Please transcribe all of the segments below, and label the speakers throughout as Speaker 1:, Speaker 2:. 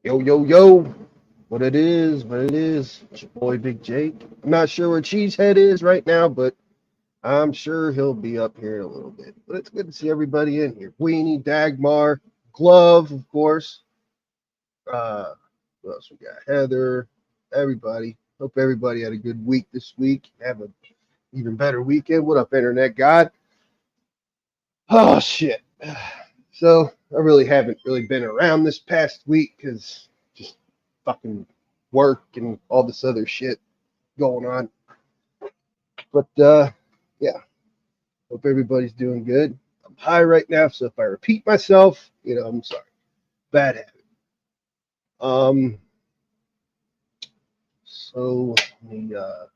Speaker 1: Yo, yo, yo. What it is. It's your boy Big Jake. I'm not sure where Cheesehead is right now, but I'm sure he'll be up here in a little bit. But it's good to see everybody in here. Weenie, Dagmar, Glove, of course. Uh, what else we got? Heather, everybody. Hope everybody had a good week this week. Have an even better weekend. What up, Internet God? Oh, shit. So I really haven't really been around this past week because just fucking work and all this other shit going on. But yeah, hope everybody's doing good. I'm high right now, so if I repeat myself, I'm sorry. Bad habit. Um, so let me drop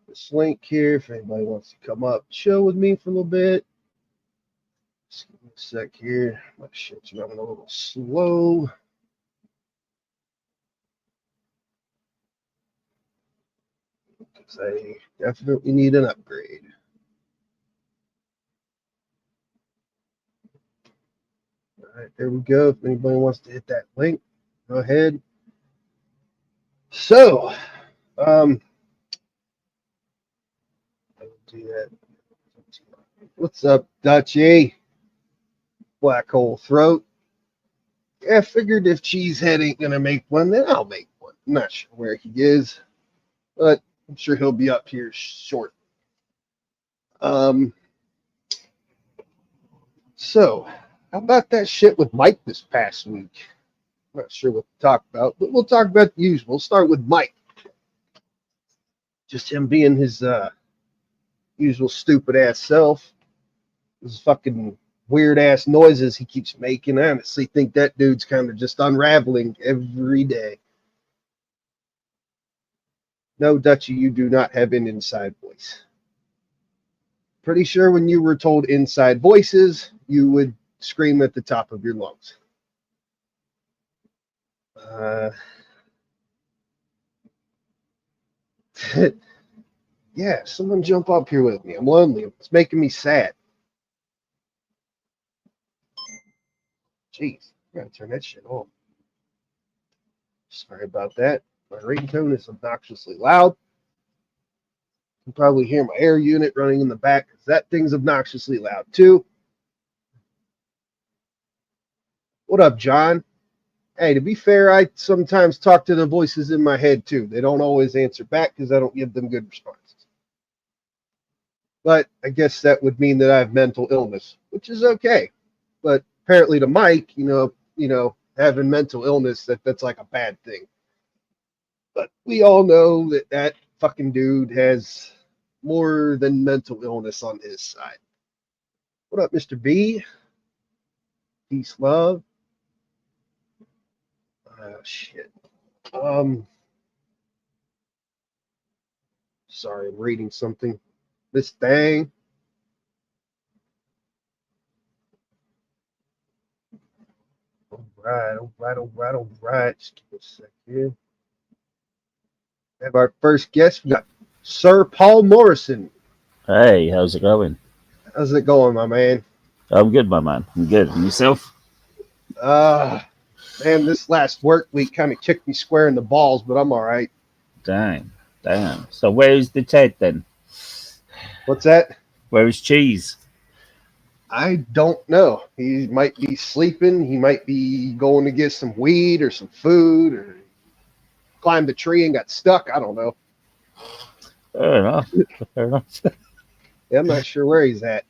Speaker 1: this link here if anybody wants to come up, chill with me for a little bit. Just give me a sec here. My shit's running a little slow. Because I definitely need an upgrade. All right, there we go. If anybody wants to hit that link, go ahead. So, I'll do that. What's up, Dutchy? Black hole throat. Yeah, I figured if Cheesehead ain't gonna make one, then I'll make one. I'm not sure where he is, but I'm sure he'll be up here shortly. So how about that shit with Mike this past week? I'm not sure what to talk about, but we'll talk about the usual. We'll start with Mike. Just him being his usual stupid ass self. His fucking weird ass noises he keeps making. I honestly think that dude's kind of just unraveling every day. No, Dutchy, you do not have an inside voice. Pretty sure when you were told inside voices, you would scream at the top of your lungs. Yeah, someone jump up here with me. I'm lonely. It's making me sad. Jeez, I gotta turn that shit on. Sorry about that. My ringtone is obnoxiously loud. You can probably hear my air unit running in the back because that thing's obnoxiously loud too. What up, John? Hey, to be fair, I sometimes talk to the voices in my head too. They don't always answer back because I don't give them good responses. But I guess that would mean that I have mental illness, which is okay. But apparently to Mike, having mental illness, that's like a bad thing. But we all know that that fucking dude has more than mental illness on his side. What up, Mr. B? Peace, love. Shit. Sorry, I'm reading something. This thing. All right. Just give me a sec here. We have our first guest. We got Sir Paul Morrison.
Speaker 2: Hey, how's it going?
Speaker 1: How's it going, my man?
Speaker 2: I'm good, my man. I'm good. And yourself?
Speaker 1: Uh, man, this last work week kind of kicked me square in the balls, but I'm all right.
Speaker 2: Damn, damn. So where is the Ted then?
Speaker 1: What's that?
Speaker 2: Where is Cheese?
Speaker 1: I don't know. He might be sleeping. He might be going to get some weed or some food or climbed a tree and got stuck. I don't know.
Speaker 2: Fair enough. Fair enough.
Speaker 1: Yeah, I'm not sure where he's at.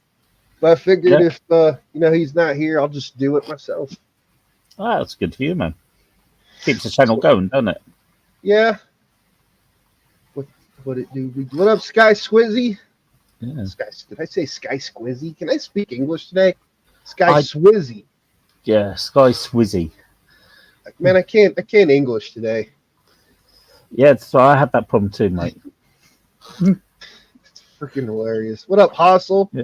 Speaker 1: But I figured
Speaker 2: Yeah.
Speaker 1: if he's not here, I'll just do it myself.
Speaker 2: Ah, that's good for you, man. Keeps the channel going, doesn't it?
Speaker 1: Yeah. What it do? What up, Sky Squizzy?
Speaker 2: Yeah.
Speaker 1: Did I say Sky Squizzy? Can I speak English today? Sky
Speaker 2: I
Speaker 1: Swizzy.
Speaker 2: yeah, Sky Swizzy.
Speaker 1: Like, man, I can't English today.
Speaker 2: Yeah, so I had that problem too, mate.
Speaker 1: It's freaking hilarious. What up, Hostel?
Speaker 2: Yeah.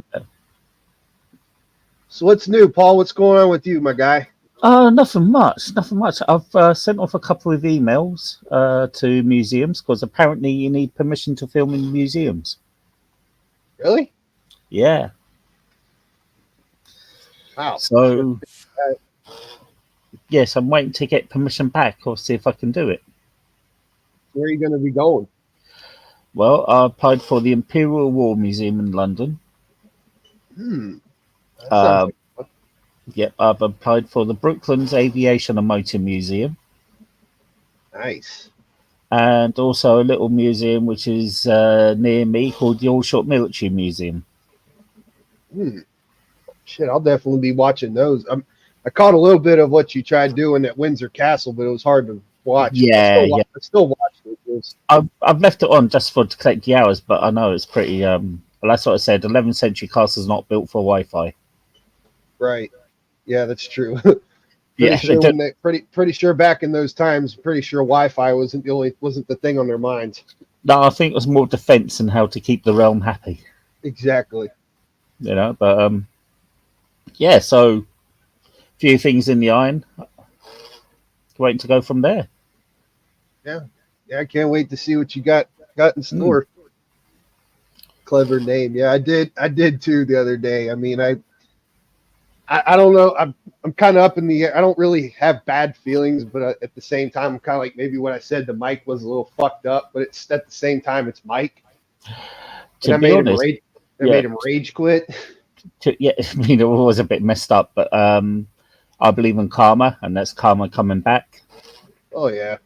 Speaker 1: So what's new, Paul? What's going on with you, my guy?
Speaker 2: Nothing much. Nothing much. I've sent off a couple of emails to museums because apparently you need permission to film in museums.
Speaker 1: Really?
Speaker 2: Yeah.
Speaker 1: Wow.
Speaker 2: So yes, I'm waiting to get permission back or see if I can do it.
Speaker 1: Where are you going to be going?
Speaker 2: Well, I applied for the Imperial War Museum in London.
Speaker 1: That sounds like fun.
Speaker 2: Yep, I've applied for the Brooklands Aviation and Motor Museum,
Speaker 1: Nice.
Speaker 2: and also a little museum which is near me called the All Short Military Museum.
Speaker 1: Shit, I'll definitely be watching those. I caught a little bit of what you tried doing at Windsor Castle, but it was hard to watch.
Speaker 2: Yeah,
Speaker 1: I still watched it. It was,
Speaker 2: I've left it on just to collect the hours, but I know it's pretty. Well, that's what I said. 11th century castle's not built for Wi-Fi.
Speaker 1: right. Yeah, that's true.
Speaker 2: Yeah,
Speaker 1: pretty sure back in those times, pretty sure Wi-Fi wasn't the thing on their minds.
Speaker 2: No, I think it was more defense and how to keep the realm happy.
Speaker 1: Exactly.
Speaker 2: But yeah. So, few things in the iron. Waiting to go from there.
Speaker 1: Yeah, I can't wait to see what you got in store. Clever name. Yeah, I did too the other day. I mean, I don't know. I'm kind of up in the air. I don't really have bad feelings, but at the same time, I'm kind of like maybe what I said to Mike was a little fucked up. But it's at the same time, it's Mike.
Speaker 2: To be honest,
Speaker 1: made him rage quit.
Speaker 2: Yeah, I mean, it was a bit messed up, but I believe in karma, and that's karma coming back.
Speaker 1: Oh yeah.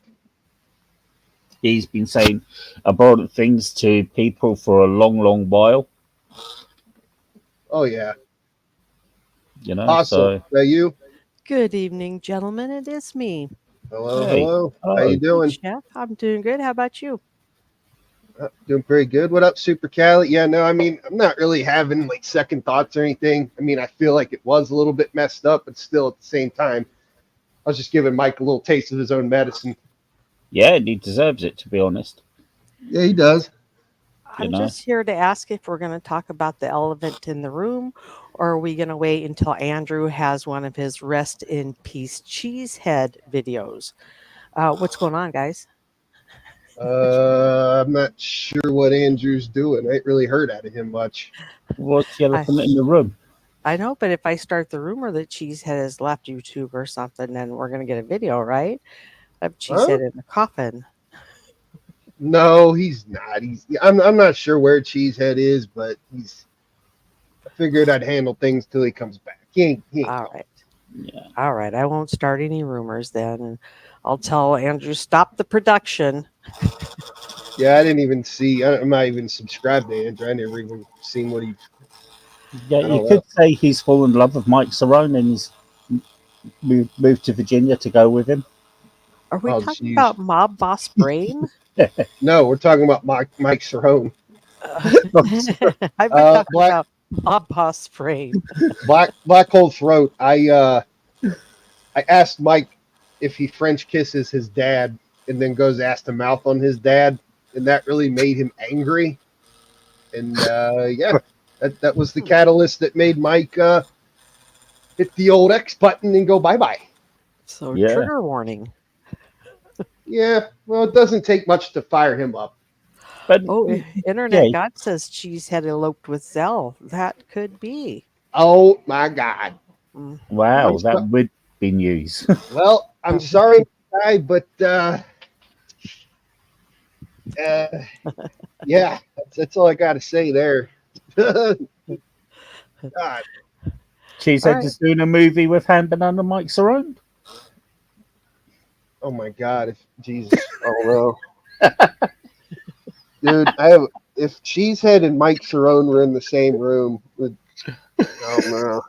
Speaker 2: He's been saying abhorrent things to people for a long, long while.
Speaker 1: Oh yeah.
Speaker 2: Awesome.
Speaker 1: So, is that you?
Speaker 3: Good evening, gentlemen. It is me.
Speaker 1: Hello,
Speaker 2: Hey.
Speaker 1: hello. How you doing?
Speaker 3: Chef, I'm doing good. How about you?
Speaker 1: Doing pretty good. What up, Super Cali? Yeah, no, I mean, I'm not really having like second thoughts or anything. I mean, I feel like it was a little bit messed up, but still at the same time, I was just giving Mike a little taste of his own medicine.
Speaker 2: Yeah, he deserves it, to be honest.
Speaker 1: Yeah, he does.
Speaker 3: I'm just here to ask if we're going to talk about the elephant in the room, or are we going to wait until Andrew has one of his rest in peace cheesehead videos? What's going on, guys?
Speaker 1: I'm not sure what Andrew's doing. I ain't really heard out of him much.
Speaker 2: What's the elephant in the room?
Speaker 3: I know, but if I start the rumor that Cheesehead has left YouTube or something, then we're going to get a video, right? Of Cheesehead in the coffin.
Speaker 1: No, he's not. I'm not sure where Cheesehead is, but I figured I'd handle things till he comes back. He ain't
Speaker 3: All right.
Speaker 2: Yeah.
Speaker 3: All right. I won't start any rumors then. And I'll tell Andrew, stop the production.
Speaker 1: Yeah, I didn't even see. I'm not even subscribed to Andrew. I never even seen what he.
Speaker 2: Yeah, you could say he's fallen in love with Mike Cerrone and he's moved to Virginia to go with him.
Speaker 3: Are we talking about Mob Boss Brain?
Speaker 1: No, we're talking about Mike Cerrone.
Speaker 3: I've been talking about Mob Boss Brain.
Speaker 1: Black Cold Throat. I asked Mike if he French kisses his dad and then goes ass to mouth on his dad, and that really made him angry. And yeah, that was the catalyst that made Mike hit the old X button and go bye-bye.
Speaker 3: So trigger warning.
Speaker 1: Yeah, well, it doesn't take much to fire him up.
Speaker 2: But
Speaker 3: Internet God says Cheesehead eloped with Zell. That could be.
Speaker 1: Oh my God!
Speaker 2: Wow, that would be news.
Speaker 1: Well, I'm sorry, guy, but yeah, that's all I got to say there. God.
Speaker 2: Cheesehead is doing a movie with Han Banana and Mike Cerrone.
Speaker 1: Oh my God! Jesus! Oh no, dude! If Cheesehead and Mike Cerrone were in the same room, oh no,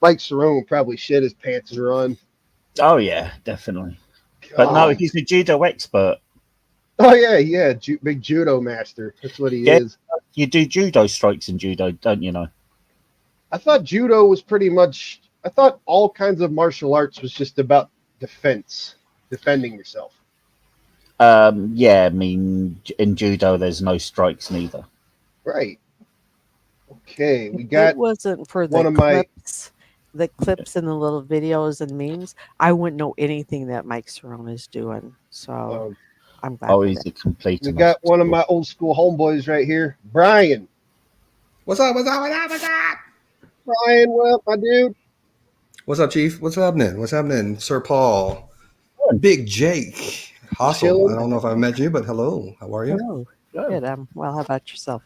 Speaker 1: Mike Cerrone would probably shit his pants and run.
Speaker 2: Oh yeah, definitely. But no, he's a judo expert.
Speaker 1: Oh yeah, big judo master. That's what he is.
Speaker 2: You do judo strikes in judo, don't you know?
Speaker 1: I thought judo was pretty much. I thought all kinds of martial arts was just about defending yourself.
Speaker 2: Yeah, I mean, in judo, there's no strikes neither.
Speaker 1: Right. Okay, we got.
Speaker 3: It wasn't for the clips and the little videos and memes. I wouldn't know anything that Mike Cerrone is doing. So I'm glad.
Speaker 2: Oh, he's a complete.
Speaker 1: We got one of my old school homeboys right here, Brian.
Speaker 4: What's up? What's up? What's up? What's up?
Speaker 1: Brian, what up, my dude?
Speaker 4: What's up, Chief? What's happening? What's happening, Sir Paul? Big Jake. Hustle. I don't know if I met you, but hello. How are you?
Speaker 3: Hello. Good. Well, how about yourself?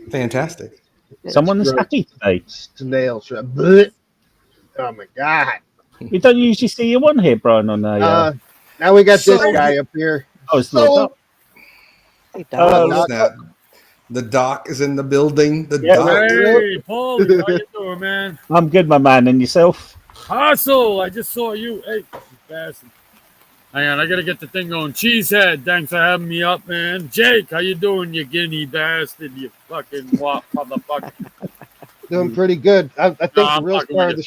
Speaker 4: Fantastic.
Speaker 2: Someone's happy today.
Speaker 1: Snail shrimp. Blech. Oh my god.
Speaker 2: We don't usually see you on here, Brian, on a...
Speaker 1: Now we got this guy up here.
Speaker 2: Oh, it's Lord Doc.
Speaker 3: Hey, Doc.
Speaker 4: Oh, snap. The doc is in the building. The
Speaker 2: Yeah,
Speaker 4: doc.
Speaker 5: Hey, Paul, how you doing, man?
Speaker 2: I'm good, my man. And yourself?
Speaker 5: Hustle, I just saw you. Hey, you bastard. Hang on, I gotta get the thing going. Cheesehead, thanks for having me up, man. Jake, how you doing, you guinea bastard, you fucking motherfucker.
Speaker 1: Doing pretty good. I think
Speaker 5: No,
Speaker 1: the real star of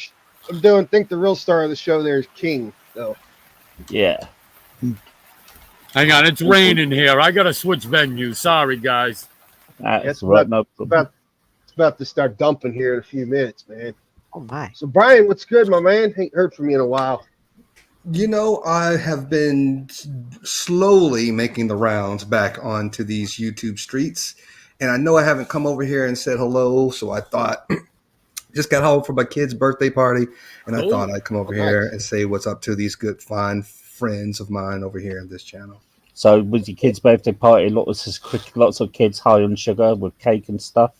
Speaker 1: the think the real star of the show there is King. So
Speaker 2: Yeah.
Speaker 5: Hang on, it's raining here. I gotta switch venue. Sorry, guys.
Speaker 2: That's right. No problem.
Speaker 1: It's about to start dumping here in a few minutes, man.
Speaker 3: Oh my.
Speaker 1: So Brian, what's good, my man? Ain't heard from you in a while.
Speaker 4: You know, I have been slowly making the rounds back onto these YouTube streets. And I know I haven't come over here and said hello. So I thought, just got home from my kid's birthday party. And I thought I'd come over here and say what's up to these good, fine friends of mine over here in this channel.
Speaker 2: So, was your kid's birthday party lots of kids high on sugar with cake and stuff?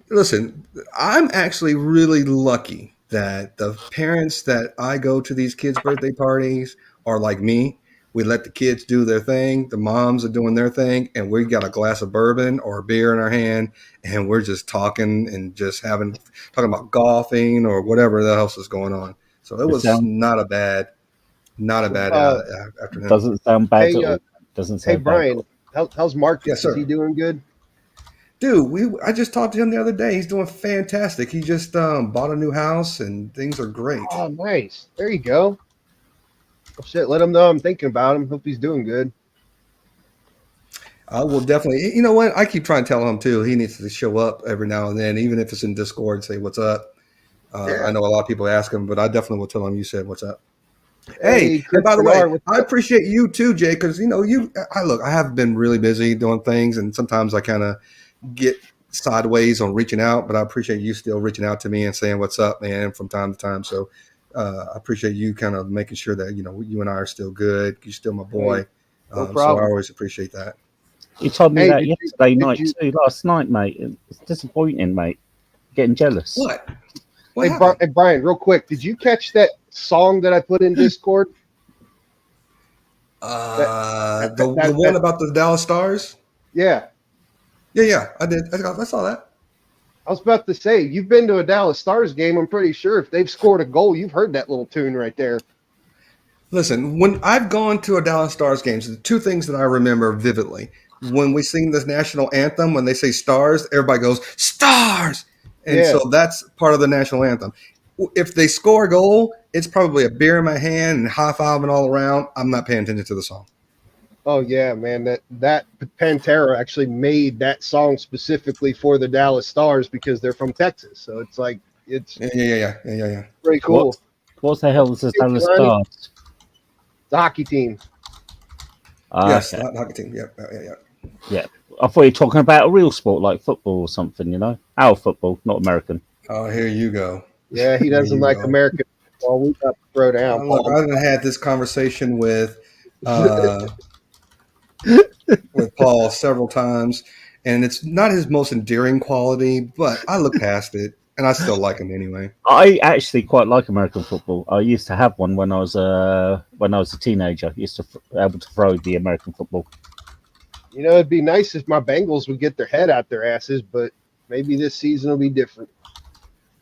Speaker 4: Listen, I'm actually really lucky that the parents that I go to these kids' birthday parties are like me. We let the kids do their thing. The moms are doing their thing. And we got a glass of bourbon or a beer in our hand. And we're just talking and just talking about golfing or whatever else is going on. So it was not a bad afternoon.
Speaker 2: Doesn't sound bad at all. Doesn't sound
Speaker 1: Brian, how's Marcus?
Speaker 4: Yes, sir.
Speaker 1: Is he doing good?
Speaker 4: Dude, I just talked to him the other day. He's doing fantastic. He just bought a new house and things are great.
Speaker 1: Oh, nice. There you go. Well, shit, let him know I'm thinking about him. Hope he's doing good.
Speaker 4: I will definitely. You know what? I keep trying to tell him too. He needs to show up every now and then, even if it's in Discord. Say what's up. I know a lot of people ask him, but I definitely will tell him you said what's up. Hey, and by the way, I appreciate you too, Jay, because I have been really busy doing things, and sometimes I kind of get sideways on reaching out, but I appreciate you still reaching out to me and saying what's up, man, from time to time. So I appreciate you kind of making sure that you and I are still good. You're still my boy.
Speaker 1: No problem.
Speaker 4: So I always appreciate that.
Speaker 2: You told me that yesterday night too, last night, mate. It's disappointing, mate. Getting jealous.
Speaker 4: What?
Speaker 1: Hey, Brian, real quick, did you catch that song that I put in Discord?
Speaker 4: The one about the Dallas Stars?
Speaker 1: Yeah.
Speaker 4: Yeah, I did. I saw that.
Speaker 1: I was about to say, you've been to a Dallas Stars game. I'm pretty sure if they've scored a goal, you've heard that little tune right there.
Speaker 4: Listen, when I've gone to a Dallas Stars game, the two things that I remember vividly. When we sing this national anthem, when they say stars, everybody goes, stars! And so that's part of the national anthem. If they score a goal, it's probably a beer in my hand and high-fiving all around. I'm not paying attention to the song.
Speaker 1: Oh, yeah, man. That Pantera actually made that song specifically for the Dallas Stars because they're from Texas. So it's like, it's
Speaker 4: yeah.
Speaker 1: Pretty cool.
Speaker 2: What the hell is the Dallas Stars?
Speaker 1: The hockey team.
Speaker 4: Yes,
Speaker 2: okay.
Speaker 4: the hockey team.
Speaker 2: Yeah. I thought you were talking about a real sport like football or something, Our football, not American.
Speaker 4: Oh, here you go.
Speaker 1: Yeah, he doesn't like American football. We got to throw down.
Speaker 4: Look, I've had this conversation with Paul several times, and it's not his most endearing quality, but I look past it, and I still like him anyway.
Speaker 2: I actually quite like American football. I used to have one when I was a teenager. I used to be able to throw the American football.
Speaker 1: It'd be nice if my Bengals would get their head out their asses, but maybe this season will be different.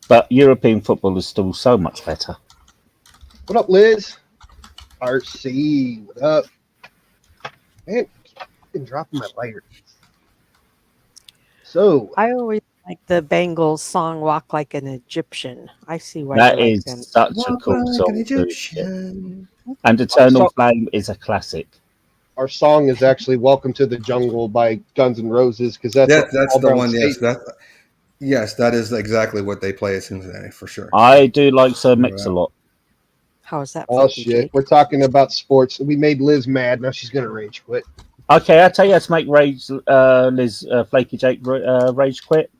Speaker 2: But European football is still so much better.
Speaker 1: What up, Liz? RC, what up? Man, I've been dropping my lighter. So
Speaker 3: I always like the Bengals song "Walk Like an Egyptian." I see why
Speaker 2: that
Speaker 3: you
Speaker 2: is
Speaker 3: like them.
Speaker 2: such a cool song. And Eternal Flame is a classic.
Speaker 1: Our song is actually "Welcome to the Jungle" by Guns N' Roses because that's
Speaker 4: the one. Yes, that is exactly what they play at Cincinnati for sure.
Speaker 2: I do like Sir Mix a lot.
Speaker 3: How is that?
Speaker 1: Oh shit! We're talking about sports. We made Liz mad. Now she's gonna rage quit.
Speaker 2: Okay, I'll tell you how to make Liz Flaky Jake rage quit.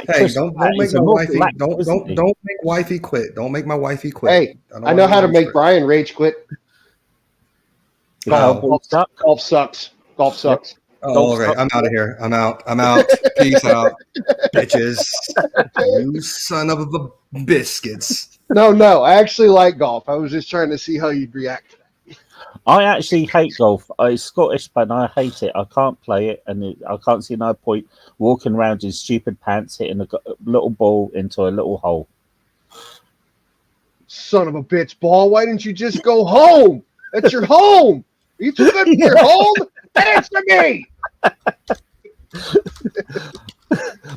Speaker 4: Hey, don't make my wifey don't make wifey quit. Don't make my wifey quit.
Speaker 1: Hey, I know how to make Brian rage quit. Golf sucks. Golf sucks.
Speaker 4: Oh, okay. I'm out of here. I'm out. Peace out, bitches. You son of a biscuits.
Speaker 1: No. I actually like golf. I was just trying to see how you'd react to that.
Speaker 2: I actually hate golf. It's Scottish, but I hate it. I can't play it, and I can't see no point walking around in stupid pants hitting a little ball into a little hole.
Speaker 1: Son of a bitch, ball. Why didn't you just go home? That's your home. Are you too good for your home? Answer me.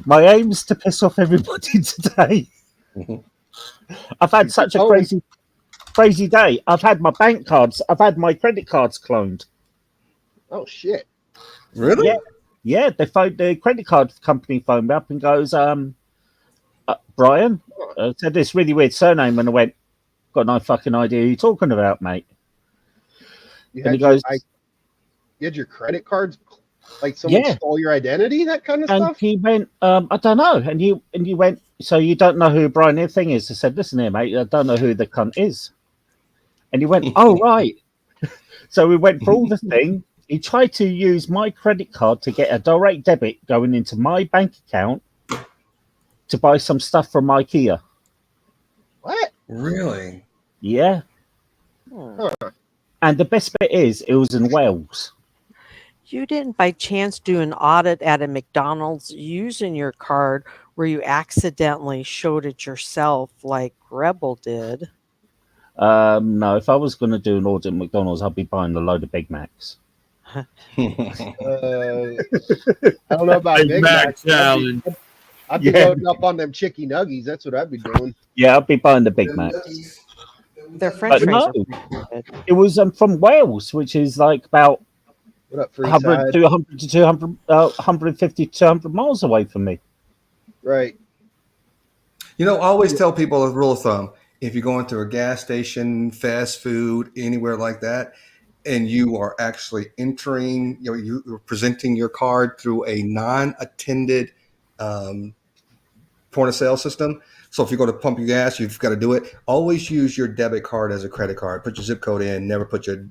Speaker 2: My aim is to piss off everybody today. I've had such a crazy day. I've had my bank cards. I've had my credit cards cloned.
Speaker 1: Oh shit!
Speaker 4: Really?
Speaker 2: Yeah. The credit card company phoned me up and goes, Brian, said this really weird surname, and I went, got no fucking idea who you're talking about, mate.
Speaker 1: And he goes, you had your credit cards, like someone stole your identity, that kind of stuff.
Speaker 2: And he went, I don't know. And you went, so you don't know who Brian the thing is? I said, listen here, mate, I don't know who the cunt is. And he went, oh right. So we went for all the thing. He tried to use my credit card to get a direct debit going into my bank account to buy some stuff from IKEA.
Speaker 1: What?
Speaker 4: Really?
Speaker 2: Yeah.
Speaker 1: Huh.
Speaker 2: And the best bit is, it was in Wales.
Speaker 3: You didn't by chance do an audit at a McDonald's using your card where you accidentally showed it yourself like Rebel did?
Speaker 2: No, if I was going to do an audit at McDonald's, I'd be buying a load of Big Macs.
Speaker 1: I don't know about Big Macs. I'd be loading up on them chicky nuggies. That's what I'd be doing.
Speaker 2: Yeah, I'd be buying the Big Macs.
Speaker 3: Their French fries are pretty good.
Speaker 2: It was from Wales, which is like about 100 to 200, 150 to 200 miles away from me.
Speaker 1: Right.
Speaker 4: You know, I always tell people a rule of thumb: if you go into a gas station, fast food, anywhere like that, and you are actually entering, you're presenting your card through a non-attended point of sale system. So if you go to pump your gas, you've got to do it. Always use your debit card as a credit card. Put your zip code in. Never put your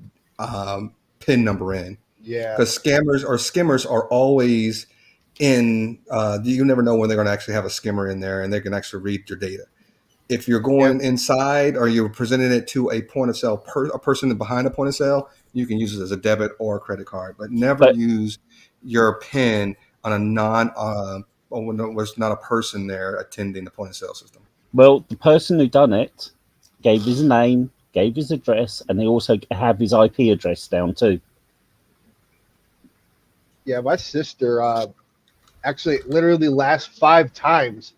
Speaker 4: PIN number in.
Speaker 1: Yeah.
Speaker 4: Because skimmers are always in. You never know when they're going to actually have a skimmer in there, and they can actually read your data. If you're going inside or you're presenting it to a point of sale, a person behind a point of sale, you can use it as a debit or a credit card. But never use your PIN on a when there was not a person there attending the point of sale system.
Speaker 2: Well, the person who done it gave his name, gave his address, and they also have his IP address down too.
Speaker 1: Yeah, my sister actually literally last 5 times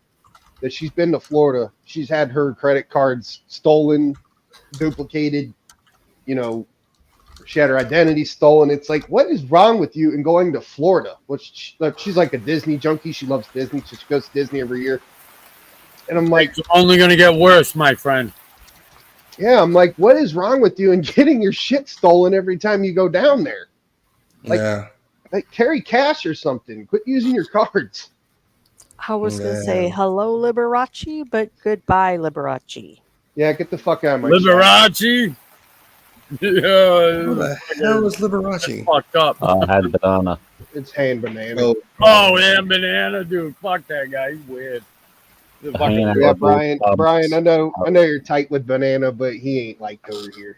Speaker 1: that she's been to Florida, she's had her credit cards stolen, duplicated, she had her identity stolen. It's like, what is wrong with you in going to Florida? She's like a Disney junkie. She loves Disney, so she goes to Disney every year. And I'm like,
Speaker 5: it's only going to get worse, my friend.
Speaker 1: Yeah, I'm like, what is wrong with you in getting your shit stolen every time you go down there? Like carry cash or something. Quit using your cards.
Speaker 3: I was going to say hello, Liberace, but goodbye, Liberace.
Speaker 1: Yeah, get the fuck out of my
Speaker 5: Liberace. Yeah.
Speaker 4: Who the hell is Liberace?
Speaker 5: Fucked up.
Speaker 2: Hand banana.
Speaker 1: It's hand banana.
Speaker 5: Oh, hand banana, dude. Fuck that guy. He's weird.
Speaker 1: Yeah, Brian. I know you're tight with banana, but he ain't liked over here.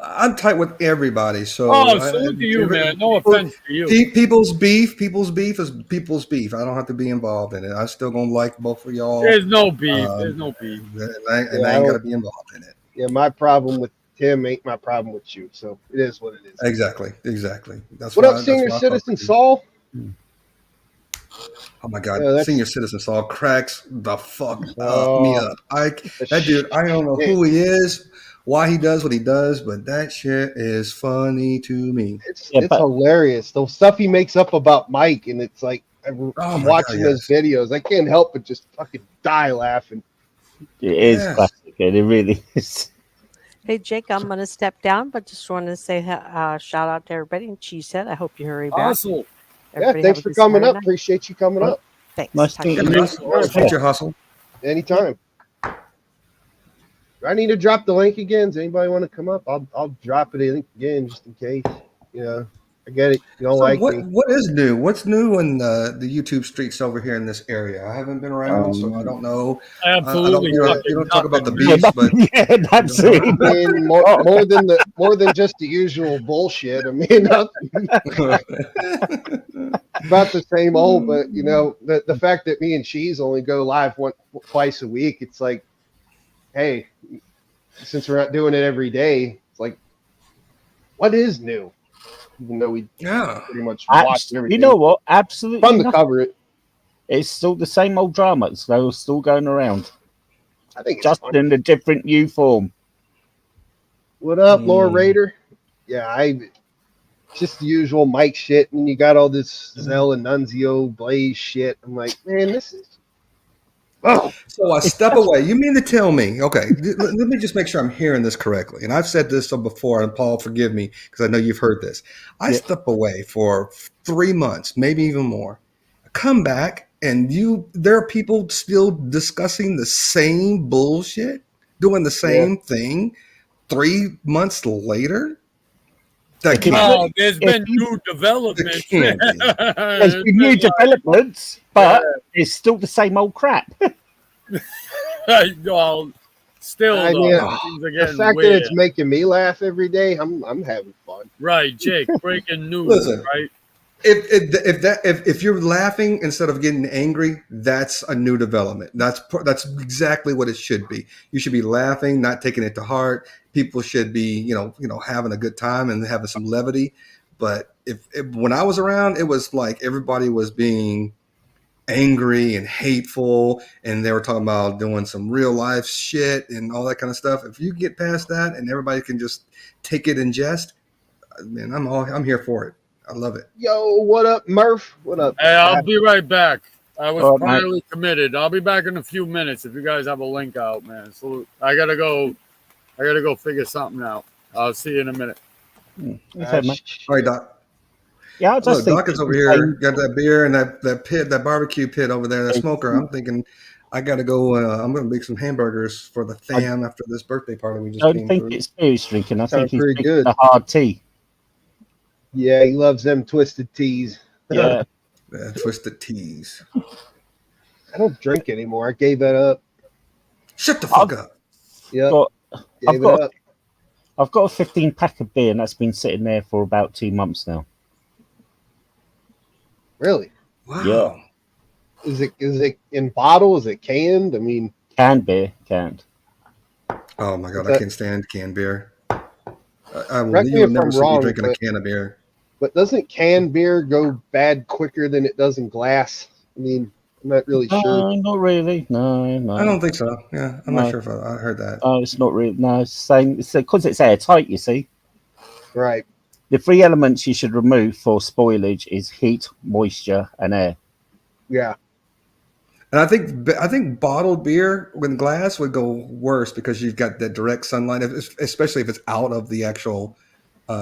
Speaker 4: I'm tight with everybody. So
Speaker 5: salute to you, man. No offense to you.
Speaker 4: People's beef is people's beef. I don't have to be involved in it. I'm still gonna like both of y'all.
Speaker 5: There's no beef. There's no beef.
Speaker 4: I ain't gotta be involved in it.
Speaker 1: Yeah, my problem with Tim ain't my problem with you. So it is what it is.
Speaker 4: Exactly. That's
Speaker 1: what up, Senior Citizen Saul?
Speaker 4: Oh my God, Senior Citizen Saul cracks the fuck me up. That dude, I don't know who he is, why he does what he does, but that shit is funny to me.
Speaker 1: It's hilarious. The stuff he makes up about Mike, and it's like I'm watching his videos. I can't help but just fucking die laughing.
Speaker 2: It is classic, and it really is.
Speaker 3: Hey, Jake, I'm going to step down, but just wanted to say shout out to everybody in Cheesehead. I hope you hurry back.
Speaker 5: Awesome.
Speaker 1: Yeah, thanks for coming up. Appreciate you coming up.
Speaker 3: Thanks.
Speaker 2: Nice
Speaker 3: Talk
Speaker 2: to
Speaker 3: to
Speaker 2: meet
Speaker 3: you.
Speaker 2: you.
Speaker 4: Appreciate your hustle.
Speaker 1: Anytime. Do I need to drop the link again? Does anybody want to come up? I'll drop it again just in case. You know, I get it. You don't
Speaker 4: So
Speaker 1: like
Speaker 4: what
Speaker 1: me.
Speaker 4: what is new? What's new in the YouTube streets over here in this area? I haven't been around, so I don't know. I don't.
Speaker 5: Absolutely
Speaker 4: You don't talk about the
Speaker 5: nothing.
Speaker 4: beefs, but
Speaker 2: Yeah, that's it.
Speaker 1: I mean, more than just the usual bullshit. I mean, about the same old. But you know, the fact that me and Cheese only go live twice a week, it's like, hey, since we're not doing it every day, it's like, what is new? Even though we
Speaker 4: yeah.
Speaker 1: pretty much watch everything.
Speaker 2: You know what? Absolutely
Speaker 1: Fun to
Speaker 2: nothing.
Speaker 1: cover it.
Speaker 2: It's still the same old dramas. They're still going around,
Speaker 1: I think it's
Speaker 2: just
Speaker 1: fun.
Speaker 2: in a different new form.
Speaker 1: What up, Lord Raider? Yeah, just the usual Mike shit, and you got all this Zell and Nunzio Blaze shit. I'm like, man, this is. Oh,
Speaker 4: So I step away. You mean to tell me? Okay, let me just make sure I'm hearing this correctly. And I've said this before, and Paul, forgive me because I know you've heard this. I step away for 3 months, maybe even more. I come back, and there are people still discussing the same bullshit, doing the same thing 3 months later. That can't
Speaker 5: Wow,
Speaker 4: be.
Speaker 5: there's been new developments.
Speaker 4: That can't be.
Speaker 2: There's been new developments, but it's still the same old crap.
Speaker 5: Well, still,
Speaker 1: I
Speaker 5: though,
Speaker 1: mean,
Speaker 5: things are
Speaker 1: the
Speaker 5: getting
Speaker 1: fact
Speaker 5: weird.
Speaker 1: that it's making me laugh every day, I'm having fun.
Speaker 5: Right, Jake, breaking news,
Speaker 4: Listen.
Speaker 5: right?
Speaker 4: If you're laughing instead of getting angry, that's a new development. That's exactly what it should be. You should be laughing, not taking it to heart. People should be, having a good time and having some levity. But when I was around, it was like everybody was being angry and hateful, and they were talking about doing some real life shit and all that kind of stuff. If you get past that and everybody can just take it in jest, man, I'm here for it. I love it.
Speaker 1: Yo, what up, Murph? What up?
Speaker 5: Hey, I'll be right back. I was
Speaker 2: All right,
Speaker 5: priorly committed. I'll be back in a few minutes if you guys have a link out, man. So I gotta go figure something out. I'll see you in a minute.
Speaker 2: Okay, mate.
Speaker 4: All right, Doc.
Speaker 2: Yeah, I just
Speaker 4: Look,
Speaker 2: think
Speaker 4: Doc is over here, got that beer and that pit, that barbecue pit over there, that smoker. I'm thinking I got to go. I'm going to make some hamburgers for the fam after this birthday party we just
Speaker 2: I
Speaker 4: came
Speaker 2: don't think
Speaker 4: through.
Speaker 2: it's beer he's drinking. I think
Speaker 1: Sounds
Speaker 2: he's
Speaker 1: pretty
Speaker 2: drinking
Speaker 1: good.
Speaker 2: a hard tea.
Speaker 1: Yeah, he loves them twisted teas.
Speaker 2: Yeah.
Speaker 4: Yeah, twisted teas.
Speaker 1: I don't drink anymore. I gave that up.
Speaker 4: Shut the fuck up.
Speaker 1: Yep,
Speaker 2: I've
Speaker 1: gave it up.
Speaker 2: I've got a 15 pack of beer, and that's been sitting there for about 2 months now.
Speaker 1: Really?
Speaker 4: Wow.
Speaker 2: Yeah.
Speaker 1: Is it in bottle? Is it canned? I mean,
Speaker 2: Canned beer, canned.
Speaker 4: Oh my god,
Speaker 1: That-
Speaker 4: I can't stand canned beer.
Speaker 1: Correct me
Speaker 4: You'll
Speaker 1: if
Speaker 4: never
Speaker 1: I'm
Speaker 4: see me
Speaker 1: wrong,
Speaker 4: drinking a
Speaker 1: but-
Speaker 4: can of beer.
Speaker 1: but doesn't canned beer go bad quicker than it does in glass? I mean, I'm not really sure.
Speaker 2: No, not really. No.
Speaker 4: I don't think so. Yeah, I'm
Speaker 2: No.
Speaker 4: not sure if I heard that.
Speaker 2: Oh, it's not really. No, it's the same. It's because it's airtight. You see,
Speaker 1: Right.
Speaker 2: the 3 elements you should remove for spoilage is heat, moisture, and air.
Speaker 1: Yeah.
Speaker 4: And I think bottled beer with glass would go worse because you've got that direct sunlight, especially if it's out of the actual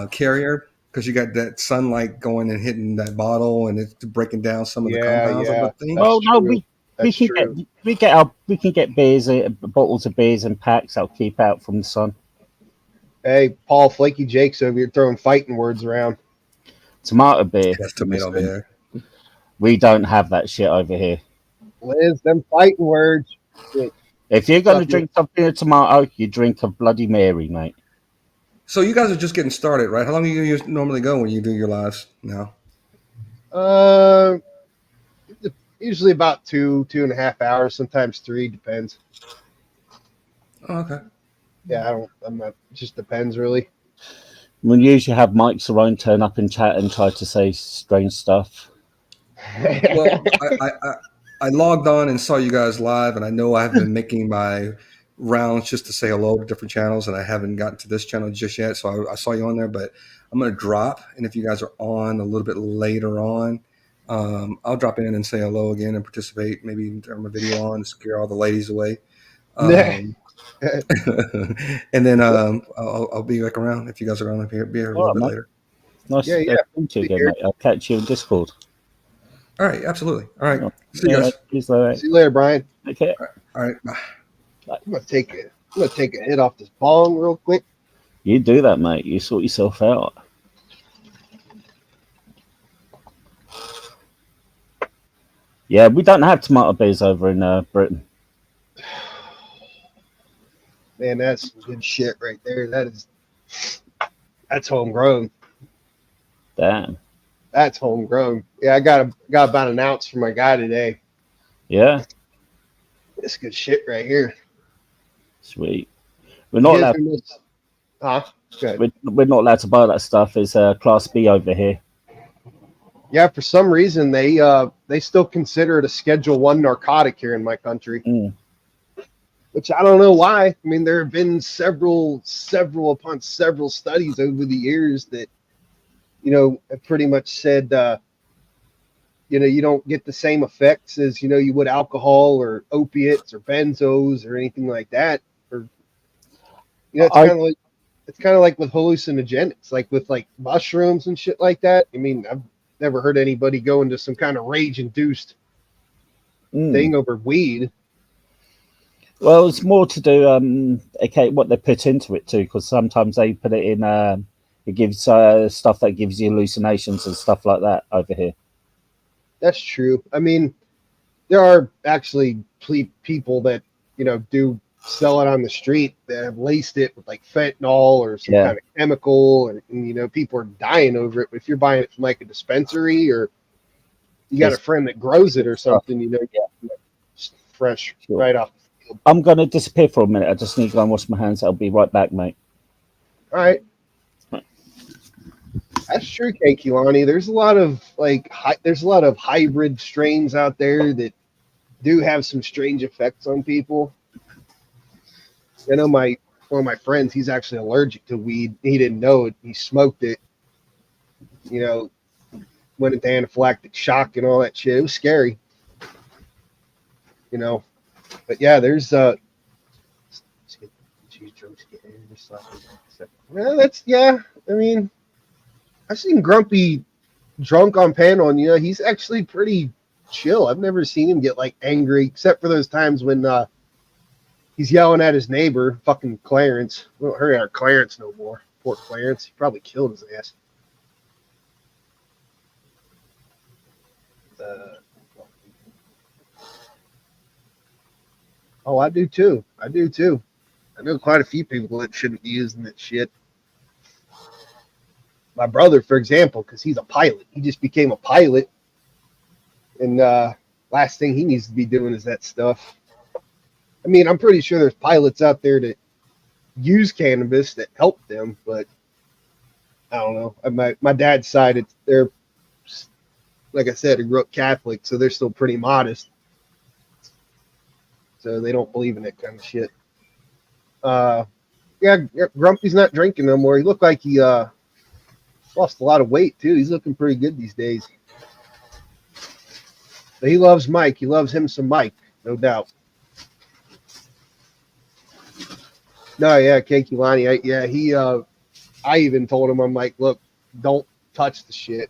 Speaker 4: carrier, because you got that sunlight going and hitting that bottle and it's breaking down some of the compounds. I would think.
Speaker 2: Well, no,
Speaker 1: true.
Speaker 2: we
Speaker 1: That's
Speaker 2: can
Speaker 1: true.
Speaker 2: we can get beers, bottles of beers and packs that'll keep out from the sun.
Speaker 1: Hey, Paul Flaky Jake's over here throwing fighting words around.
Speaker 2: Tomato beer.
Speaker 4: That's tomato beer.
Speaker 2: We don't have that shit over here.
Speaker 1: Liz, them fighting words.
Speaker 2: If you're going to
Speaker 1: Fuck
Speaker 2: drink something a tomato, you drink a Bloody Mary, mate.
Speaker 4: So you guys are just getting started, right? How long do you normally go when you do your lives now?
Speaker 1: Usually about 2.5 hours, sometimes 3, depends.
Speaker 4: Oh, okay.
Speaker 1: Yeah, I'm not, it just depends really.
Speaker 2: We usually have Mike Cerrone turn up in chat and try to say strange stuff.
Speaker 4: Well, I logged on and saw you guys live, and I know I've been making my rounds just to say hello to different channels, and I haven't gotten to this channel just yet. So I saw you on there, but I'm going to drop, and if you guys are on a little bit later on, I'll drop in and say hello again and participate. Maybe turn my video on, scare all the ladies away. And then I'll be back around if you guys are going to be here a little bit later.
Speaker 2: Nice
Speaker 1: Yeah,
Speaker 2: to meet you again, mate. I'll catch you in Discord.
Speaker 4: All right, absolutely. All right.
Speaker 2: Oh,
Speaker 4: See you
Speaker 2: yeah,
Speaker 4: guys.
Speaker 2: peace, all right.
Speaker 1: See you later, Brian.
Speaker 2: Okay.
Speaker 4: All right. Bye.
Speaker 1: I'm gonna take a hit off this bong real quick.
Speaker 2: You do that, mate. You sort yourself out. Yeah, we don't have tomato beers over in Britain.
Speaker 1: Man, that's some good shit right there. That's homegrown.
Speaker 2: Damn.
Speaker 1: That's homegrown. Yeah, I got about an ounce for my guy today.
Speaker 2: Yeah.
Speaker 1: This good shit right here.
Speaker 2: Sweet. We're not allowed.
Speaker 1: Huh? Good.
Speaker 2: We're not allowed to buy that stuff. It's Class B over here.
Speaker 1: Yeah, for some reason they still consider it a Schedule 1 narcotic here in my country.
Speaker 2: Mm.
Speaker 1: Which I don't know why. I mean, there have been several upon several studies over the years that, have pretty much said, you don't get the same effects as, you would alcohol or opiates or benzos or anything like that. Or, it's kind of like with hallucinogenics, like with like mushrooms and shit like that. I mean, I've never heard anybody go into some kind of rage-induced thing over weed.
Speaker 2: Well, it's more to do what they put into it too, because sometimes they put it in. It gives stuff that gives you hallucinations and stuff like that over here.
Speaker 1: That's true. I mean, there are actually people that do sell it on the street that have laced it with like fentanyl or some kind of chemical, and people are dying over it. But if you're buying it from like a dispensary or you got a friend that grows it or something, fresh right off.
Speaker 2: I'm going to disappear for a minute. I just need to go and wash my hands. I'll be right back, mate.
Speaker 1: All right. That's true, Kekulani. There's a lot of hybrid strains out there that do have some strange effects on people. I know one of my friends, he's actually allergic to weed. He didn't know it. He smoked it. Went into anaphylactic shock and all that shit. It was scary. But yeah, there's well, I mean, I've seen Grumpy drunk on panel, and he's actually pretty chill. I've never seen him get like angry, except for those times when he's yelling at his neighbor, fucking Clarence. We don't hurry our Clarence no more. Poor Clarence. He probably killed his ass. Oh, I do too. I know quite a few people that shouldn't be using that shit. My brother, for example, because he's a pilot. He just became a pilot. And last thing he needs to be doing is that stuff. I mean, I'm pretty sure there's pilots out there that use cannabis that help them, but I don't know. My dad's side, they're, like I said, I grew up Catholic, so they're still pretty modest. So they don't believe in that kind of shit. Grumpy's not drinking no more. He looked like he lost a lot of weight too. He's looking pretty good these days. But he loves Mike. He loves him some Mike, no doubt. No, yeah, Kekulani. I even told him, I'm like, look, don't touch the shit.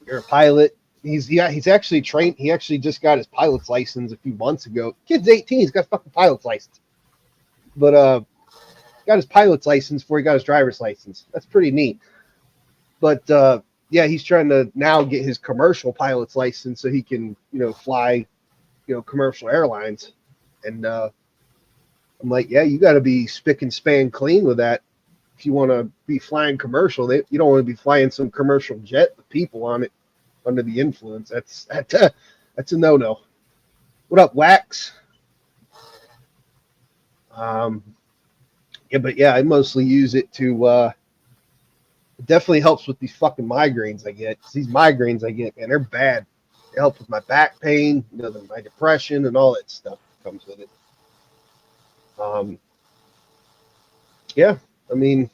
Speaker 1: You're a pilot. He's actually trained. He actually just got his pilot's license a few months ago. Kid's 18. He's got a fucking pilot's license. But got his pilot's license before he got his driver's license. That's pretty neat. But he's trying to now get his commercial pilot's license so he can, fly, commercial airlines. And I'm like, yeah, you got to be spick and span clean with that. If you want to be flying commercial, you don't want to be flying some commercial jet with people on it under the influence. That's a no-no. What up, Wax? I mostly use it to it definitely helps with these fucking migraines I get. These migraines I get, man, they're bad. It helps with my back pain, my depression and all that stuff that comes with it. I mean,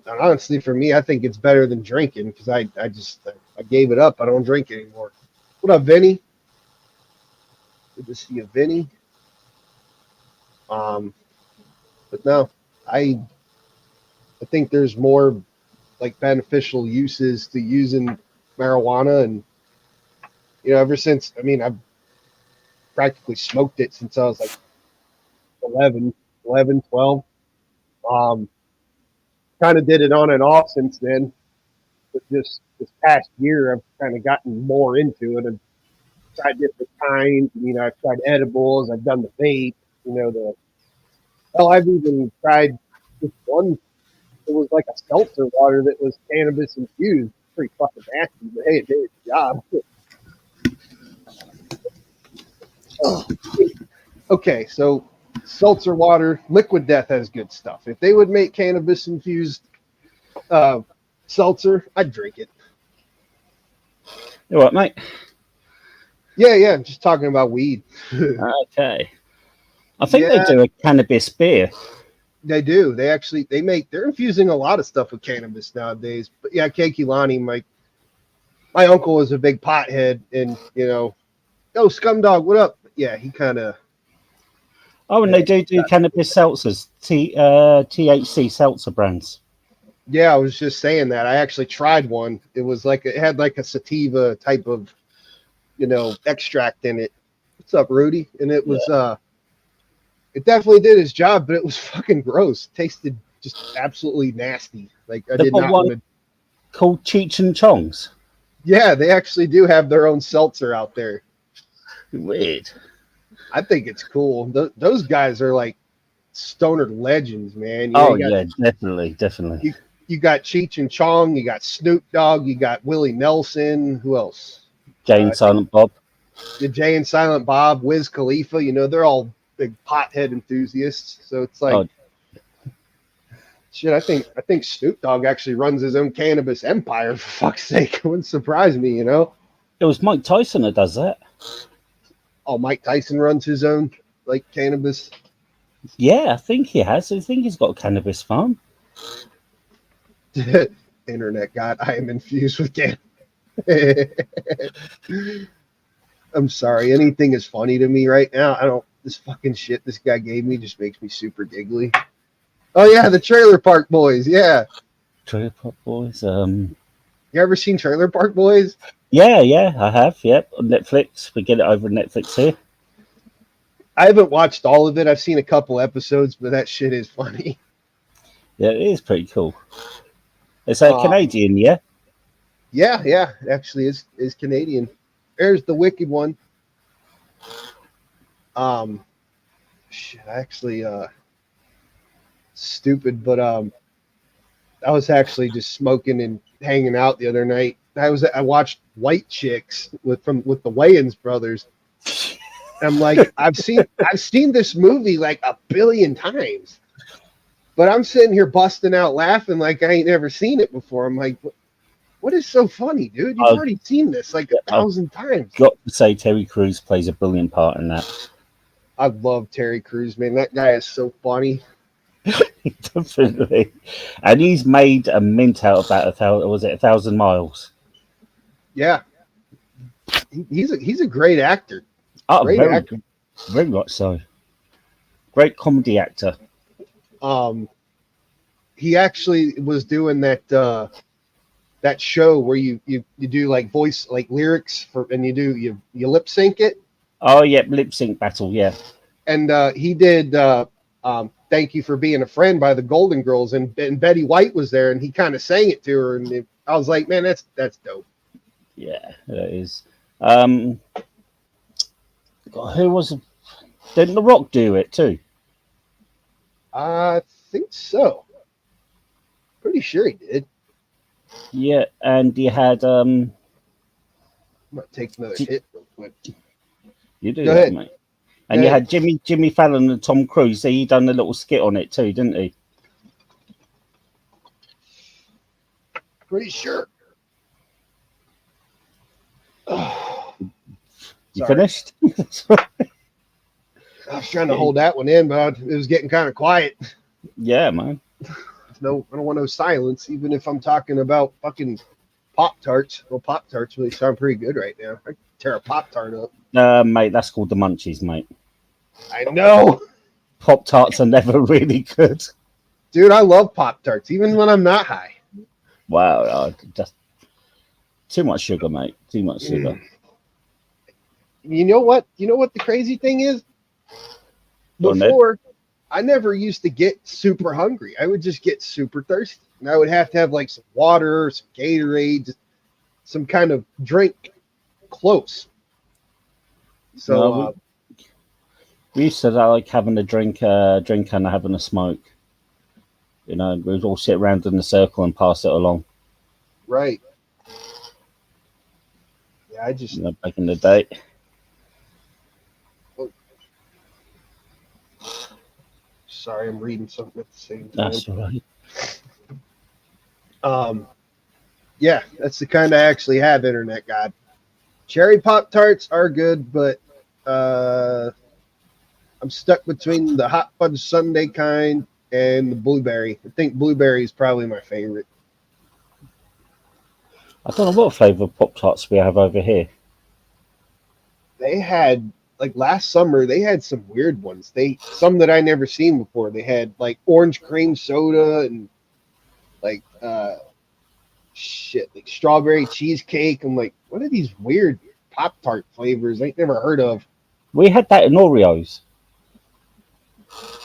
Speaker 1: honestly, for me, I think it's better than drinking because I gave it up. I don't drink anymore. What up, Vinny? Good to see you, Vinny. But no, I think there's more like beneficial uses to using marijuana, and ever since, I mean, I've practically smoked it since I was like 11, 12. Kind of did it on and off since then. But just this past year, I've kind of gotten more into it. I've tried different kinds. I've tried edibles. I've done the vape. I've even tried this one. It was like a seltzer water that was cannabis infused. Pretty fucking nasty, but hey, it did its job. Okay, so seltzer water, Liquid Death has good stuff. If they would make cannabis infused seltzer, I'd drink it.
Speaker 2: You what, mate?
Speaker 1: Yeah, I'm just talking about weed.
Speaker 2: Okay. I think they do a cannabis beer.
Speaker 1: They do. They're infusing a lot of stuff with cannabis nowadays. But yeah, Keikilani, my uncle is a big pothead, and oh, Scumdog, what up? Yeah, he kind of.
Speaker 2: Oh, and they do cannabis seltzers, THC seltzer brands.
Speaker 1: Yeah, I was just saying that. I actually tried one. It was it had like a sativa type of, extract in it. What's up, Rudy? And it was, it definitely did its job, but it was fucking gross. It tasted just absolutely nasty. Like I did not want to.
Speaker 2: Called Cheech and Chong's.
Speaker 1: Yeah, they actually do have their own seltzer out there.
Speaker 2: Weird.
Speaker 1: I think it's cool. Those guys are like stoner legends, man.
Speaker 2: Definitely.
Speaker 1: You got Cheech and Chong, you got Snoop Dogg, you got Willie Nelson. Who else?
Speaker 2: Jay and Silent Bob.
Speaker 1: The Jay and Silent Bob, Wiz Khalifa. They're all big pothead enthusiasts. So it's like, shit. I think Snoop Dogg actually runs his own cannabis empire. For fuck's sake, it wouldn't surprise me.
Speaker 2: It was Mike Tyson that does that.
Speaker 1: Oh, Mike Tyson runs his own cannabis.
Speaker 2: Yeah, I think he has. I think he's got a cannabis farm.
Speaker 1: Internet God, I am infused with cannabis. I'm sorry. Anything is funny to me right now. This fucking shit this guy gave me just makes me super giggly. Oh yeah, the Trailer Park Boys. Yeah.
Speaker 2: Trailer Park Boys.
Speaker 1: You ever seen Trailer Park Boys?
Speaker 2: Yeah, I have. Yep, on Netflix. We get it over on Netflix here.
Speaker 1: I haven't watched all of it. I've seen a couple episodes, but that shit is funny.
Speaker 2: Yeah, it is pretty cool. It's Canadian, yeah?
Speaker 1: Yeah, it actually is Canadian. There's the Wicked one. Stupid, but I was actually just smoking and hanging out the other night. I watched White Chicks with the Wayans brothers. I'm like, I've seen this movie like a billion times, but I'm sitting here busting out laughing like I ain't never seen it before. I'm like, what is so funny, dude? You've already seen this like 1,000 times.
Speaker 2: Got to say, Terry Crews plays a brilliant part in that.
Speaker 1: I love Terry Crews, man. That guy is so funny.
Speaker 2: Definitely, and he's made a mint out of that. 1,000 Miles?
Speaker 1: Yeah, he's a great actor.
Speaker 2: Oh, very much so. Great comedy actor.
Speaker 1: He actually was doing that show where you do like voice lyrics and you lip sync it.
Speaker 2: Oh yeah, lip sync battle. Yeah,
Speaker 1: and he did. Thank You for Being a Friend by the Golden Girls, and Betty White was there, and he kind of sang it to her, and I was like, man, that's dope.
Speaker 2: Yeah, that is. Who was? Didn't The Rock do it too?
Speaker 1: I think so. Pretty sure he did.
Speaker 2: Yeah, and you had
Speaker 1: I'm gonna take another hit real quick.
Speaker 2: You do. Go ahead, mate. And you had Jimmy Fallon and Tom Cruise. So he done a little skit on it too, didn't he?
Speaker 1: Pretty sure.
Speaker 2: You finished?
Speaker 1: I was trying to hold that one in, but it was getting kind of quiet.
Speaker 2: Yeah, man.
Speaker 1: No, I don't want no silence, even if I'm talking about fucking Pop-Tarts. Well, Pop-Tarts really sound pretty good right now. I can tear a Pop-Tart up.
Speaker 2: Mate, that's called the Munchies, mate.
Speaker 1: I know.
Speaker 2: Pop-Tarts are never really good.
Speaker 1: Dude, I love Pop-Tarts, even when I'm not high.
Speaker 2: Wow, just Too much sugar, mate. Too much sugar.
Speaker 1: You know what? You know what the crazy thing is? Before, I never used to get super hungry. I would just get super thirsty. And I would have to have like some water, some Gatorade, some kind of drink close. So
Speaker 2: we used to like having a drink and having a smoke. You know, we'd all sit around in a circle and pass it along.
Speaker 1: Right. Yeah, I just
Speaker 2: back in the day.
Speaker 1: Sorry, I'm reading something at the same time.
Speaker 2: That's all
Speaker 1: right. Yeah, that's the kind I actually have, Internet God. Cherry Pop-Tarts are good, but I'm stuck between the Hot Fudge Sundae kind and the blueberry. I think blueberry is probably my favorite.
Speaker 2: I don't know what flavour of Pop-Tarts we have over here.
Speaker 1: They had, like last summer, they had some weird ones. Some that I never seen before. They had like orange cream soda and like like strawberry cheesecake. I'm like, what are these weird Pop-Tart flavors I ain't never heard of?
Speaker 2: We had that in Oreos.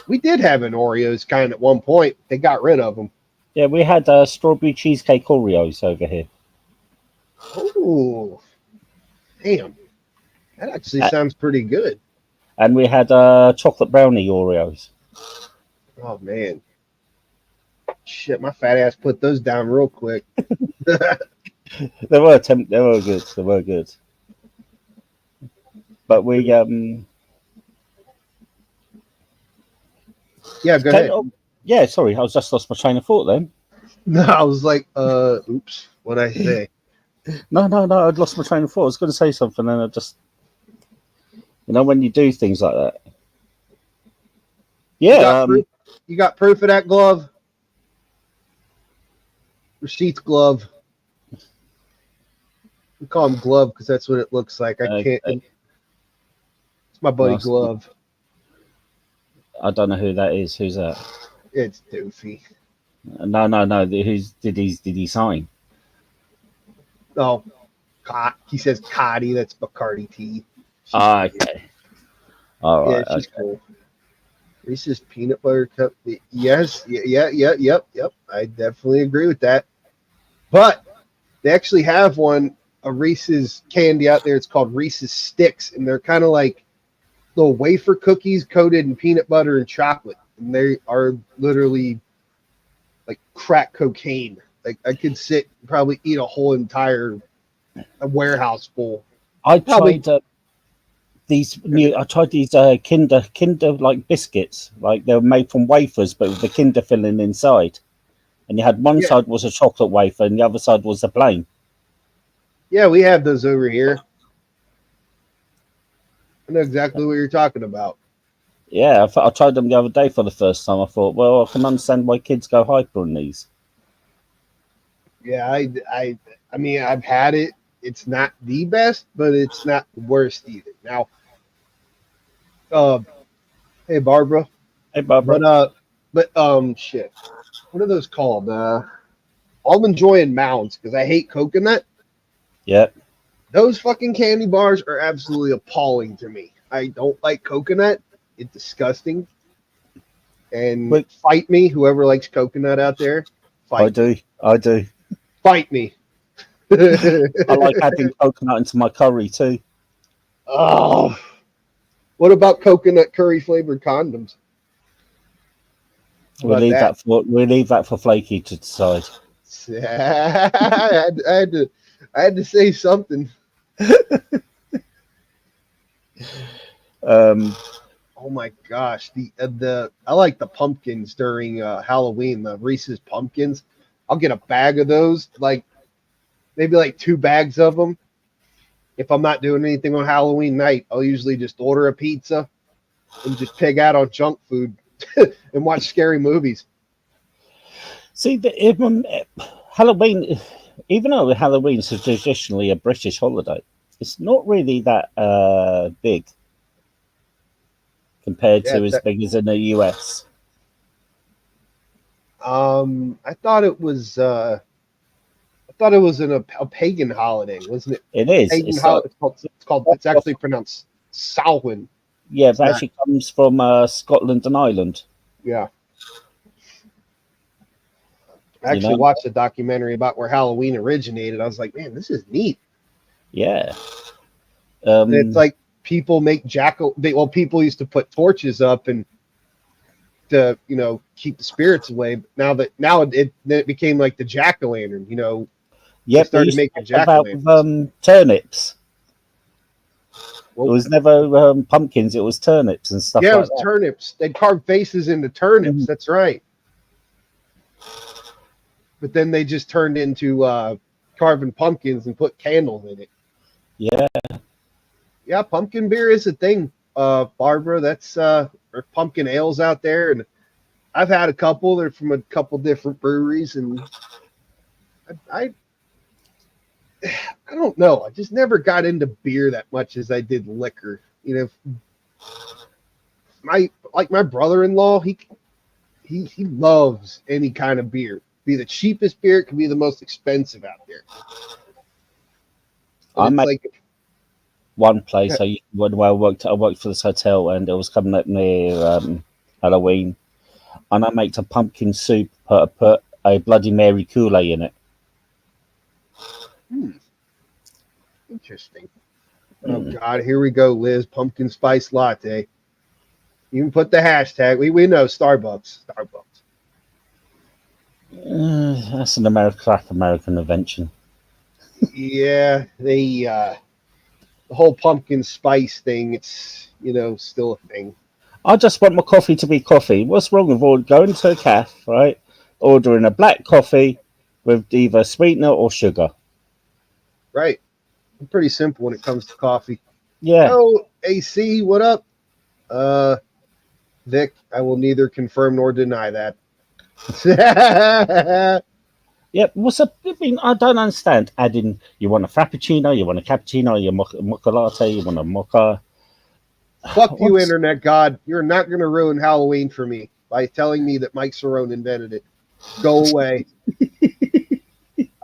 Speaker 1: We did have an Oreos kind at one point. They got rid of them.
Speaker 2: Yeah, we had strawberry cheesecake Oreos over here.
Speaker 1: Oh, damn. That actually sounds pretty good.
Speaker 2: And we had chocolate brownie Oreos.
Speaker 1: Oh, man. Shit, my fat ass put those down real quick.
Speaker 2: They were good. They were good. But we
Speaker 1: yeah, go ahead.
Speaker 2: Yeah, sorry, I was just lost my train of thought then.
Speaker 1: No, I was like, oops, what'd I say?
Speaker 2: No, I'd lost my train of thought. I was going to say something, and I just, when you do things like that. Yeah.
Speaker 1: You got proof of that glove? Receipt's glove. We call him Glove because that's what it looks like. I can't. It's my buddy Glove.
Speaker 2: I don't know who that is. Who's that?
Speaker 1: It's Doofy.
Speaker 2: No. Who's did he sign?
Speaker 1: Oh, he says Cotty. That's Bacardi tea.
Speaker 2: Okay. All right.
Speaker 1: Yeah, she's cool. Reese's peanut butter cup. Yes. Yep. I definitely agree with that. But they actually have a Reese's candy out there. It's called Reese's Sticks, and they're kind of like little wafer cookies coated in peanut butter and chocolate, and they are literally like crack cocaine. Like I could sit and probably eat a whole entire warehouse full.
Speaker 2: I tried these Kinder like biscuits, like they were made from wafers, but with the Kinder filling inside. And you had one side was a chocolate wafer, and the other side was a plain.
Speaker 1: Yeah, we have those over here. I know exactly what you're talking about.
Speaker 2: Yeah, I tried them the other day for the first time. I thought, well, I can understand why kids go hyper on these.
Speaker 1: Yeah, I mean, I've had it. It's not the best, but it's not the worst either. Now, hey Barbara.
Speaker 2: Hey Barbara.
Speaker 1: But shit. What are those called? Almond Joy and Mounds, because I hate coconut.
Speaker 2: Yeah.
Speaker 1: Those fucking candy bars are absolutely appalling to me. I don't like coconut. It's disgusting. And fight me, whoever likes coconut out there.
Speaker 2: I do.
Speaker 1: Fight me.
Speaker 2: I like adding coconut into my curry too.
Speaker 1: Oh. What about coconut curry flavored condoms?
Speaker 2: We'll leave that for Flaky to decide.
Speaker 1: I had to say something. Oh my gosh, I like the pumpkins during Halloween. The Reese's pumpkins. I'll get a bag of those, like maybe like 2 bags of them. If I'm not doing anything on Halloween night, I'll usually just order a pizza and just pig out on junk food and watch scary movies.
Speaker 2: See, Halloween, even though Halloween is traditionally a British holiday, it's not really that big compared to as big as in the US.
Speaker 1: I thought it was thought it was a pagan holiday, wasn't it?
Speaker 2: It is.
Speaker 1: Pagan
Speaker 2: It's
Speaker 1: holiday. It's actually pronounced Samhain.
Speaker 2: Yeah, it actually comes from Scotland and Ireland.
Speaker 1: Yeah. I actually watched a documentary about where Halloween originated. I was like, man, this is neat.
Speaker 2: Yeah.
Speaker 1: It's like people make people used to put torches up and to keep the spirits away. But now it became like the jack-o'-lantern.
Speaker 2: Yeah,
Speaker 1: they started making
Speaker 2: jack-o'-lanterns. Turnips. Well, it was never pumpkins. It was turnips and stuff.
Speaker 1: Yeah,
Speaker 2: like
Speaker 1: it was
Speaker 2: that.
Speaker 1: Turnips. They'd carve faces into turnips. Mm-hmm. That's right. But then they just turned into carving pumpkins and put candles in it.
Speaker 2: Yeah.
Speaker 1: Yeah, pumpkin beer is a thing, Barbara. That's there's pumpkin ales out there, and I've had a couple. They're from a couple different breweries, and I don't know. I just never got into beer that much as I did liquor. My brother-in-law, he loves any kind of beer. Be the cheapest beer, it can be the most expensive out there.
Speaker 2: I made one place. I worked for this hotel, and it was coming up near Halloween, and I made a pumpkin soup. Put a Bloody Mary Kool-Aid in it.
Speaker 1: Interesting. Oh God, here we go, Liz. Pumpkin spice latte. You can put the hashtag. We know Starbucks.
Speaker 2: That's an American invention.
Speaker 1: Yeah, the whole pumpkin spice thing. It's still a thing.
Speaker 2: I just want my coffee to be coffee. What's wrong with going to a cafe, right? Ordering a black coffee with either sweetener or sugar.
Speaker 1: Right. I'm pretty simple when it comes to coffee.
Speaker 2: Yeah.
Speaker 1: Oh, AC, what up? Vic, I will neither confirm nor deny that.
Speaker 2: Yeah, I don't understand adding, you want a frappuccino, you want a cappuccino, you want a mocha latte, you want a mocha.
Speaker 1: Fuck you, internet god. You're not going to ruin Halloween for me by telling me that Mike Cerrone invented it. Go away.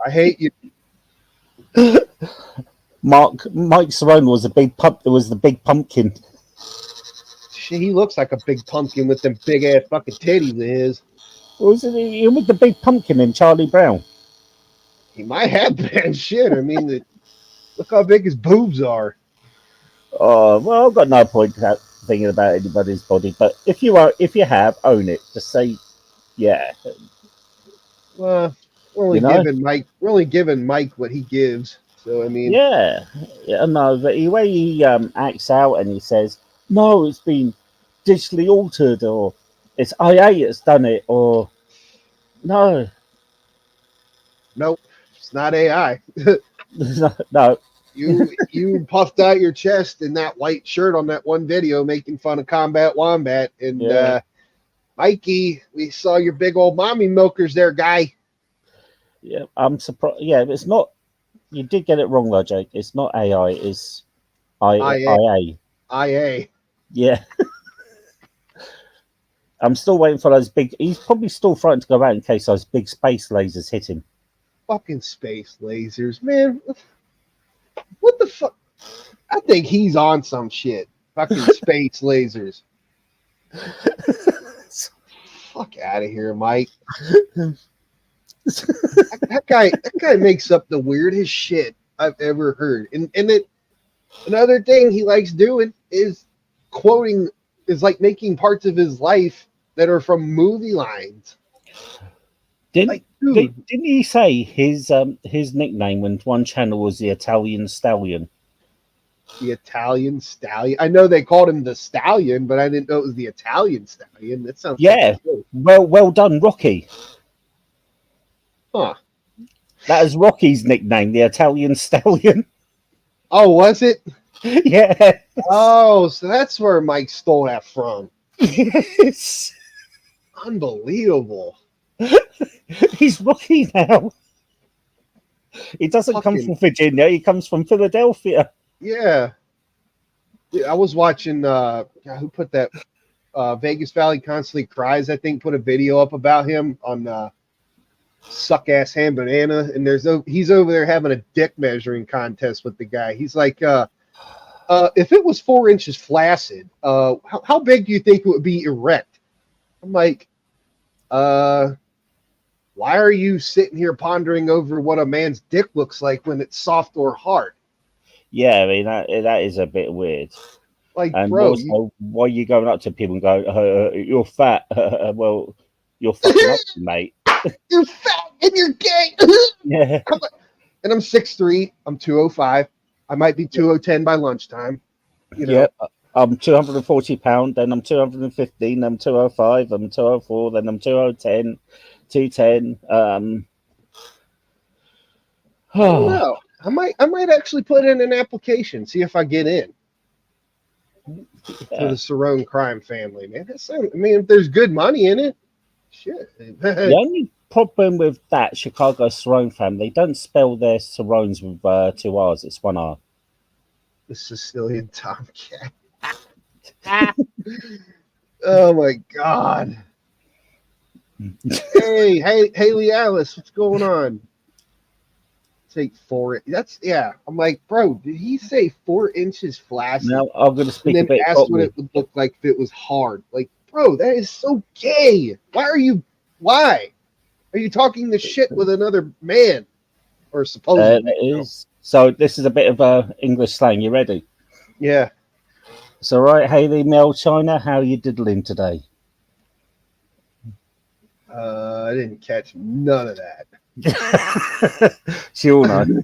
Speaker 1: I hate you.
Speaker 2: Mike Cerrone was the big pumpkin.
Speaker 1: He looks like a big pumpkin with them big ass fucking titties of his.
Speaker 2: Wasn't he with the big pumpkin in Charlie Brown?
Speaker 1: He might have been. Shit. I mean, look how big his boobs are.
Speaker 2: Oh, well, I've got no point thinking about anybody's body, but if you have, own it. Just say, yeah.
Speaker 1: Well, we're only giving Mike what he gives. So I mean,
Speaker 2: yeah, no. The way he acts out and he says, "No, it's been digitally altered," or "It's IA that's done it," or no,
Speaker 1: nope, it's not AI.
Speaker 2: No.
Speaker 1: You puffed out your chest in that white shirt on that one video making fun of Combat Wombat, and Mikey, we saw your big old mommy milkers there, guy.
Speaker 2: Yeah, I'm surprised. Yeah, it's not. You did get it wrong though, Jake. It's not AI. It's IA.
Speaker 1: IA.
Speaker 2: Yeah. I'm still waiting for those big. He's probably still frightened to go out in case those big space lasers hit him.
Speaker 1: Fucking space lasers, man. What the fuck? I think he's on some shit. Fucking space lasers. Fuck out of here, Mike. That guy makes up the weirdest shit I've ever heard. And another thing he likes doing is like making parts of his life that are from movie lines.
Speaker 2: Didn't he say his nickname when one channel was the Italian Stallion?
Speaker 1: The Italian Stallion. I know they called him the Stallion, but I didn't know it was the Italian Stallion. That sounds
Speaker 2: cool. Well done, Rocky.
Speaker 1: Huh.
Speaker 2: That is Rocky's nickname, the Italian Stallion.
Speaker 1: Oh, was it?
Speaker 2: Yeah.
Speaker 1: Oh, so that's where Mike stole that from.
Speaker 2: Yes.
Speaker 1: Unbelievable.
Speaker 2: He's Rocky now. He doesn't come from Virginia. He comes from Philadelphia.
Speaker 1: Yeah. I was watching, who put that? Vegas Valley Constantly Cries, I think, put a video up about him on suck ass ham banana, and he's over there having a dick measuring contest with the guy. He's like, if it was 4 inches flaccid, how big do you think it would be erect? I'm like, why are you sitting here pondering over what a man's dick looks like when it's soft or hard?
Speaker 2: Yeah, I mean that is a bit weird.
Speaker 1: Like,
Speaker 2: And
Speaker 1: bro,
Speaker 2: also, why are you going up to people and go, "You're fat"? Well, you're fucking up, mate.
Speaker 1: You're fat and you're gay.
Speaker 2: Yeah.
Speaker 1: And I'm 6'3", I'm 205. I might be 210 by lunchtime. You know.
Speaker 2: Yep. I'm 240 pounds, then I'm 215, then I'm 205, I'm 204, then I'm 210, 210.
Speaker 1: I don't know. I might actually put in an application, see if I get in for the Cerrone crime family, man. If there's good money in it, shit.
Speaker 2: The only problem with that Chicago Cerrone family, they don't spell their Cerrones with 2 R's, it's 1 R.
Speaker 1: The Sicilian Tomcat. Oh my God. Hey, Haley Alice, what's going on? Take 4. I'm like, bro, did he say 4 inches flaccid?
Speaker 2: Now I'm going to speak
Speaker 1: and then ask what it would look like if it was hard. Like, bro, that is so gay. Why are you talking this shit with another man? Or supposedly.
Speaker 2: It is. So this is a bit of English slang. You ready?
Speaker 1: Yeah.
Speaker 2: So right, Haley, Mel China, how you diddling today?
Speaker 1: I didn't catch none of that.
Speaker 2: She all know.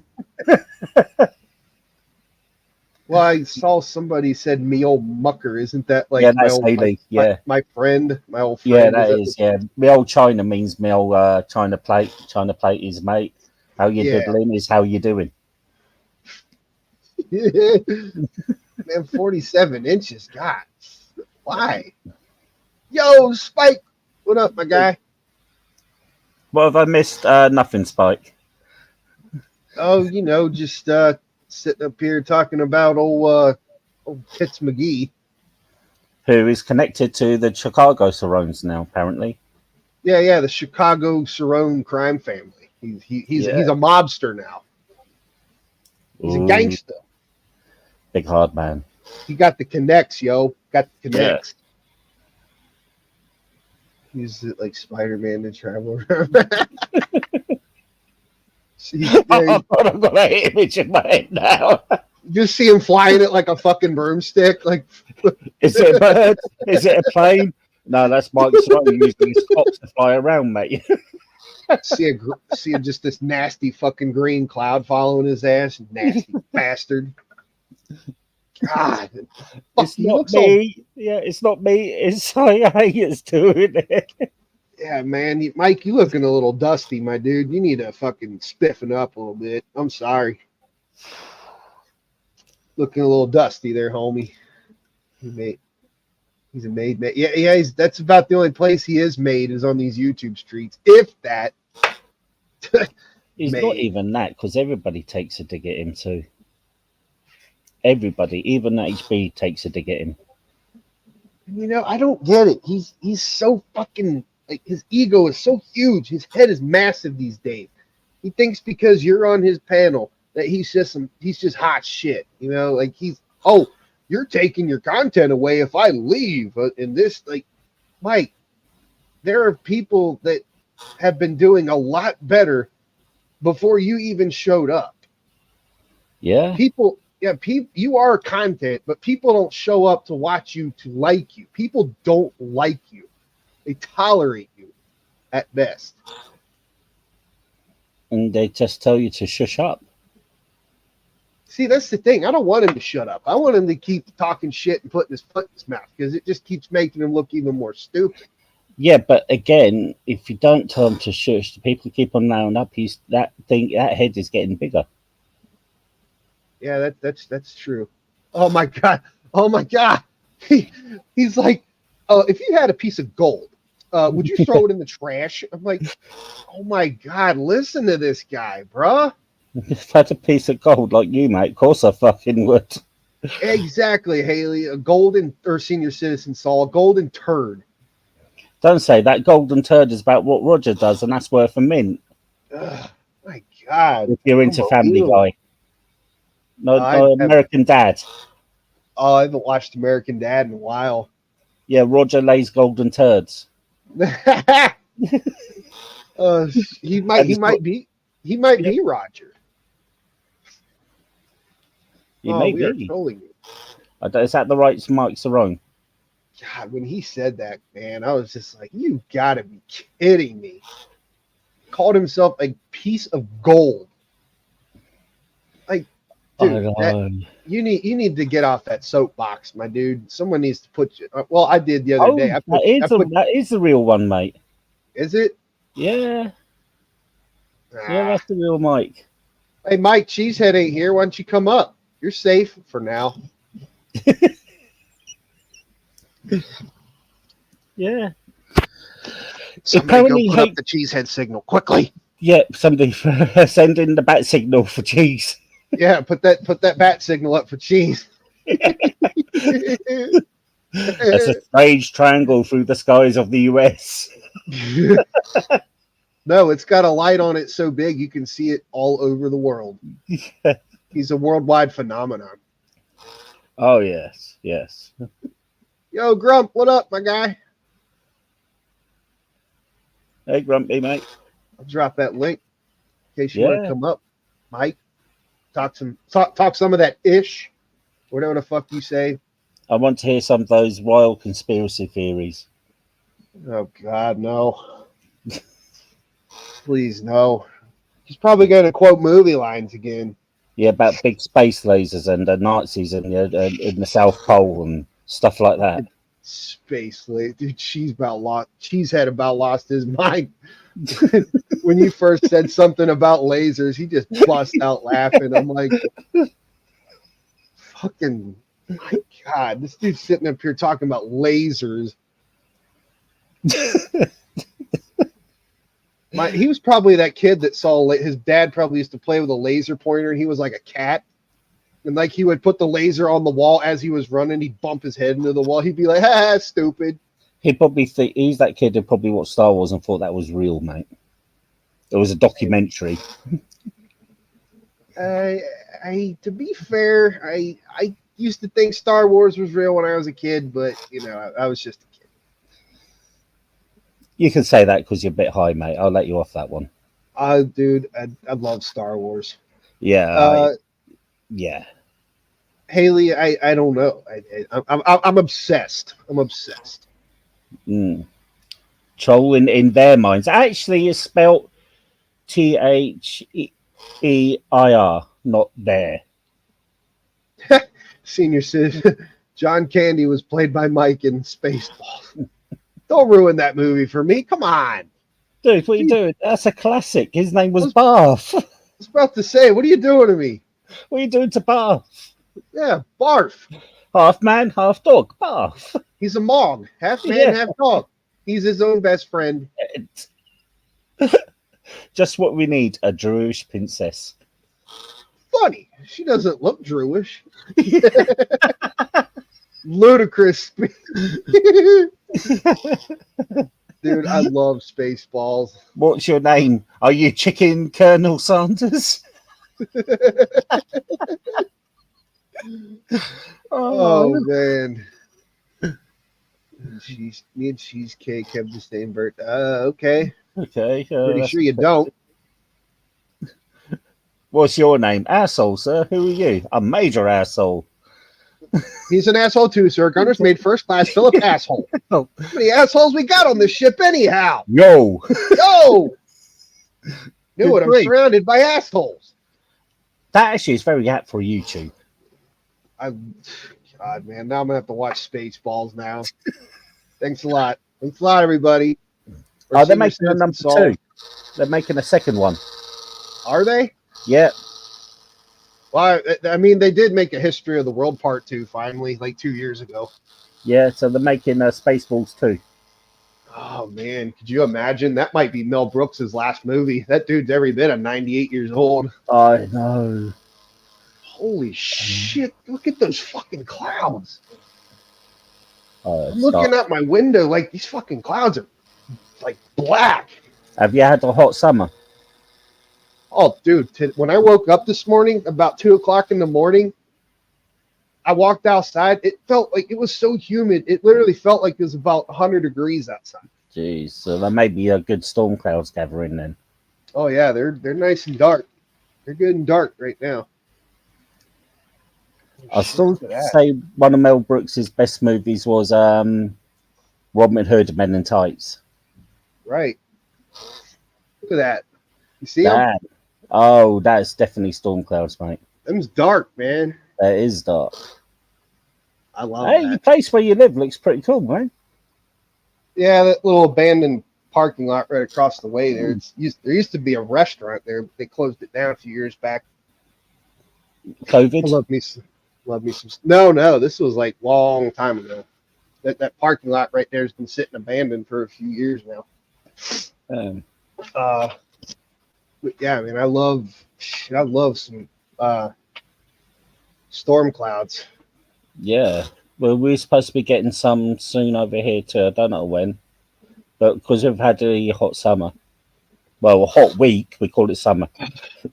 Speaker 1: Well, I saw somebody said me old mucker. Isn't that like
Speaker 2: yeah, that's Haley.
Speaker 1: My friend, my old friend.
Speaker 2: Yeah, that is. Yeah, me old China means me old China plate. China plate is mate. How you diddling is how you doing.
Speaker 1: Man, 47 inches. God, why? Yo, Spike, what up, my guy?
Speaker 2: What have I missed? Nothing, Spike.
Speaker 1: Oh, just sitting up here talking about old Tits McGee,
Speaker 2: who is connected to the Chicago Cerrones now, apparently.
Speaker 1: Yeah, the Chicago Cerrone crime family. He's a mobster now. He's a gangster.
Speaker 2: Big hard man.
Speaker 1: He got the connects, yo. Got the connects. Yeah. He's like Spider-Man to travel around.
Speaker 2: I've got an image in my head now.
Speaker 1: Just see him flying it like a fucking broomstick. Like,
Speaker 2: is it a bird? Is it a plane? No, that's Mike Cerrone using his cocks to fly around, mate.
Speaker 1: see just this nasty fucking green cloud following his ass. Nasty bastard. God,
Speaker 2: it's not me. It's not me. It's It's doing it.
Speaker 1: Yeah, man. Mike, you looking a little dusty, my dude. You need to fucking spiffen up a little bit. I'm sorry. Looking a little dusty there, homie. He's a made man. Yeah. That's about the only place he is made is on these YouTube streets. If that.
Speaker 2: He's not even that, because everybody takes a dig at him too. Everybody, even HB takes a dig at him.
Speaker 1: I don't get it. He's so fucking, like, his ego is so huge. His head is massive these days. He thinks because you're on his panel that he's just hot shit. Like you're taking your content away if I leave. And this, like, Mike, there are people that have been doing a lot better before you even showed up.
Speaker 2: Yeah.
Speaker 1: You are content, but people don't show up to watch you to like you. People don't like you. They tolerate you at best.
Speaker 2: And they just tell you to shush up.
Speaker 1: See, that's the thing. I don't want him to shut up. I want him to keep talking shit and putting his foot in his mouth because it just keeps making him look even more stupid. Yeah,
Speaker 2: but again, if you don't tell him to shush, the people keep on laying up. That head is getting bigger.
Speaker 1: Yeah, that's true. Oh my god! He's like, if you had a piece of gold, would you throw it in the trash? I'm like, oh my god! Listen to this guy, bruh.
Speaker 2: If I had a piece of gold like you, mate, of course I fucking would.
Speaker 1: Exactly, Haley. A golden or senior citizen saw a golden turd.
Speaker 2: Don't say that. Golden turd is about what Roger does, and that's worth a mint.
Speaker 1: My God.
Speaker 2: If you're into Family
Speaker 1: Unbelievable.
Speaker 2: Guy. No,
Speaker 1: I
Speaker 2: no
Speaker 1: haven't-
Speaker 2: American Dad.
Speaker 1: Oh, I haven't watched American Dad in a while.
Speaker 2: Yeah, Roger lays golden turds.
Speaker 1: He might be Roger.
Speaker 2: You
Speaker 1: Oh,
Speaker 2: may
Speaker 1: we are
Speaker 2: be.
Speaker 1: trolling you.
Speaker 2: Is that the right Mike Cerrone?
Speaker 1: God, when he said that, man, I was just like, you gotta be kidding me. Called himself a piece of gold. Like, dude, you need to get off that soapbox, my dude. Someone needs to put you. Well, I did the other day.
Speaker 2: That is the real one, mate.
Speaker 1: Is it?
Speaker 2: Yeah. Yeah, that's the real Mike.
Speaker 1: Hey, Mike, Cheesehead ain't here. Why don't you come up? You're safe for now.
Speaker 2: Yeah.
Speaker 1: Somebody go put up the Cheesehead signal quickly.
Speaker 2: Yeah, somebody send in the bat signal for Cheese.
Speaker 1: Yeah, put that bat signal up for Cheese.
Speaker 2: That's a strange triangle through the skies of the US.
Speaker 1: No, it's got a light on it so big you can see it all over the world. He's a worldwide phenomenon.
Speaker 2: Oh, yes, yes.
Speaker 1: Yo, Grump, what up, my guy?
Speaker 2: Hey, Grumpy, mate.
Speaker 1: I'll drop that link in case you want to come up. Mike, talk some of that ish, whatever the fuck you say.
Speaker 2: I want to hear some of those wild conspiracy theories.
Speaker 1: Oh, God, no. Please, no. He's probably going to quote movie lines again.
Speaker 2: Yeah, about big space lasers and the Nazis in the South Pole and stuff like that.
Speaker 1: Space laser. Dude, Cheesehead about lost his mind. When you first said something about lasers, he just bust out laughing. I'm like, fucking, my God, this dude's sitting up here talking about lasers. He was probably that kid that saw his dad probably used to play with a laser pointer, and he was like a cat. And like he would put the laser on the wall as he was running, he'd bump his head into the wall. He'd be like, "Ha, stupid."
Speaker 2: He'd probably think he's that kid who probably watched Star Wars and thought that was real, mate. It was a documentary.
Speaker 1: To be fair, I used to think Star Wars was real when I was a kid, but I was just a kid.
Speaker 2: You can say that because you're a bit high, mate. I'll let you off that one.
Speaker 1: Dude, I love Star Wars.
Speaker 2: Yeah. Yeah.
Speaker 1: Haley, I don't know. I'm obsessed. I'm obsessed.
Speaker 2: Troll in their minds actually is spelled THEIR, not there.
Speaker 1: Senior citizen John Candy was played by Mike in Spaceballs. Don't ruin that movie for me. Come on.
Speaker 2: Dude, what are you doing? That's a classic. His name was Barf.
Speaker 1: I was about to say, what are you doing to me?
Speaker 2: What are you doing to Barf?
Speaker 1: Yeah, Barf.
Speaker 2: Half man, half dog. Barf.
Speaker 1: He's a Mog. Half man, half dog. He's his own best friend.
Speaker 2: Just what we need, a Jewish princess.
Speaker 1: Funny. She doesn't look Jewish. Ludicrous. Dude, I love Spaceballs.
Speaker 2: What's your name? Are you Chicken Colonel Sanders?
Speaker 1: Oh man. Me and Cheesecake have the same birthday. Okay.
Speaker 2: Okay.
Speaker 1: Pretty sure you don't.
Speaker 2: What's your name? Asshole, sir. Who are you? A major asshole.
Speaker 1: He's an asshole too, sir. Gunner's made first class Philip asshole. How many assholes we got on this ship anyhow?
Speaker 2: Yo.
Speaker 1: Knew it. I'm surrounded by assholes.
Speaker 2: That actually is very apt for YouTube.
Speaker 1: God, man. Now I'm going to have to watch Spaceballs now. Thanks a lot. Thanks a lot, everybody.
Speaker 2: They're making a number 2. They're making a second one.
Speaker 1: Are they?
Speaker 2: Yeah.
Speaker 1: Well, I mean, they did make a History of the World Part 2 finally, like 2 years ago.
Speaker 2: Yeah, so they're making Spaceballs 2.
Speaker 1: Oh, man. Could you imagine? That might be Mel Brooks' last movie. That dude's every bit of 98 years old.
Speaker 2: I know.
Speaker 1: Holy shit. Look at those fucking clouds.
Speaker 2: I'm
Speaker 1: looking out my window like these fucking clouds are like black.
Speaker 2: Have you had a hot summer?
Speaker 1: Oh, dude, when I woke up this morning, about 2 o'clock in the morning, I walked outside. It felt like it was so humid. It literally felt like it was about 100 degrees outside.
Speaker 2: Jeez, so there may be a good storm clouds gathering then.
Speaker 1: Oh yeah, they're nice and dark. They're good and dark right now.
Speaker 2: I'll still say one of Mel Brooks' best movies was Robin Hood Men in Tights.
Speaker 1: Right. Look at that. You see them?
Speaker 2: Oh, that's definitely storm clouds, mate.
Speaker 1: Them's dark, man.
Speaker 2: That is dark.
Speaker 1: I love
Speaker 2: Hey,
Speaker 1: that.
Speaker 2: the place where you live looks pretty cool, right?
Speaker 1: Yeah, that little abandoned parking lot right across the way there. There used to be a restaurant there, but they closed it down a few years back.
Speaker 2: COVID?
Speaker 1: I love me some. No, this was like long time ago. That parking lot right there has been sitting abandoned for a few years now. But yeah, I mean, I love some storm clouds.
Speaker 2: Yeah. Well, we're supposed to be getting some soon over here too. I don't know when. But because we've had a hot summer. Well, a hot week, we call it summer.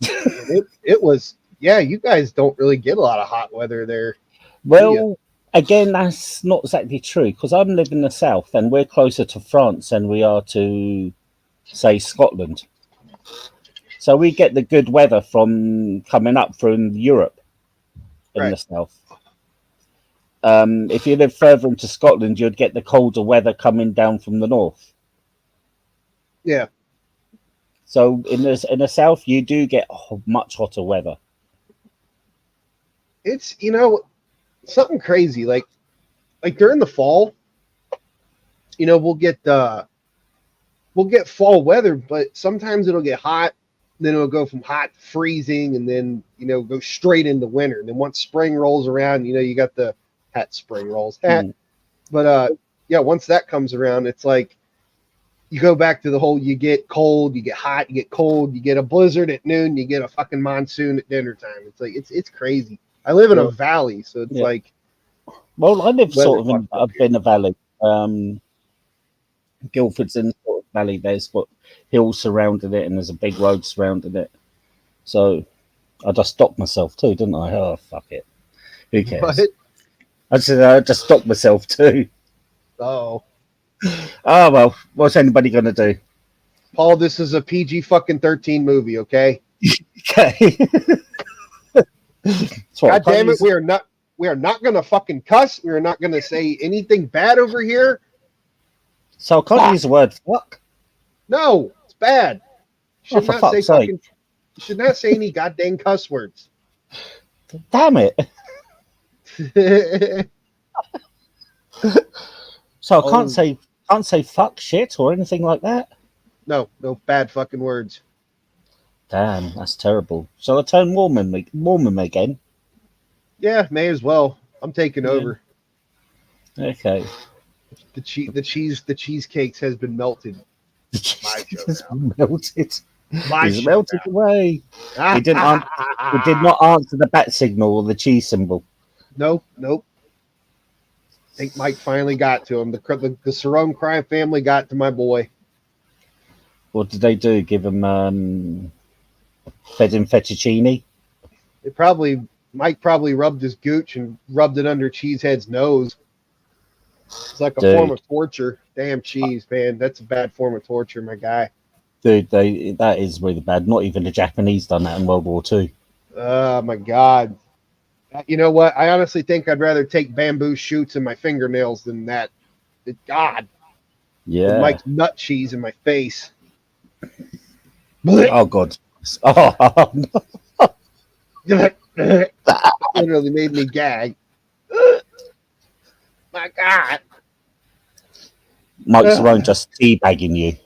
Speaker 1: It was, yeah, you guys don't really get a lot of hot weather there.
Speaker 2: Well, again, that's not exactly true because I'm living in the south and we're closer to France than we are to, say, Scotland. So we get the good weather from coming up from Europe in the south. If you live further into Scotland, you'd get the colder weather coming down from the north.
Speaker 1: Yeah.
Speaker 2: So in the south, you do get much hotter weather.
Speaker 1: It's, something crazy. Like during the fall, we'll get fall weather, but sometimes it'll get hot. Then it'll go from hot to freezing, and then go straight into winter. And then once spring rolls around, you got the spring rolls. But once that comes around, it's like you go back to the whole, you get cold, you get hot, you get cold, you get a blizzard at noon, you get a fucking monsoon at dinner time. It's like it's crazy. I live in a valley, so it's like,
Speaker 2: well, I live sort of in a valley. Guildford's in sort of valley. There's got hills surrounding it, and there's a big road surrounding it. So I just stopped myself too, didn't I? Oh, fuck it. Who cares?
Speaker 1: What?
Speaker 2: I said I just stopped myself too.
Speaker 1: Oh
Speaker 2: well, what's anybody gonna do?
Speaker 1: Paul, this is a PG fucking 13 movie, okay?
Speaker 2: Okay.
Speaker 1: God damn it, we are not gonna fucking cuss. We are not gonna say anything bad over here.
Speaker 2: So I can't use the word fuck.
Speaker 1: No, it's bad. You should not say any goddamn cuss words.
Speaker 2: Damn it. So I can't say fuck, shit, or anything like that.
Speaker 1: No bad fucking words.
Speaker 2: Damn, that's terrible. Shall I turn Mormon again?
Speaker 1: Yeah, may as well. I'm taking over.
Speaker 2: Okay.
Speaker 1: The cheesecakes has been melted.
Speaker 2: The cheese
Speaker 1: has
Speaker 2: been melted.
Speaker 1: He's
Speaker 2: melted away. We did not answer the bat signal or the cheese symbol.
Speaker 1: Nope. I think Mike finally got to him. The Cerrone crime family got to my boy.
Speaker 2: What did they do? Give him fed him fettuccine?
Speaker 1: Mike probably rubbed his gooch and rubbed it under Cheesehead's nose. It's like a form of torture. Damn cheese, man. That's a bad form of torture, my guy.
Speaker 2: Dude, that is really bad. Not even the Japanese done that in World War II.
Speaker 1: Oh, my God. You know what? I honestly think I'd rather take bamboo shoots in my fingernails than that. God.
Speaker 2: Yeah.
Speaker 1: With Mike's nut cheese in my face.
Speaker 2: Oh, God. Oh, no.
Speaker 1: Literally made me gag. My God.
Speaker 2: Mike Cerrone just teabagging you.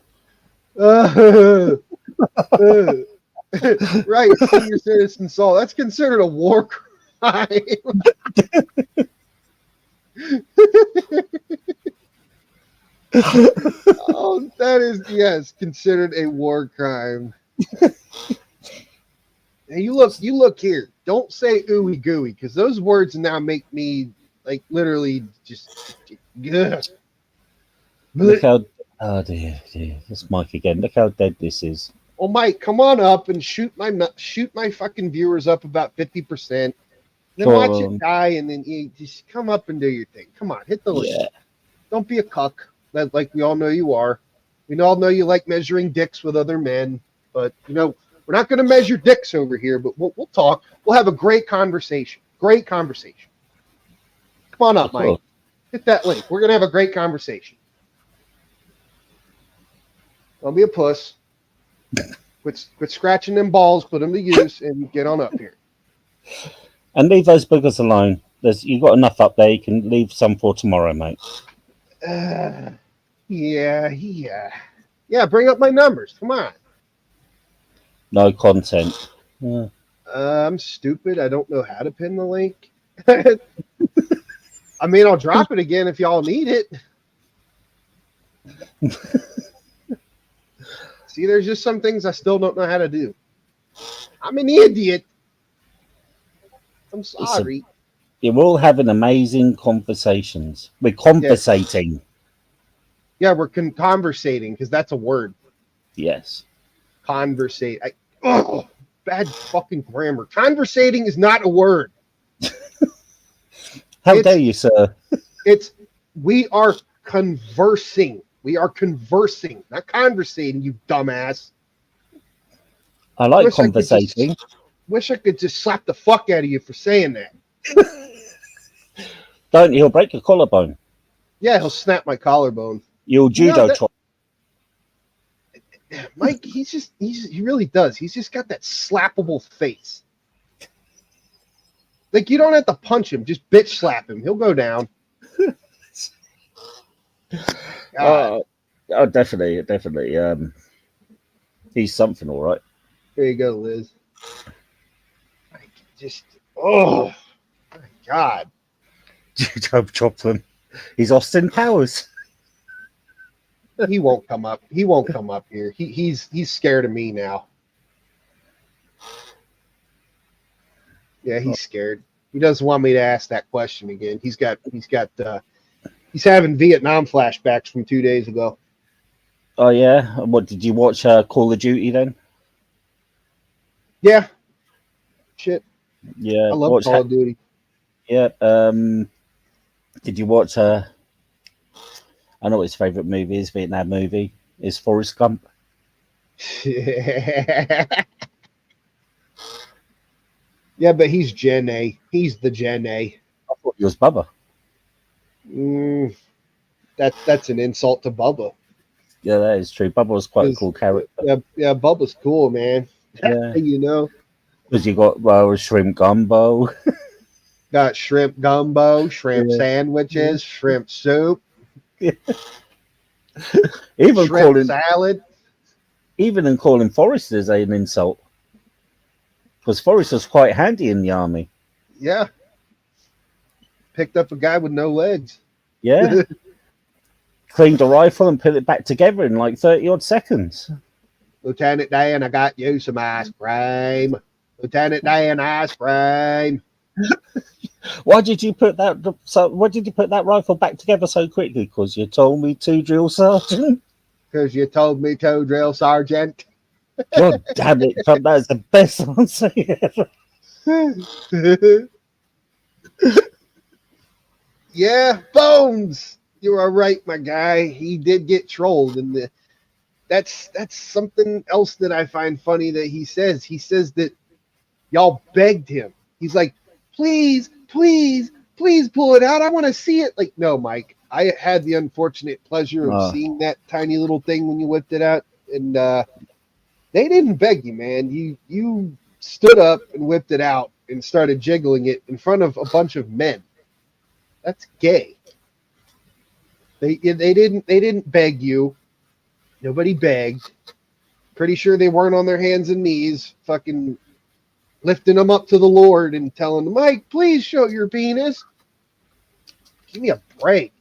Speaker 1: Right, senior citizen assault. That's considered a war crime. Oh, that is, yes, considered a war crime. Hey, you look here. Don't say ooey gooey, because those words now make me like literally just.
Speaker 2: Look how, oh dear, it's Mike again. Look how dead this is.
Speaker 1: Well, Mike, come on up and shoot my fucking viewers up about 50%. Then watch it die, and then you just come up and do your thing. Come on, hit the link.
Speaker 2: Yeah.
Speaker 1: Don't be a cuck, like we all know you are. We all know you like measuring dicks with other men, but we're not going to measure dicks over here. But we'll talk. We'll have a great conversation. Great conversation. Come on up, Mike. Hit that link. We're going to have a great conversation. Don't be a puss. Quit scratching them balls. Put them to use and get on up here.
Speaker 2: And leave those boogers alone. You've got enough up there. You can leave some for tomorrow, mate.
Speaker 1: Yeah. Bring up my numbers. Come on.
Speaker 2: No content. Yeah.
Speaker 1: I'm stupid. I don't know how to pin the link. I mean, I'll drop it again if y'all need it. See, there's just some things I still don't know how to do. I'm an idiot. I'm sorry.
Speaker 2: We're all having amazing conversations. We're conversating.
Speaker 1: Yeah, we're conversating because that's a word.
Speaker 2: Yes.
Speaker 1: Conversate. Bad fucking grammar. Conversating is not a word.
Speaker 2: How dare you, sir?
Speaker 1: We are conversing. We are conversing, not conversating, you dumbass.
Speaker 2: I like conversating.
Speaker 1: Wish I could just slap the fuck out of you for saying that.
Speaker 2: Don't, he'll break your collarbone.
Speaker 1: Yeah, he'll snap my collarbone.
Speaker 2: You'll judo chop.
Speaker 1: Mike, he really does. He's just got that slappable face. Like, you don't have to punch him, just bitch slap him. He'll go down.
Speaker 2: Definitely. He's something, all right.
Speaker 1: There you go, Liz. Oh my God.
Speaker 2: Chop them. He's Austin Powers.
Speaker 1: He won't come up. He won't come up here. He's scared of me now. Yeah, he's scared. He doesn't want me to ask that question again. He's having Vietnam flashbacks from 2 days ago.
Speaker 2: Oh yeah. What did you watch? Call of Duty then?
Speaker 1: Yeah. Shit.
Speaker 2: Yeah.
Speaker 1: I love Call of Duty.
Speaker 2: Yeah. Did you watch? I know what his favorite movie is. Vietnam movie is Forrest Gump.
Speaker 1: Yeah, but he's Gen A. He's the Gen A.
Speaker 2: I thought he was Bubba.
Speaker 1: That's an insult to Bubba.
Speaker 2: Yeah, that is true. Bubba was quite a cool character.
Speaker 1: Yeah, Bubba's cool, man.
Speaker 2: Yeah.
Speaker 1: Because
Speaker 2: you got shrimp gumbo.
Speaker 1: Got shrimp gumbo, shrimp sandwiches, shrimp soup.
Speaker 2: Even
Speaker 1: shrimp salad.
Speaker 2: Even in calling Forrest is an insult. Because Forrest was quite handy in the army.
Speaker 1: Yeah. Picked up a guy with no legs.
Speaker 2: Yeah. Cleaned a rifle and put it back together in like 30-odd seconds.
Speaker 1: Lieutenant Dan, I got you some ice cream. Lieutenant Dan, ice cream.
Speaker 2: Why did you put that rifle back together so quickly? Because you told me to, drill sergeant.
Speaker 1: Because you told me to, drill sergeant.
Speaker 2: God damn it, Trump, that is the best answer ever.
Speaker 1: Yeah, Bones. You are right, my guy. He did get trolled, and that's something else that I find funny that he says. He says that y'all begged him. He's like, please pull it out. I want to see it. Like, no, Mike. I had the unfortunate pleasure of seeing that tiny little thing when you whipped it out, and they didn't beg you, man. You stood up and whipped it out and started jiggling it in front of a bunch of men. That's gay. They didn't beg you. Nobody begged. Pretty sure they weren't on their hands and knees, fucking lifting them up to the Lord and telling them, Mike, please show your penis. Give me a break.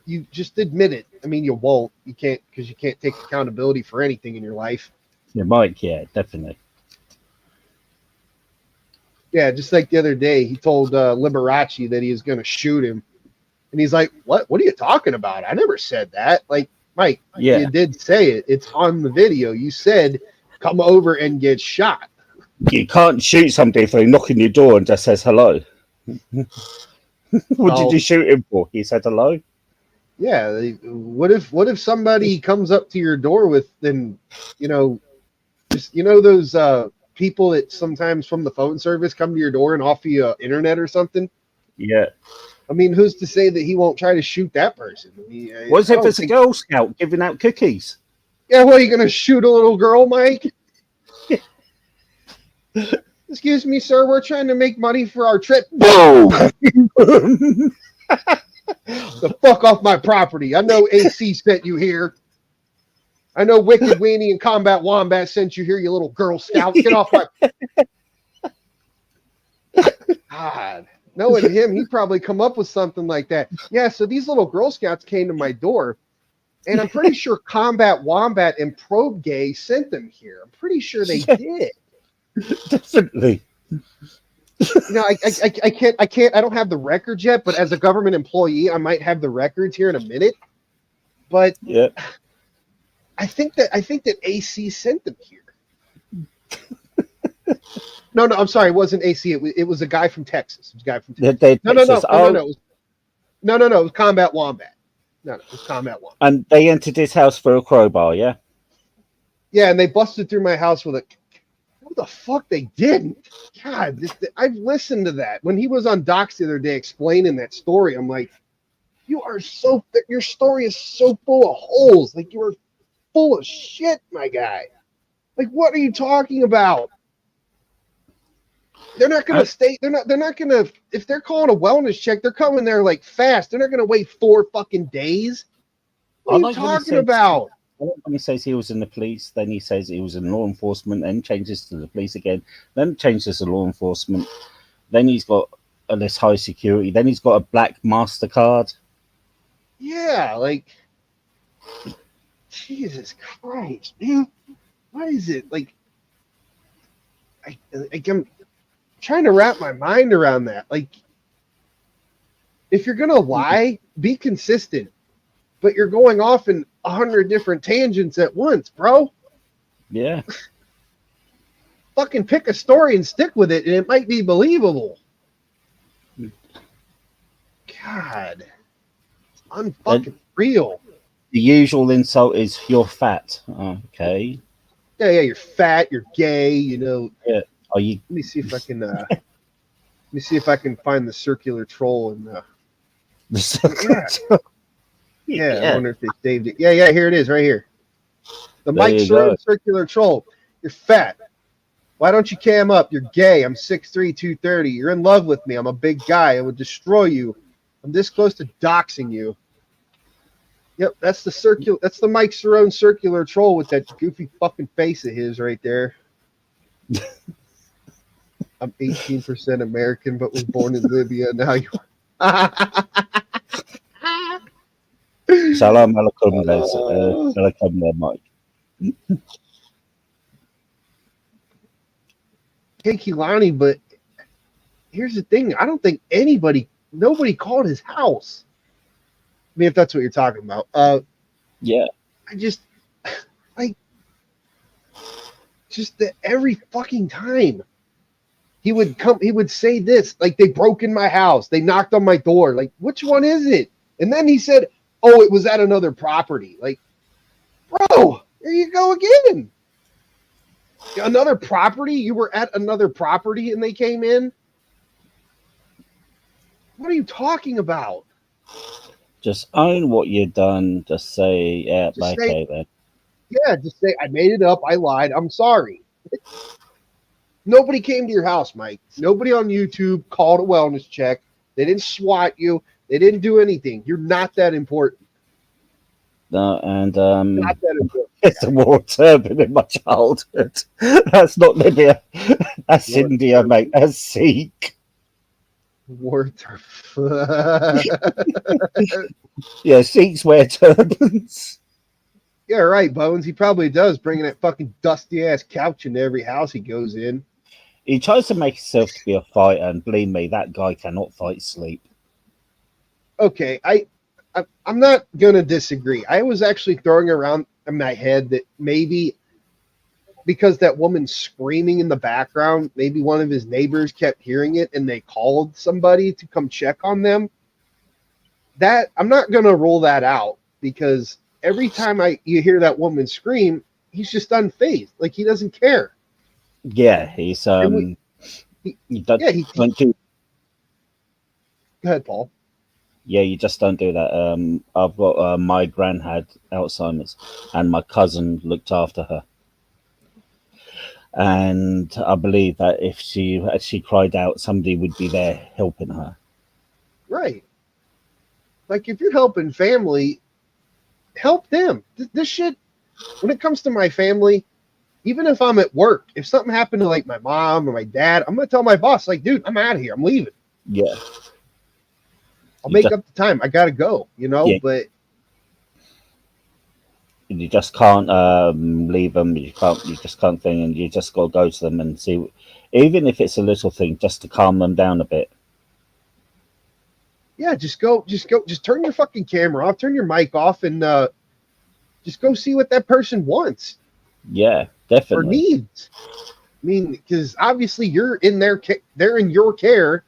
Speaker 1: You just admit it. I mean, you won't. You can't, because you can't take accountability for anything in your life.
Speaker 2: Yeah, Mike, yeah, definitely.
Speaker 1: Yeah, just like the other day, he told Liberace that he was going to shoot him. And he's like, what are you talking about? I never said that. Like, Mike,
Speaker 2: Yeah.
Speaker 1: you did say it. It's on the video. You said, come over and get shot.
Speaker 2: You can't shoot somebody if they knock on your door and just says hello. What did you shoot him for? He said hello.
Speaker 1: Yeah. What if somebody comes up to your door with, then, just those people that sometimes from the phone service come to your door and offer you internet or something?
Speaker 2: Yeah.
Speaker 1: I mean, who's to say that he won't try to shoot that person? I mean,
Speaker 2: What if it's a Girl Scout giving out cookies?
Speaker 1: Yeah, what, are you going to shoot a little girl, Mike? Excuse me, sir, we're trying to make money for our trip.
Speaker 2: Boom!
Speaker 1: The fuck off my property. I know AC sent you here. I know Wicked Weenie and Combat Wombat sent you here, you little Girl Scout. Get off my... God. Knowing him, he'd probably come up with something like that. Yeah, so these little Girl Scouts came to my door, and I'm pretty sure Combat Wombat and Probe Gay sent them here. I'm pretty sure they did.
Speaker 2: Definitely.
Speaker 1: I can't, I don't have the records yet, but as a government employee, I might have the records here in a minute. But
Speaker 2: yeah,
Speaker 1: I think that AC sent them here. No, I'm sorry. It wasn't AC. It was a guy from Texas. It was a guy from Texas. No. It was Combat Wombat. No, it was Combat Wombat.
Speaker 2: And they entered his house for a crowbar, yeah?
Speaker 1: Yeah, and they busted through my house with a... What the fuck they didn't? God, I've listened to that. When he was on Docs the other day explaining that story, I'm like, your story is so full of holes. Like, you are full of shit, my guy. Like, what are you talking about? They're not going to stay. They're not going to, if they're calling a wellness check, they're coming there like fast. They're not going to wait 4 fucking days. What are you talking about?
Speaker 2: When he says he was in the police, then he says he was in law enforcement, then changes to the police again, then changes to law enforcement. Then he's got this high security. Then he's got a black MasterCard.
Speaker 1: Yeah, like, Jesus Christ, man. What is it? Like, I'm trying to wrap my mind around that. Like, if you're going to lie, be consistent. But you're going off in 100 different tangents at once, bro.
Speaker 2: Yeah.
Speaker 1: Fucking pick a story and stick with it, and it might be believable. God. It's unfucking real.
Speaker 2: The usual insult is you're fat. Okay.
Speaker 1: Yeah, you're fat, you're gay,
Speaker 2: Yeah. Are you?
Speaker 1: Let me see if I can find the circular troll and
Speaker 2: The circular troll.
Speaker 1: Yeah, I wonder if they saved it. Yeah, here it is, right here. The Mike Cerrone circular troll. You're fat. Why don't you cam up? You're gay. I'm 6'3", 230. You're in love with me. I'm a big guy. I would destroy you. I'm this close to doxing you. Yep, that's the Mike Cerrone circular troll with that goofy fucking face of his right there. I'm 18% American, but was born in Libya. Now you.
Speaker 2: Salam alaikum, alaikum there, Mike.
Speaker 1: Hey, Kehlani, but here's the thing. I don't think nobody called his house. I mean, if that's what you're talking about.
Speaker 2: Yeah.
Speaker 1: I just that every fucking time he would say this, like, they broke in my house. They knocked on my door. Like, which one is it? And then he said, oh, it was at another property. Like, bro, there you go again. Another property? You were at another property and they came in? What are you talking about?
Speaker 2: Just own what you've done. Just say, yeah, okay then.
Speaker 1: Yeah, just say, I made it up. I lied. I'm sorry. Nobody came to your house, Mike. Nobody on YouTube called a wellness check. They didn't SWAT you. They didn't do anything. You're not that important.
Speaker 2: No, and
Speaker 1: not that important.
Speaker 2: It's a war turban in my childhood. That's not Libya. That's war India, turban. Mate. That's Sikh.
Speaker 1: War turban.
Speaker 2: Yeah, Sikhs wear turbans.
Speaker 1: Yeah, right, Bones. He probably does, bringing that fucking dusty ass couch into every house he goes in.
Speaker 2: He tries to make himself to be a fighter, and believe me, that guy cannot fight sleep.
Speaker 1: Okay, I I'm not gonna disagree. I was actually throwing around in my head that maybe because that woman's screaming in the background, maybe one of his neighbors kept hearing it and they called somebody to come check on them. That I'm not gonna rule that out because every time you hear that woman scream, he's just unfazed, like he doesn't care.
Speaker 2: Yeah, he's
Speaker 1: And
Speaker 2: you don't,
Speaker 1: yeah,
Speaker 2: don't do.
Speaker 1: Go ahead, Paul.
Speaker 2: Yeah, you just don't do that. I've got my gran had Alzheimer's, and my cousin looked after her. And I believe that if she actually cried out, somebody would be there helping her.
Speaker 1: Right. Like if you're helping family, help them. This shit, when it comes to my family, even if I'm at work, if something happened to like my mom or my dad, I'm gonna tell my boss, like, dude, I'm out of here. I'm leaving.
Speaker 2: Yeah.
Speaker 1: I'll make up the time. I gotta go,
Speaker 2: Yeah.
Speaker 1: but
Speaker 2: you just can't leave them. You just can't think, and you just got to go to them and see, even if it's a little thing, just to calm them down a bit.
Speaker 1: yeah, just turn your fucking camera off, turn your mic off, and just go see what that person wants.
Speaker 2: Yeah, definitely.
Speaker 1: Or needs. I mean, because obviously they're in your care.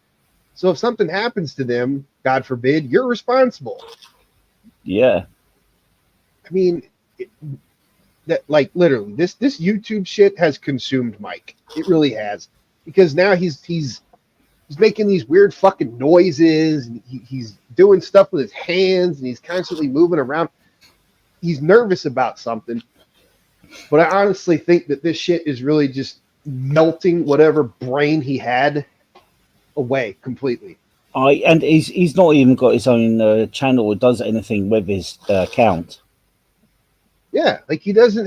Speaker 1: So if something happens to them, God forbid, you're responsible.
Speaker 2: Yeah.
Speaker 1: I mean, like literally, this YouTube shit has consumed Mike. It really has, because now he's making these weird fucking noises, and he's doing stuff with his hands, and he's constantly moving around. He's nervous about something, but I honestly think that this shit is really just melting whatever brain he had away completely.
Speaker 2: And he's not even got his own channel or does anything with his account.
Speaker 1: Yeah, like he doesn't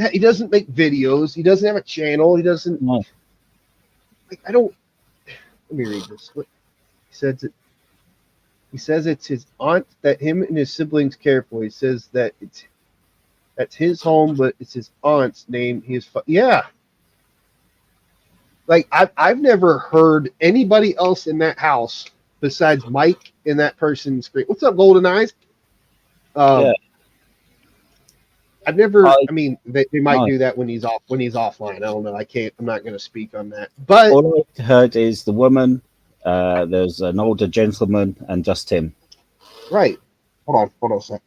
Speaker 1: make videos. He doesn't have a channel. He doesn't.
Speaker 2: No.
Speaker 1: Like, I don't. Let me read this. What he says it. He says it's his aunt that him and his siblings care for. He says that that's his home, but it's his aunt's name. Yeah. Like I've never heard anybody else in that house besides Mike and that person scream. What's up, Golden Eyes?
Speaker 2: Yeah.
Speaker 1: I've never. I mean, they might do that when he's offline. I don't know. I'm not going to speak on that. But
Speaker 2: all I heard is the woman. There's an older gentleman and just him.
Speaker 1: Right. Hold on a sec.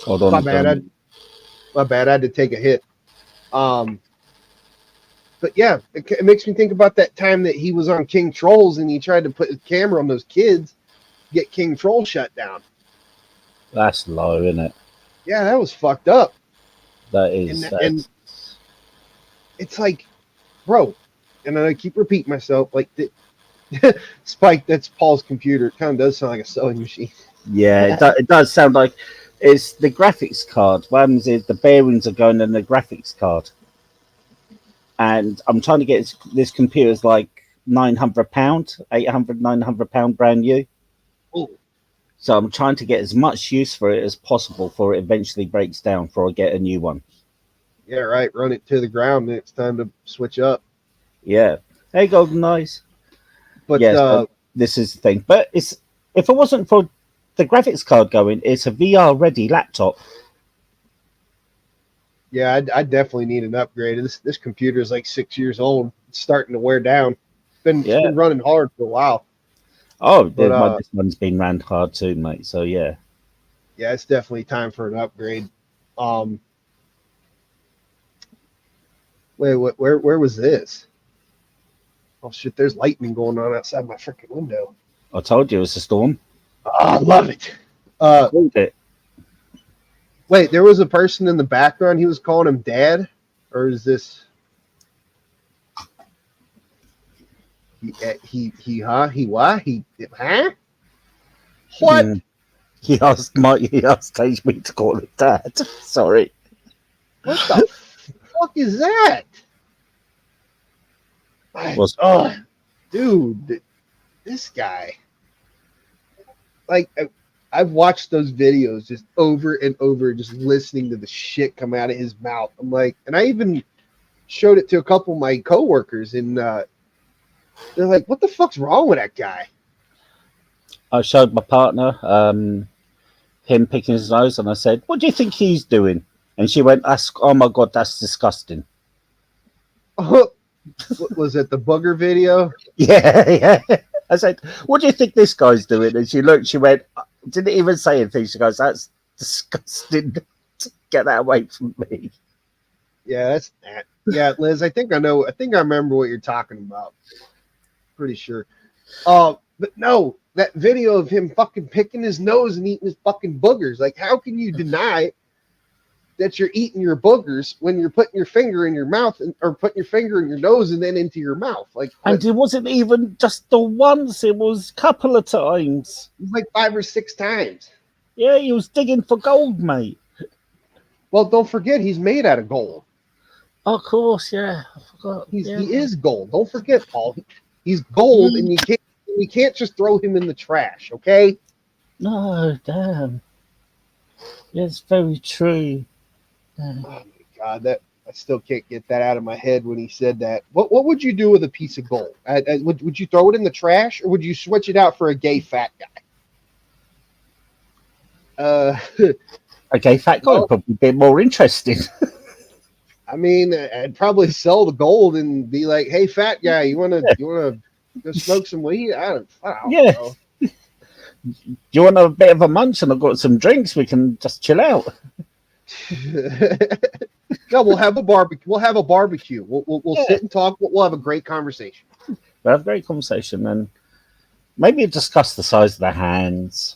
Speaker 2: Hold on.
Speaker 1: My bad. I had to take a hit. But yeah, it makes me think about that time that he was on King Trolls and he tried to put his camera on those kids, get King Troll shut down.
Speaker 2: That's low, isn't it?
Speaker 1: Yeah, that was fucked up.
Speaker 2: That is.
Speaker 1: And it's like, bro, and I keep repeating myself, like, Spike, that's Paul's computer. It kind of does sound like a sewing machine.
Speaker 2: Yeah, it does sound like it's the graphics card. What happens is the bearings are going in the graphics card. And I'm trying to get this computer's like £900, 800, £900 brand new.
Speaker 1: Ooh.
Speaker 2: So I'm trying to get as much use for it as possible before it eventually breaks down before I get a new one.
Speaker 1: Yeah, right. Run it to the ground and it's time to switch up.
Speaker 2: Yeah. Hey, Golden Eyes.
Speaker 1: But
Speaker 2: yes, but this is the thing. But if it wasn't for the graphics card going, it's a VR ready laptop.
Speaker 1: Yeah, I definitely need an upgrade. This computer is like 6 years old. It's starting to wear down. It's been running hard for a while.
Speaker 2: Oh, but, this one's been ran hard too, mate. So yeah.
Speaker 1: Yeah, it's definitely time for an upgrade. Wait, where was this? Oh shit, there's lightning going on outside my freaking window.
Speaker 2: I told you it was a storm.
Speaker 1: Oh, I love it.
Speaker 2: It.
Speaker 1: Wait, there was a person in the background. He was calling him dad, or is this? Huh? What?
Speaker 2: He asked Tage me to call him dad. Sorry.
Speaker 1: What the fuck is that? Dude, this guy. Like, I've watched those videos just over and over, just listening to the shit come out of his mouth. I'm like, and I even showed it to a couple of my coworkers, and they're like, "What the fuck's wrong with that guy?"
Speaker 2: I showed my partner him picking his nose, and I said, "What do you think he's doing?" And she went, "Oh my god, that's disgusting."
Speaker 1: What was it, the booger video?
Speaker 2: Yeah. I said, "What do you think this guy's doing?" And she looked, she went, didn't even say anything. She goes, "That's disgusting. Get that away from me."
Speaker 1: Yeah, that's that. Yeah, Liz, I think I know. I think I remember what you're talking about. Pretty sure. But no, that video of him fucking picking his nose and eating his fucking boogers. Like, how can you deny that you're eating your boogers when you're putting your finger in your mouth or putting your finger in your nose and then into your mouth? Like,
Speaker 2: and it wasn't even just the once; it was a couple of times.
Speaker 1: It was like 5 or 6 times.
Speaker 2: Yeah, he was digging for gold, mate.
Speaker 1: Well, don't forget, he's made out of gold.
Speaker 2: Of course, yeah. I forgot.
Speaker 1: He is gold. Don't forget, Paul. He's gold, and you can't just throw him in the trash, okay?
Speaker 2: No, damn. It's very true.
Speaker 1: Oh my god, I still can't get that out of my head when he said that. What would you do with a piece of gold? Would you throw it in the trash, or would you switch it out for a gay fat guy?
Speaker 2: A gay fat guy would probably be more interesting.
Speaker 1: I mean, I'd probably sell the gold and be like, "Hey, fat guy, you wanna go smoke some weed?" I don't know.
Speaker 2: Do you want a bit of a munch? And I've got some drinks. We can just chill out.
Speaker 1: No, we'll have a barbecue. We'll sit and talk. We'll have a great conversation.
Speaker 2: We'll have a great conversation, and maybe discuss the size of the hands.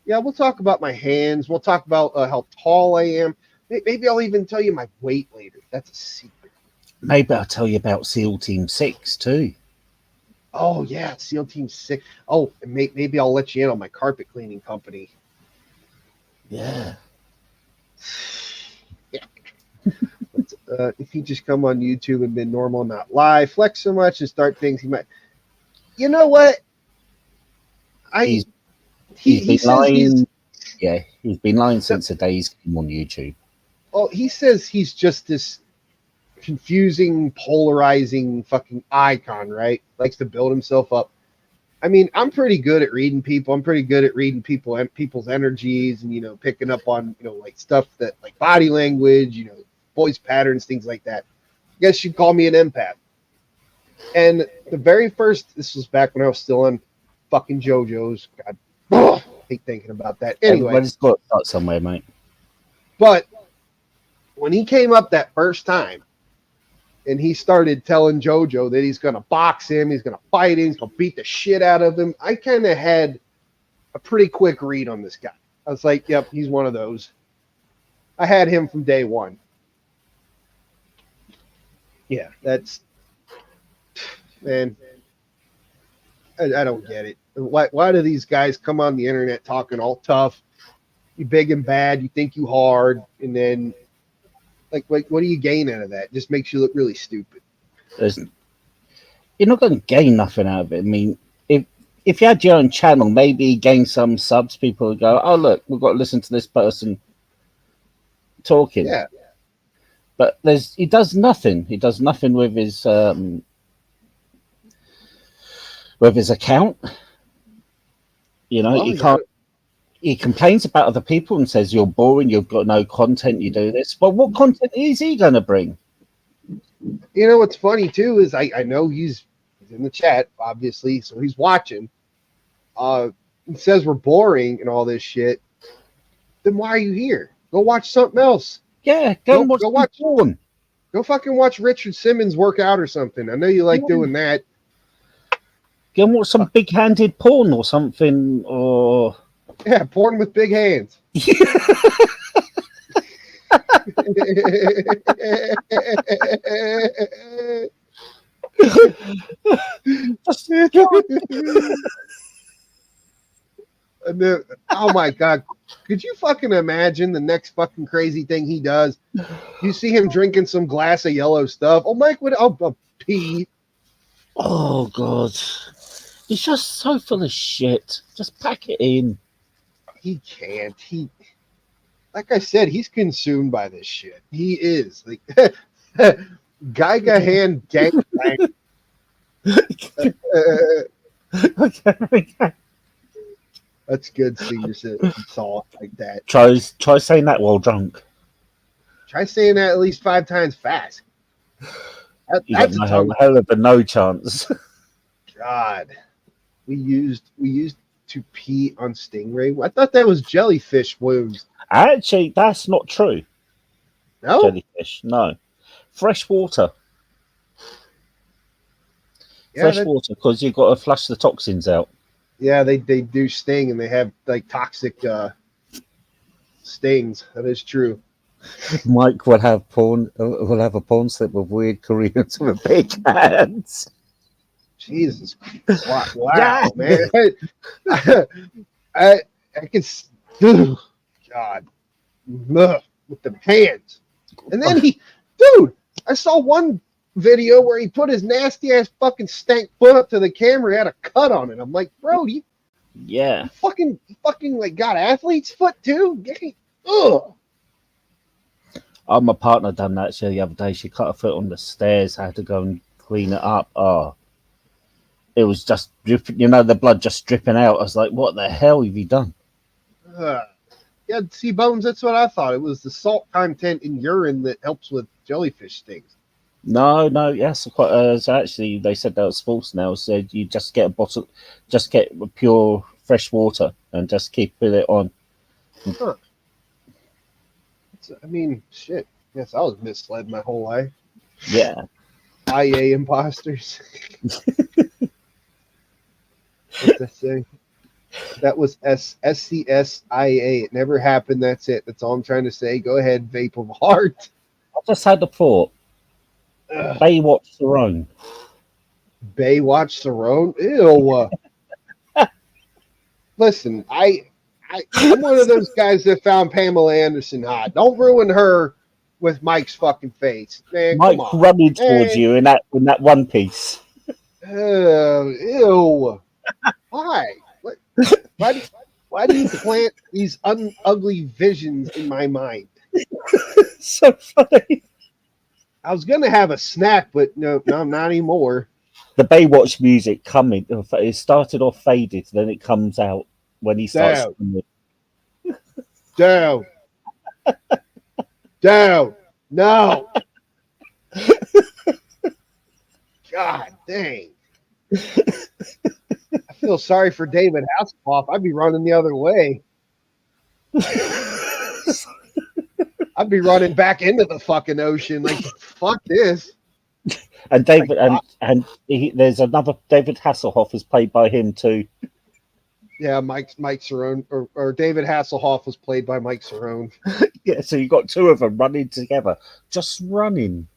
Speaker 1: Yeah, we'll talk about my hands. We'll talk about how tall I am. Maybe I'll even tell you my weight later. That's a secret.
Speaker 2: Maybe I'll tell you about SEAL Team 6 too.
Speaker 1: Oh yeah, SEAL Team 6. Oh, and maybe I'll let you in on my carpet cleaning company.
Speaker 2: Yeah.
Speaker 1: If he just come on YouTube and been normal, not lie, flex so much and start things, he might. You know what? He's been lying. He's been lying since the day he's come on YouTube. Oh, he says he's just this confusing, polarizing fucking icon, right? Likes to build himself up. I mean, I'm pretty good at reading people. I'm pretty good at reading people's energies and, picking up on, like stuff that like body language, voice patterns, things like that. I guess you'd call me an empath. And the very first, this was back when I was still on fucking JoJo's. God, I hate thinking about that. Anyway.
Speaker 2: Everybody's got to start somewhere, mate.
Speaker 1: But when he came up that first time, and he started telling JoJo that he's going to box him, he's going to fight him, he's going to beat the shit out of him, I kind of had a pretty quick read on this guy. I was like, yep, he's one of those. I had him from day one. Yeah, that's... Man, I don't get it. Why do these guys come on the internet talking all tough? You big and bad, you think you hard, and then... Like, what do you gain out of that? It just makes you look really stupid.
Speaker 2: You're not going to gain nothing out of it. I mean, if you had your own channel, maybe you gain some subs. People would go, "Oh, look, we've got to listen to this person talking."
Speaker 1: Yeah.
Speaker 2: But he does nothing. He does nothing with his account. You can't. He complains about other people and says you're boring, you've got no content, you do this. But what content is he going to bring?
Speaker 1: What's funny too is I know he's in the chat, obviously, so he's watching. He says we're boring and all this shit. Then why are you here? Go watch something else.
Speaker 2: Yeah, go watch porn.
Speaker 1: Go fucking watch Richard Simmons work out or something. I know you like doing that.
Speaker 2: Go and watch some big-handed porn or something, or...
Speaker 1: Yeah, porn with big hands. Oh my god, could you fucking imagine the next fucking crazy thing he does? You see him drinking some glass of yellow stuff. Oh, Mike would pee.
Speaker 2: Oh god, he's just so full of shit. Just pack it in.
Speaker 1: He can't. Like I said, he's consumed by this shit. He is. Like, Geiga hand gangbang. That's good. Senior saw it like that.
Speaker 2: Try saying that while drunk.
Speaker 1: Try saying that at least 5 times fast.
Speaker 2: You
Speaker 1: That's
Speaker 2: got
Speaker 1: a tongue.
Speaker 2: hell of a no chance.
Speaker 1: God, we used to pee on stingray. I thought that was jellyfish wounds.
Speaker 2: Actually, that's not true.
Speaker 1: No,
Speaker 2: Jellyfish, no. Fresh water. Fresh water, because you've got to flush the toxins out.
Speaker 1: Yeah, they do sting, and they have like toxic stings. That is true.
Speaker 2: Mike will have a porn slip with weird Koreans with big hands.
Speaker 1: Jesus Christ. Wow, man. I can God. Ugh, with the hands. And then I saw one video where he put his nasty ass fucking stank foot up to the camera. He had a cut on it. I'm like, bro, you fucking like got athlete's foot too? Ugh.
Speaker 2: My partner done that the other day. She cut her foot on the stairs. I had to go and clean it up. Oh, it was just dripping. The blood just dripping out. I was like, what the hell have you done?
Speaker 1: Yeah, see, Bones, that's what I thought. It was the salt content in urine that helps with jellyfish stings.
Speaker 2: No, yes, actually, they said that was false now. Said you just get a bottle, just get pure fresh water and just keep it on.
Speaker 1: Huh. I mean, shit. Yes, I was misled my whole life.
Speaker 2: Yeah.
Speaker 1: IA imposters. What's that say? That was SCSIA. It never happened. That's it. That's all I'm trying to say. Go ahead, vape of heart.
Speaker 2: I just had the thought. Baywatch Cerrone.
Speaker 1: Baywatch Cerrone? Ew. Listen, I'm one of those guys that found Pamela Anderson hot. Don't ruin her with Mike's fucking face. Man,
Speaker 2: Mike running towards you in that one piece.
Speaker 1: Ew. Why? Why do you plant these ugly visions in my mind?
Speaker 2: So funny.
Speaker 1: I was gonna have a snack, but no, not anymore.
Speaker 2: The Baywatch music coming. It started off faded, then it comes out when he starts.
Speaker 1: Down. No. God dang. I feel sorry for David Hasselhoff. I'd be running the other way. I'd be running back into the fucking ocean. Like, fuck this.
Speaker 2: And David, there's another David Hasselhoff is played by him too.
Speaker 1: Yeah, Mike Cerrone, or David Hasselhoff was played by Mike Cerrone.
Speaker 2: Yeah, so you got two of them running together, just running.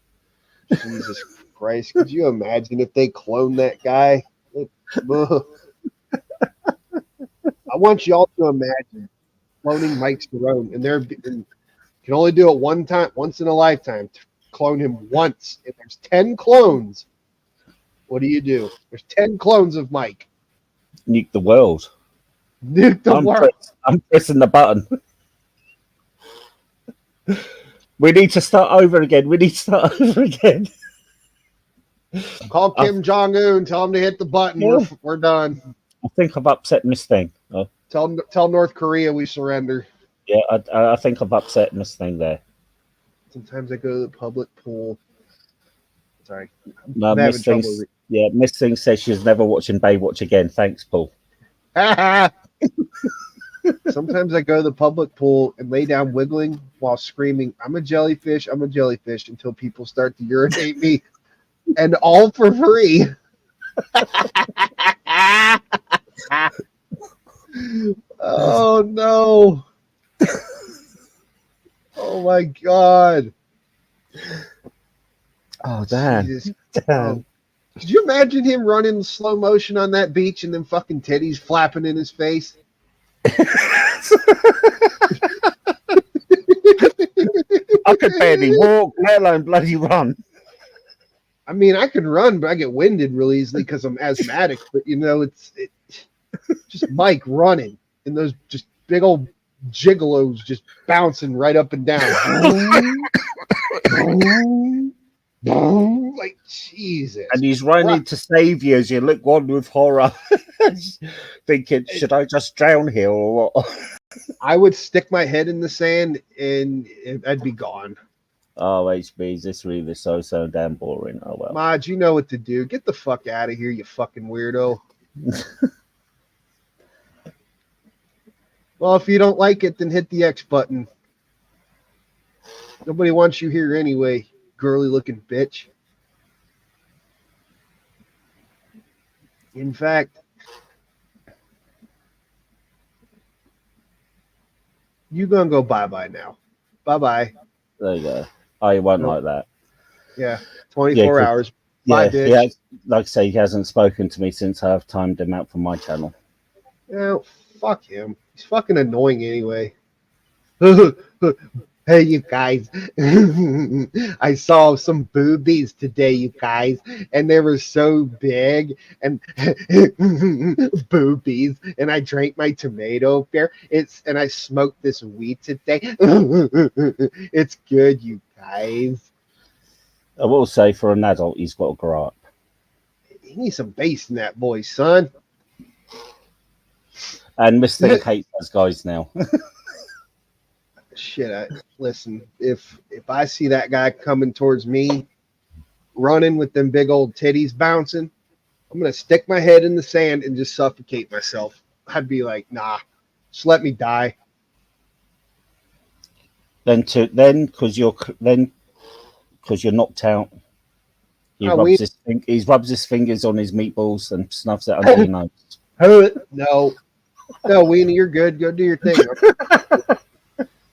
Speaker 1: Jesus Christ! Could you imagine if they cloned that guy? I want y'all to imagine cloning Mike Cerrone, and can only do it once in a lifetime. Clone him once. If there's 10 clones, what do? There's 10 clones of Mike.
Speaker 2: Nuke the world.
Speaker 1: Nuke the world.
Speaker 2: I'm pressing the button. We need to start over again.
Speaker 1: Call Kim Jong-un. Tell him to hit the button. Yeah. We're done.
Speaker 2: I think I've upset this thing. Oh.
Speaker 1: Tell North Korea we surrender.
Speaker 2: Yeah, I think I've upset this thing there.
Speaker 1: Sometimes I go to the public pool. Sorry.
Speaker 2: No, Miss Thing says she's never watching Baywatch again. Thanks, Paul.
Speaker 1: Sometimes I go to the public pool and lay down wiggling while screaming, I'm a jellyfish, until people start to urinate me. And all for free. Oh, no. Oh, my God.
Speaker 2: Oh, damn.
Speaker 1: Damn. Could you imagine him running in slow motion on that beach and then fucking titties flapping in his face?
Speaker 2: I could barely walk, let alone bloody run.
Speaker 1: I mean, I can run, but I get winded really easily because I'm asthmatic. But, it's just Mike running and those just big old gigolos just bouncing right up and down. Like Jesus.
Speaker 2: And he's running to save you as you look on with horror, thinking, should I just drown here or what?
Speaker 1: I would stick my head in the sand and I'd be gone.
Speaker 2: Oh, HB, this really is so damn boring. Oh, well.
Speaker 1: Mod, you know what to do. Get the fuck out of here, you fucking weirdo. Well, if you don't like it, then hit the X button. Nobody wants you here anyway, girly looking bitch. In fact, you gonna go bye-bye now. Bye-bye.
Speaker 2: There you go. Oh, he won't like that.
Speaker 1: Yeah, 24 hours. Bye, bitch.
Speaker 2: Like I say, he hasn't spoken to me since I've timed him out for my channel.
Speaker 1: Yeah, fuck him. He's fucking annoying anyway. Hey, you guys. I saw some boobies today, you guys, and they were so big and boobies. And I drank my tomato beer. And I smoked this weed today. It's good, you guys.
Speaker 2: I will say, for an adult, he's got to grow up.
Speaker 1: He needs some bass in that voice, son.
Speaker 2: And Miss Thing hates those guys now.
Speaker 1: Shit, listen, if I see that guy coming towards me, running with them big old titties bouncing, I'm going to stick my head in the sand and just suffocate myself. I'd be like, nah, just let me die.
Speaker 2: Because you're knocked out. He rubs his fingers on his meatballs and snuffs it under your nose.
Speaker 1: No, Weenie, you're good. Go do your thing.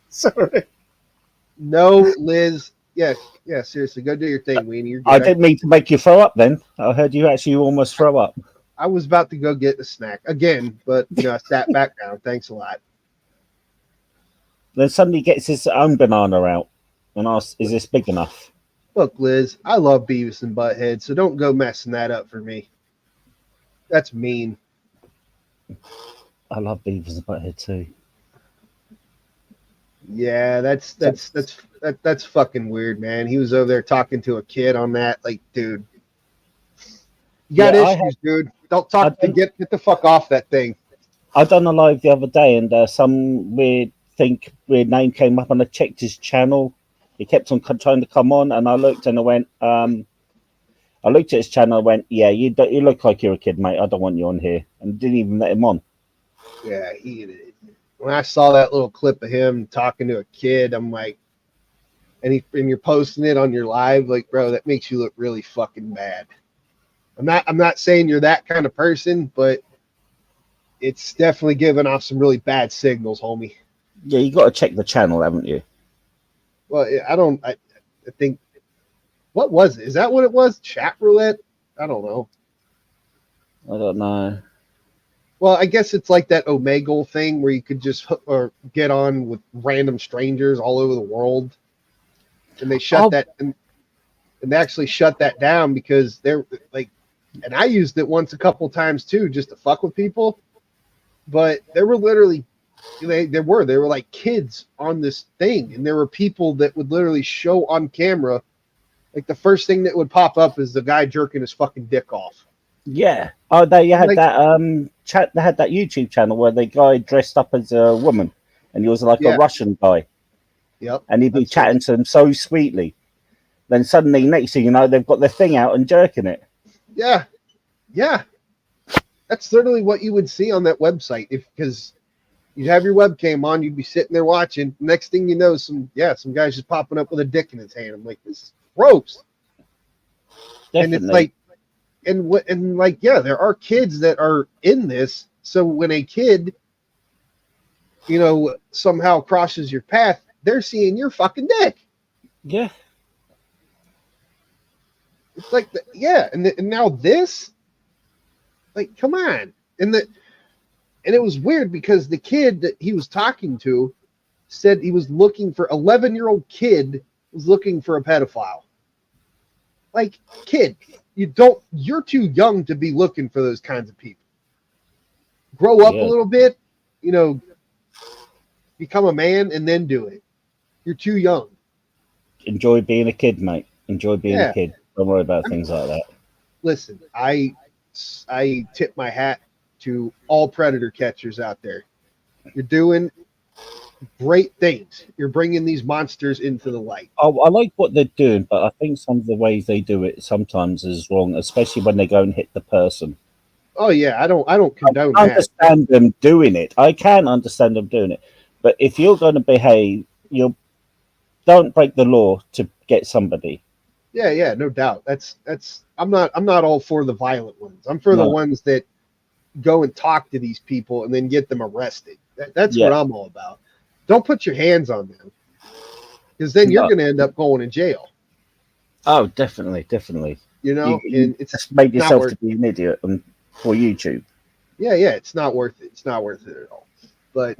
Speaker 2: Sorry.
Speaker 1: No, Liz. Yeah, seriously, go do your thing, Weenie. You're good.
Speaker 2: I didn't mean to make you throw up then. I heard you actually almost throw up.
Speaker 1: I was about to go get a snack again, but I sat back down. Thanks a lot.
Speaker 2: Then suddenly gets his own banana out and asks, is this big enough?
Speaker 1: Look, Liz, I love Beavis and Butthead, so don't go messing that up for me. That's mean.
Speaker 2: I love Beavis and Butthead too.
Speaker 1: Yeah, that's fucking weird, man. He was over there talking to a kid on that. Like, dude, you got issues, dude. Don't talk. Get the fuck off that thing.
Speaker 2: I done a live the other day, and some weird name came up, and I checked his channel. He kept on trying to come on, and I looked and I went. I looked at his channel. and went, yeah, you look like you're a kid, mate. I don't want you on here, and didn't even let him on.
Speaker 1: Yeah, when I saw that little clip of him talking to a kid, I'm like, and you're posting it on your live, like, bro, that makes you look really fucking bad. I'm not saying you're that kind of person, but it's definitely giving off some really bad signals, homie.
Speaker 2: Yeah, you got to check the channel, haven't you?
Speaker 1: Well, I think, what was it? Is that what it was? Chat roulette? I don't know.
Speaker 2: I don't know.
Speaker 1: Well, I guess it's like that Omegle thing where you could just or get on with random strangers all over the world, and they shut that and they actually shut that down because they're like, and I used it once a couple times too, just to fuck with people, but there were literally they were like kids on this thing, and there were people that would literally show on camera, like the first thing that would pop up is the guy jerking his fucking dick off.
Speaker 2: Yeah. Oh, they had that chat. They had that YouTube channel where the guy dressed up as a woman, and he was like a Russian guy.
Speaker 1: Yep.
Speaker 2: And he'd be chatting to them so sweetly. Then suddenly, next thing you know, they've got their thing out and jerking it.
Speaker 1: Yeah. That's literally what you would see on that website because you'd have your webcam on, you'd be sitting there watching. Next thing you know, some guy's just popping up with a dick in his hand. I'm like, this is gross. Definitely. And it's like. And like, yeah, there are kids that are in this. So when a kid, somehow crosses your path, they're seeing your fucking dick.
Speaker 2: Yeah.
Speaker 1: It's like, and now this, like, come on. And it was weird because the kid that he was talking to said he was looking for 11-year-old kid was looking for a pedophile. Like, kid. You're too young to be looking for those kinds of people. Grow up a little bit, become a man and then do it. You're too young.
Speaker 2: Enjoy being a kid, mate. Enjoy being a kid. Don't worry about things like that.
Speaker 1: Listen, I tip my hat to all predator catchers out there. You're doing great things. You're bringing these monsters into the light.
Speaker 2: Oh, I like what they're doing, but I think some of the ways they do it sometimes is wrong, especially when they go and hit the person.
Speaker 1: Oh yeah, I don't condone
Speaker 2: I
Speaker 1: that.
Speaker 2: understand them doing it. I can understand them doing it, but if you're going to behave, you don't break the law to get somebody.
Speaker 1: Yeah, no doubt. That's I'm not all for the violent ones. I'm for the ones that go and talk to these people and then get them arrested. That's what I'm all about. Don't put your hands on them, because then you're going to end up going to jail.
Speaker 2: Oh, definitely.
Speaker 1: You know, and it's
Speaker 2: just made yourself to be an idiot for YouTube.
Speaker 1: Yeah, it's not worth it. It's not worth it at all. But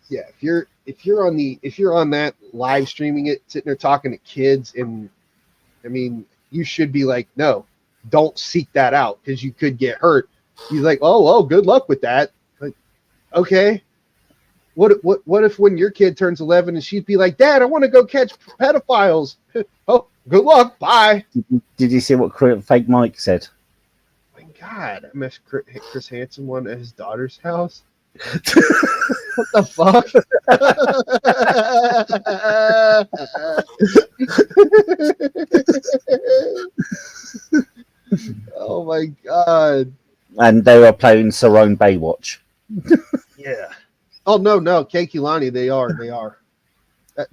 Speaker 1: yeah, if you're on that live streaming it, sitting there talking to kids, and I mean, you should be like, no, don't seek that out because you could get hurt. He's like, oh, good luck with that. Like, okay. What if when your kid turns 11 and she'd be like, Dad, I want to go catch pedophiles? Oh, good luck. Bye.
Speaker 2: Did you see what Fake Mike said?
Speaker 1: Oh my God, I met Chris Hansen one at his daughter's house. What the fuck? Oh my God.
Speaker 2: And they were playing Cerrone Baywatch.
Speaker 1: Yeah. Oh no, Kekulani, they are.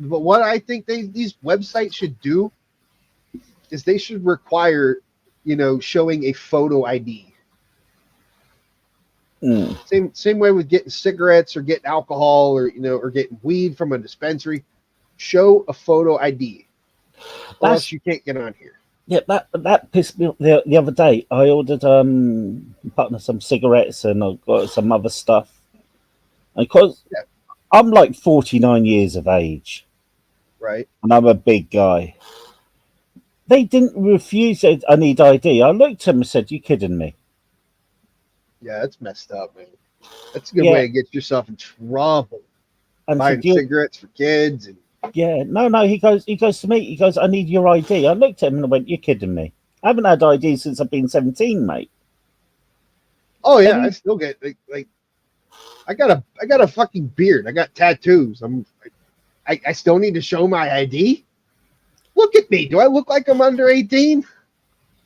Speaker 1: But what I think these websites should do is they should require, showing a photo ID. Same way with getting cigarettes or getting alcohol or getting weed from a dispensary. Show a photo ID, or else you can't get on here.
Speaker 2: Yeah, that pissed me off the other day. I ordered some cigarettes and I got some other stuff. And because I'm like 49 years of age,
Speaker 1: right,
Speaker 2: and I'm a big guy, they didn't refuse it. I need ID. I looked at them and said, "You kidding me?"
Speaker 1: Yeah, that's messed up, man. That's a good way to get yourself in trouble. And buying cigarettes for kids. And
Speaker 2: no. He goes to me. He goes, "I need your ID." I looked at him and I went, "You're kidding me? I haven't had ID since I've been 17, mate."
Speaker 1: Oh yeah, I still get like I got a fucking beard. I got tattoos. I still need to show my ID. Look at me. Do I look like I'm under 18?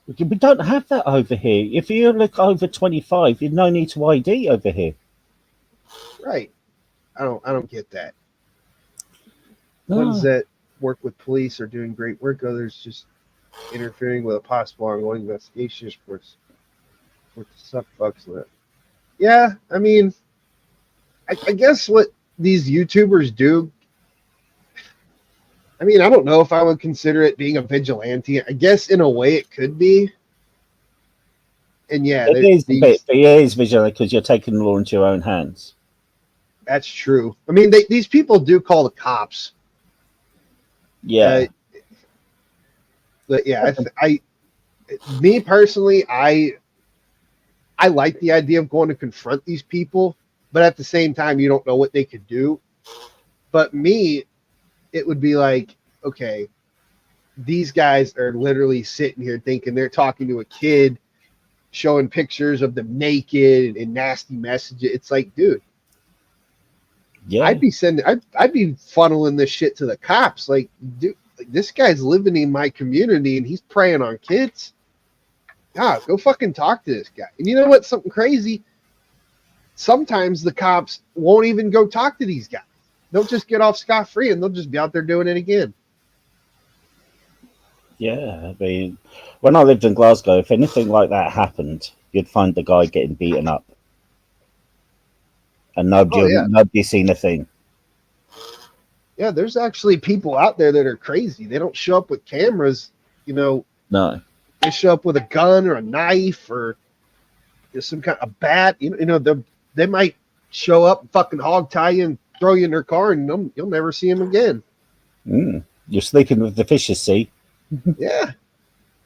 Speaker 2: We don't have that over here. If you look over 25, you've no need to ID over here.
Speaker 1: Right. I don't get that.
Speaker 2: No.
Speaker 1: Ones that work with police are doing great work. Others just interfering with a possible ongoing investigation. Of course, what the suck fucks with it. Yeah, I mean, I guess what these YouTubers do, I mean, I don't know if I would consider it being a vigilante. I guess in a way it could be. And yeah,
Speaker 2: it is a bit, but it is vigilante because you're taking the law into your own hands.
Speaker 1: That's true. I mean, these people do call the cops.
Speaker 2: Yeah.
Speaker 1: But yeah, me personally, I like the idea of going to confront these people, but at the same time, you don't know what they could do. But me, it would be like, okay, these guys are literally sitting here thinking they're talking to a kid, showing pictures of them naked and nasty messages. It's like, dude,
Speaker 2: yeah,
Speaker 1: I'd be funneling this shit to the cops. Like, dude, this guy's living in my community and he's preying on kids. God, go fucking talk to this guy. And you know what's something crazy? Sometimes the cops won't even go talk to these guys. They'll just get off scot-free and they'll just be out there doing it again.
Speaker 2: Yeah, I mean, when I lived in Glasgow, if anything like that happened, you'd find the guy getting beaten up. And nobody's seen a thing.
Speaker 1: Yeah, there's actually people out there that are crazy. They don't show up with cameras,
Speaker 2: No.
Speaker 1: They show up with a gun or a knife or some kind of bat. They might show up and fucking hog tie you and throw you in their car, and you'll never see them again.
Speaker 2: You're sleeping with the fishes, see?
Speaker 1: Yeah.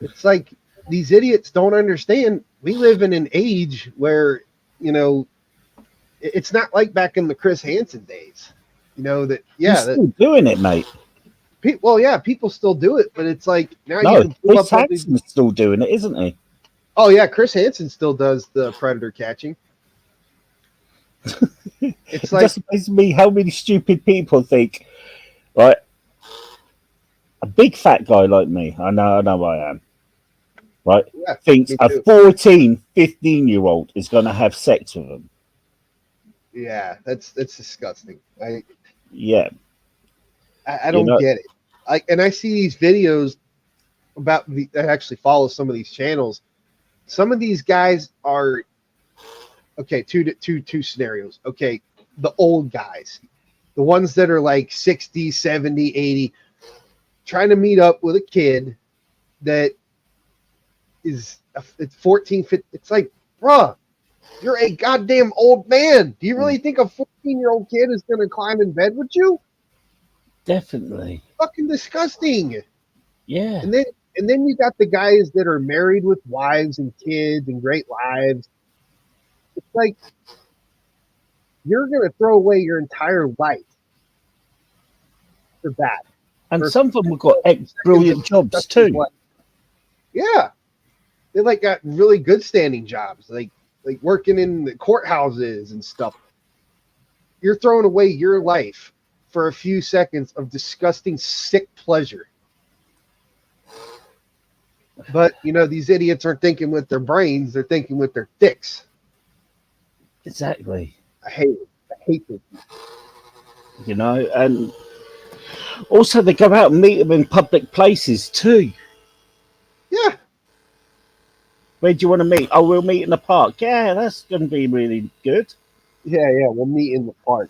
Speaker 1: It's like these idiots don't understand. We live in an age where, it's not like back in the Chris Hansen days. They're
Speaker 2: still doing it, mate.
Speaker 1: Well, yeah, people still do it, but it's like now you
Speaker 2: No,
Speaker 1: can pull
Speaker 2: Chris
Speaker 1: up all these.
Speaker 2: Hansen's still doing it, isn't he?
Speaker 1: Oh yeah, Chris Hansen still does the predator catching. It's
Speaker 2: It
Speaker 1: like,
Speaker 2: just amazes me how many stupid people think, right? A big fat guy like me, I know I am, right?
Speaker 1: yeah,
Speaker 2: Thinks
Speaker 1: me
Speaker 2: a
Speaker 1: too.
Speaker 2: 14, 15-year-old is going to have sex with him.
Speaker 1: Yeah, that's disgusting.
Speaker 2: Yeah,
Speaker 1: I
Speaker 2: you
Speaker 1: don't
Speaker 2: know,
Speaker 1: get it. And I see these videos about I actually follow some of these channels. Some of these guys are okay. Two scenarios. Okay, the old guys, the ones that are like 60, 70, 80, trying to meet up with a kid that is it's 14, 15. It's like, bruh, you're a goddamn old man. Do you really think a 14-year-old kid is going to climb in bed with you?
Speaker 2: definitely.
Speaker 1: Fucking disgusting.
Speaker 2: Yeah,
Speaker 1: And then you got the guys that are married with wives and kids and great lives. It's like you're going to throw away your entire life for that.
Speaker 2: and
Speaker 1: For
Speaker 2: some of them have got brilliant jobs too.
Speaker 1: Yeah, they like got really good standing jobs, like working in the courthouses and stuff. You're throwing away your life for a few seconds of disgusting, sick pleasure. But you know, these idiots aren't thinking with their brains; they're thinking with their dicks.
Speaker 2: Exactly.
Speaker 1: I hate it. I hate it.
Speaker 2: You know, and also they go out and meet them in public places too.
Speaker 1: Yeah,
Speaker 2: Where do you want to meet? Oh, we'll meet in the park. Yeah, that's going to be really good.
Speaker 1: yeah. We'll meet in the park.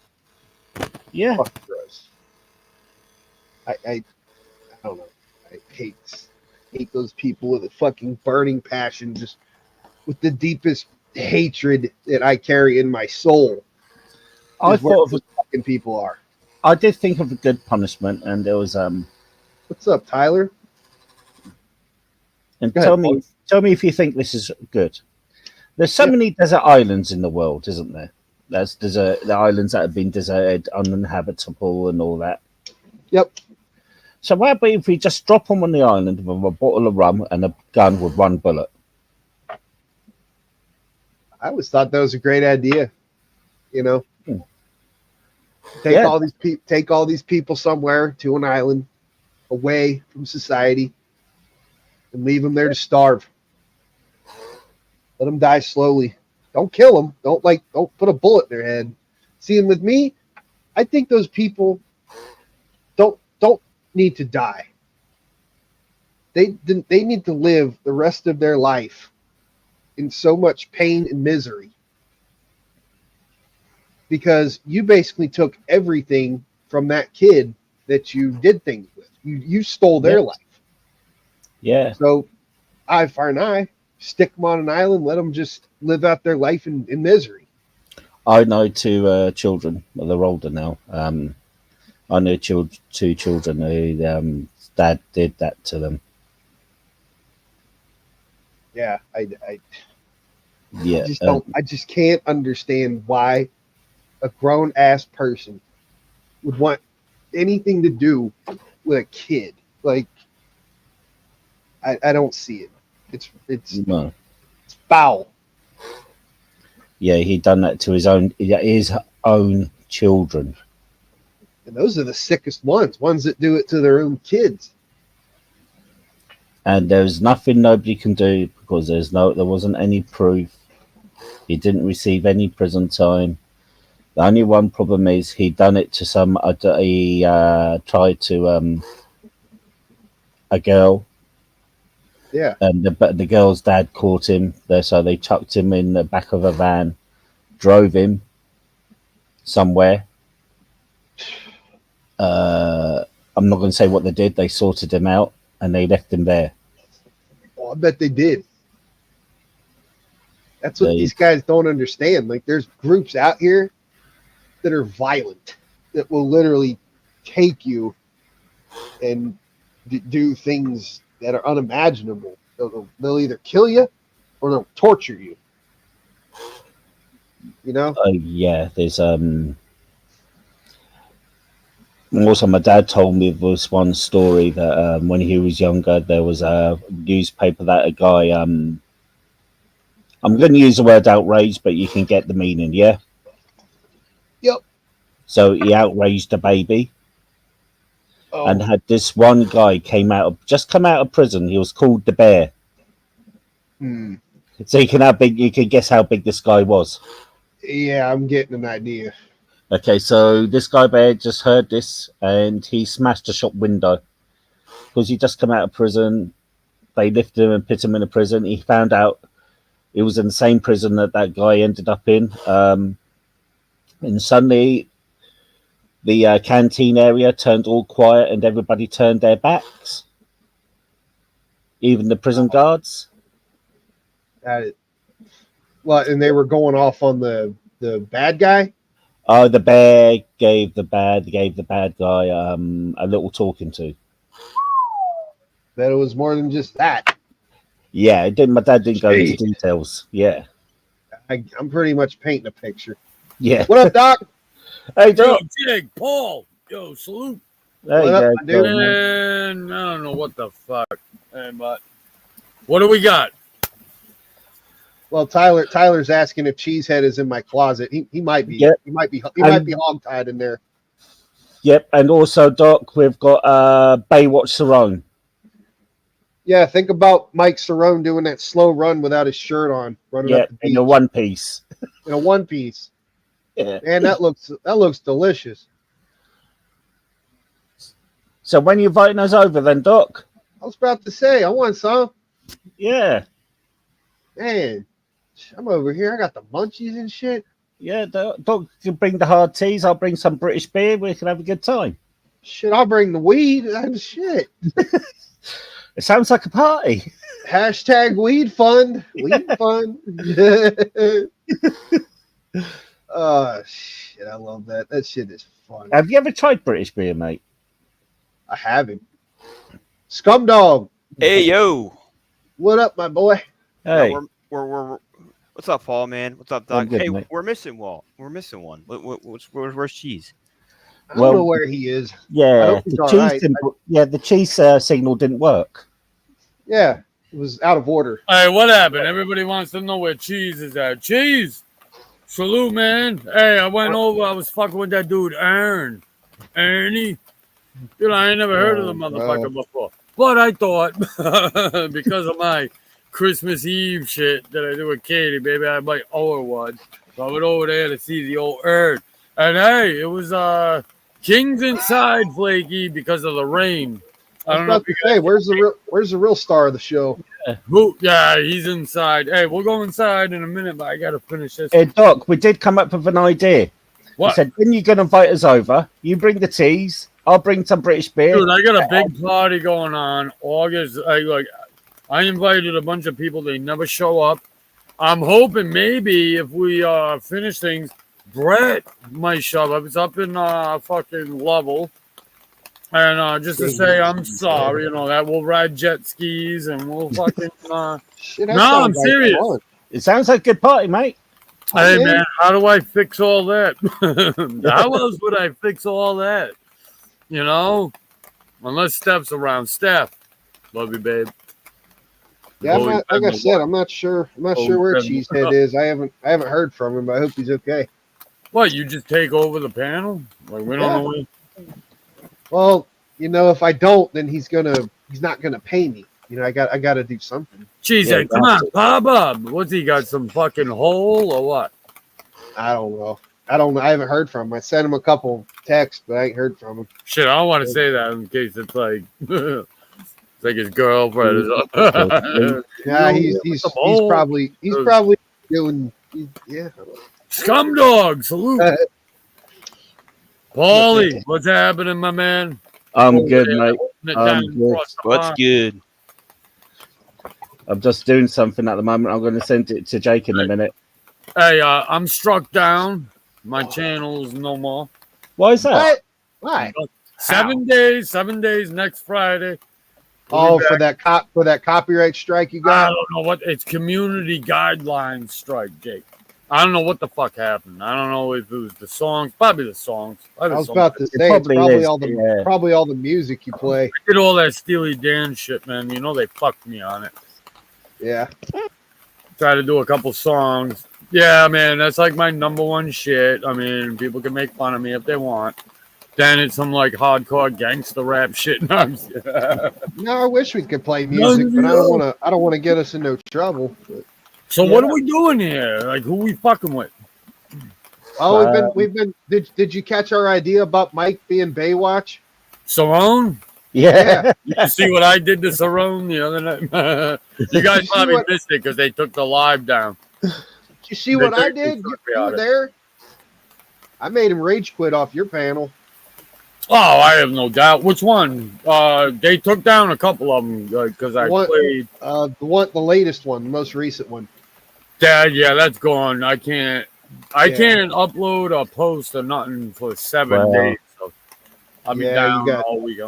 Speaker 2: Yeah.
Speaker 1: Fuck gross. I don't know. I hate those people with a fucking burning passion, just with the deepest hatred that I carry in my soul.
Speaker 2: I
Speaker 1: Is where
Speaker 2: thought of
Speaker 1: those fucking people are.
Speaker 2: I did think of a good punishment, and there was
Speaker 1: What's up, Tyler?
Speaker 2: and
Speaker 1: Go ahead,
Speaker 2: tell me if you think this is good. There's so
Speaker 1: Yeah.
Speaker 2: many desert islands in the world, isn't there? There's the islands that have been deserted, uninhabitable, and all that.
Speaker 1: Yep.
Speaker 2: So why about if we just drop them on the island with a bottle of rum and a gun with one bullet?
Speaker 1: I always thought that was a great idea. You know, take
Speaker 2: Yeah.
Speaker 1: all these people somewhere to an island, away from society, and leave them there to starve. Let them die slowly. Don't kill them. Don't put a bullet in their head. See, and with me, I think those people don't need to die. They need to live the rest of their life in so much pain and misery because you basically took everything from that kid that you did things with. You stole their life.
Speaker 2: Yeah.
Speaker 1: So eye for an eye, stick them on an island, let them just live out their life in misery.
Speaker 2: I know two children. Well, they're older now. I know two children who dad did that to them.
Speaker 1: Yeah,
Speaker 2: Yeah.
Speaker 1: I just can't understand why a grown ass person would want anything to do with a kid. Like, I don't see it. It's
Speaker 2: No.
Speaker 1: foul.
Speaker 2: Yeah, he done that to his own children.
Speaker 1: And those are the sickest ones that do it to their own kids.
Speaker 2: And there's nothing nobody can do because there wasn't any proof. He didn't receive any prison time. The only one problem is he done it to he tried to a girl.
Speaker 1: Yeah.
Speaker 2: And the girl's dad caught him there, so they chucked him in the back of a van, drove him somewhere. I'm not going to say what they did. They sorted him out and they left him there.
Speaker 1: Oh, I bet they did. That's what these guys don't understand. Like, there's groups out here that are violent, that will literally take you and do things that are unimaginable. They'll either kill you or they'll torture you. You know?
Speaker 2: Yeah, there's Also, my dad told me this one story that when he was younger, there was a newspaper that a guy. I'm going to use the word outrage, but you can get the meaning, yeah?
Speaker 1: Yep.
Speaker 2: So he outraged a baby and
Speaker 1: Oh,
Speaker 2: had this one guy just come out of prison. He was called the Bear.
Speaker 1: hmm.
Speaker 2: So you can guess how big this guy was.
Speaker 1: Yeah, I'm getting an idea.
Speaker 2: Okay, so this guy Bear just heard this and he smashed a shop window because he just come out of prison. They lifted him and put him in a prison. He found out he was in the same prison that guy ended up in. And suddenly the canteen area turned all quiet and everybody turned their backs, even the prison guards.
Speaker 1: Got it. Well, and they were going off on the bad guy.
Speaker 2: Oh, the Bear gave the bad guy a little talking to.
Speaker 1: That it was more than just that.
Speaker 2: Yeah, it didn't. My dad didn't go into
Speaker 1: Jeez.
Speaker 2: details. Yeah,
Speaker 1: I'm pretty much painting a picture.
Speaker 2: yeah.
Speaker 1: What up, Doc?
Speaker 2: Hey,
Speaker 5: Yo,
Speaker 2: Doc.
Speaker 5: Jake, Paul. Yo, salute.
Speaker 2: There you
Speaker 1: What up,
Speaker 2: go.
Speaker 1: my dude?
Speaker 5: And I don't know what the fuck. Hey, but what do we got?
Speaker 1: Well, Tyler's asking if Cheesehead is in my closet. He might be.
Speaker 2: Yep.
Speaker 1: He might be hogtied in there.
Speaker 2: Yep, and also, Doc, we've got Baywatch Cerrone.
Speaker 1: Yeah, think about Mike Cerrone doing that slow run without his shirt on, running
Speaker 2: Yeah,
Speaker 1: up the beach
Speaker 2: in a one piece.
Speaker 1: in a one piece.
Speaker 2: Yeah.
Speaker 1: Man, that looks delicious.
Speaker 2: So when you inviting us over, then, Doc?
Speaker 1: I was about to say, I want some.
Speaker 2: Yeah,
Speaker 1: Man, I'm over here. I got the munchies and shit.
Speaker 2: yeah. Doc can bring the hard teas. I'll bring some British beer. We can have a good time.
Speaker 1: Shit, I'll bring the weed and shit.
Speaker 2: It sounds like a party.
Speaker 1: Hashtag weed fund. Weed fund. Oh shit, I love that. That shit is fun.
Speaker 2: Have you ever tried British beer, mate?
Speaker 1: I haven't. Scumdog.
Speaker 6: Hey yo,
Speaker 1: What up, my boy?
Speaker 2: Hey,
Speaker 6: we're what's up, Paul? Man, what's up,
Speaker 2: I'm
Speaker 6: Doc?
Speaker 2: good,
Speaker 6: Hey,
Speaker 2: mate.
Speaker 6: we're missing Walt. We're missing one. Where's Cheese?
Speaker 1: I don't
Speaker 2: Well,
Speaker 1: know where he is. I
Speaker 2: yeah,
Speaker 1: hope he's
Speaker 2: the
Speaker 1: all
Speaker 2: cheese
Speaker 1: right.
Speaker 2: the cheese signal didn't work.
Speaker 1: Yeah, it was out of order.
Speaker 5: Hey, what happened? Everybody wants to know where Cheese is at. Cheese, salute, man. Hey, I went over. I was fucking with that dude, Ernie. You know, I ain't never heard of the motherfucker before. But I thought, because of my Christmas Eve shit that I do with Katie, baby, I might owe her one. So I went over there to see the old Ern. And hey, it was Kings inside, Flaky, because of the rain.
Speaker 1: I was about to say, where's the real star of the show?
Speaker 5: Yeah, he's inside. Hey, we'll go inside in a minute, but I gotta finish this.
Speaker 2: Hey, Doc, we did come up with an idea.
Speaker 5: What?
Speaker 2: We said, when you going to invite us over, you bring the teas, I'll bring some British beer.
Speaker 5: Dude, I got a big party going on August. I invited a bunch of people. They never show up. I'm hoping maybe if we finish things, Brett might show up. It's up in fucking Level. And just to say I'm sorry, you know, that we'll ride jet skis and we'll fucking
Speaker 1: Shit,
Speaker 5: No, I'm serious.
Speaker 2: It sounds like a good party, mate.
Speaker 5: Hey man, how do I fix all that? How else would I fix all that? You know? Unless Steph's around. Steph. Love you, babe.
Speaker 1: Yeah, I'm not, like I said, I'm not sure where Cheesehead is. I haven't heard from him. I hope he's okay.
Speaker 5: What, you just take over the panel? Like we don't know when.
Speaker 1: Well, you know, if I don't, then he's not gonna pay me. You know, I got to do something.
Speaker 5: Cheesehead, come on, Bob. What's he got? Some fucking hole or what?
Speaker 1: I don't know. I haven't heard from him. I sent him a couple texts, but I ain't heard from him.
Speaker 5: Shit, I don't want to say that in case it's like it's like his girlfriend or something.
Speaker 1: Yeah, he's probably doing. Yeah.
Speaker 5: Scumdog, salute. Paulie, what's happening, my man?
Speaker 2: I'm good, mate.
Speaker 6: What's good?
Speaker 2: I'm just doing something at the moment. I'm going to send it to Jake in a minute.
Speaker 5: Hey, I'm struck down. My channel's no more.
Speaker 2: Why is that?
Speaker 1: What? Why?
Speaker 5: 7 days next Friday.
Speaker 1: Oh, for that copyright strike you
Speaker 5: I
Speaker 1: got?
Speaker 5: don't know what it's community guidelines strike, Jake. I don't know what the fuck happened. I don't know if it was the songs. Probably the songs.
Speaker 1: I was about to say it's probably all the music you play.
Speaker 5: I did all that Steely Dan shit, man. You know they fucked me on it.
Speaker 1: Yeah.
Speaker 5: Try to do a couple songs. Yeah, man, that's like my number one shit. I mean, people can make fun of me if they want. Then it's some like hardcore gangster rap shit.
Speaker 1: No, I wish we could play music, but I don't want to get us in no trouble. But,
Speaker 5: so what are we doing here? Like, who we fucking with?
Speaker 1: Oh, we've been. Did you catch our idea about Mike being Baywatch?
Speaker 5: Cerrone?
Speaker 2: Yeah.
Speaker 5: You see what I did to Cerrone the other night? You guys probably missed it because they took the live down.
Speaker 1: Did you see what I did? You were there. I made him rage quit off your panel.
Speaker 5: Oh, I have no doubt. Which one? They took down a couple of them because I played
Speaker 1: the latest one, the most recent one.
Speaker 5: Yeah, that's gone. I can't upload or post or nothing for 7 days. So I'll be down all week.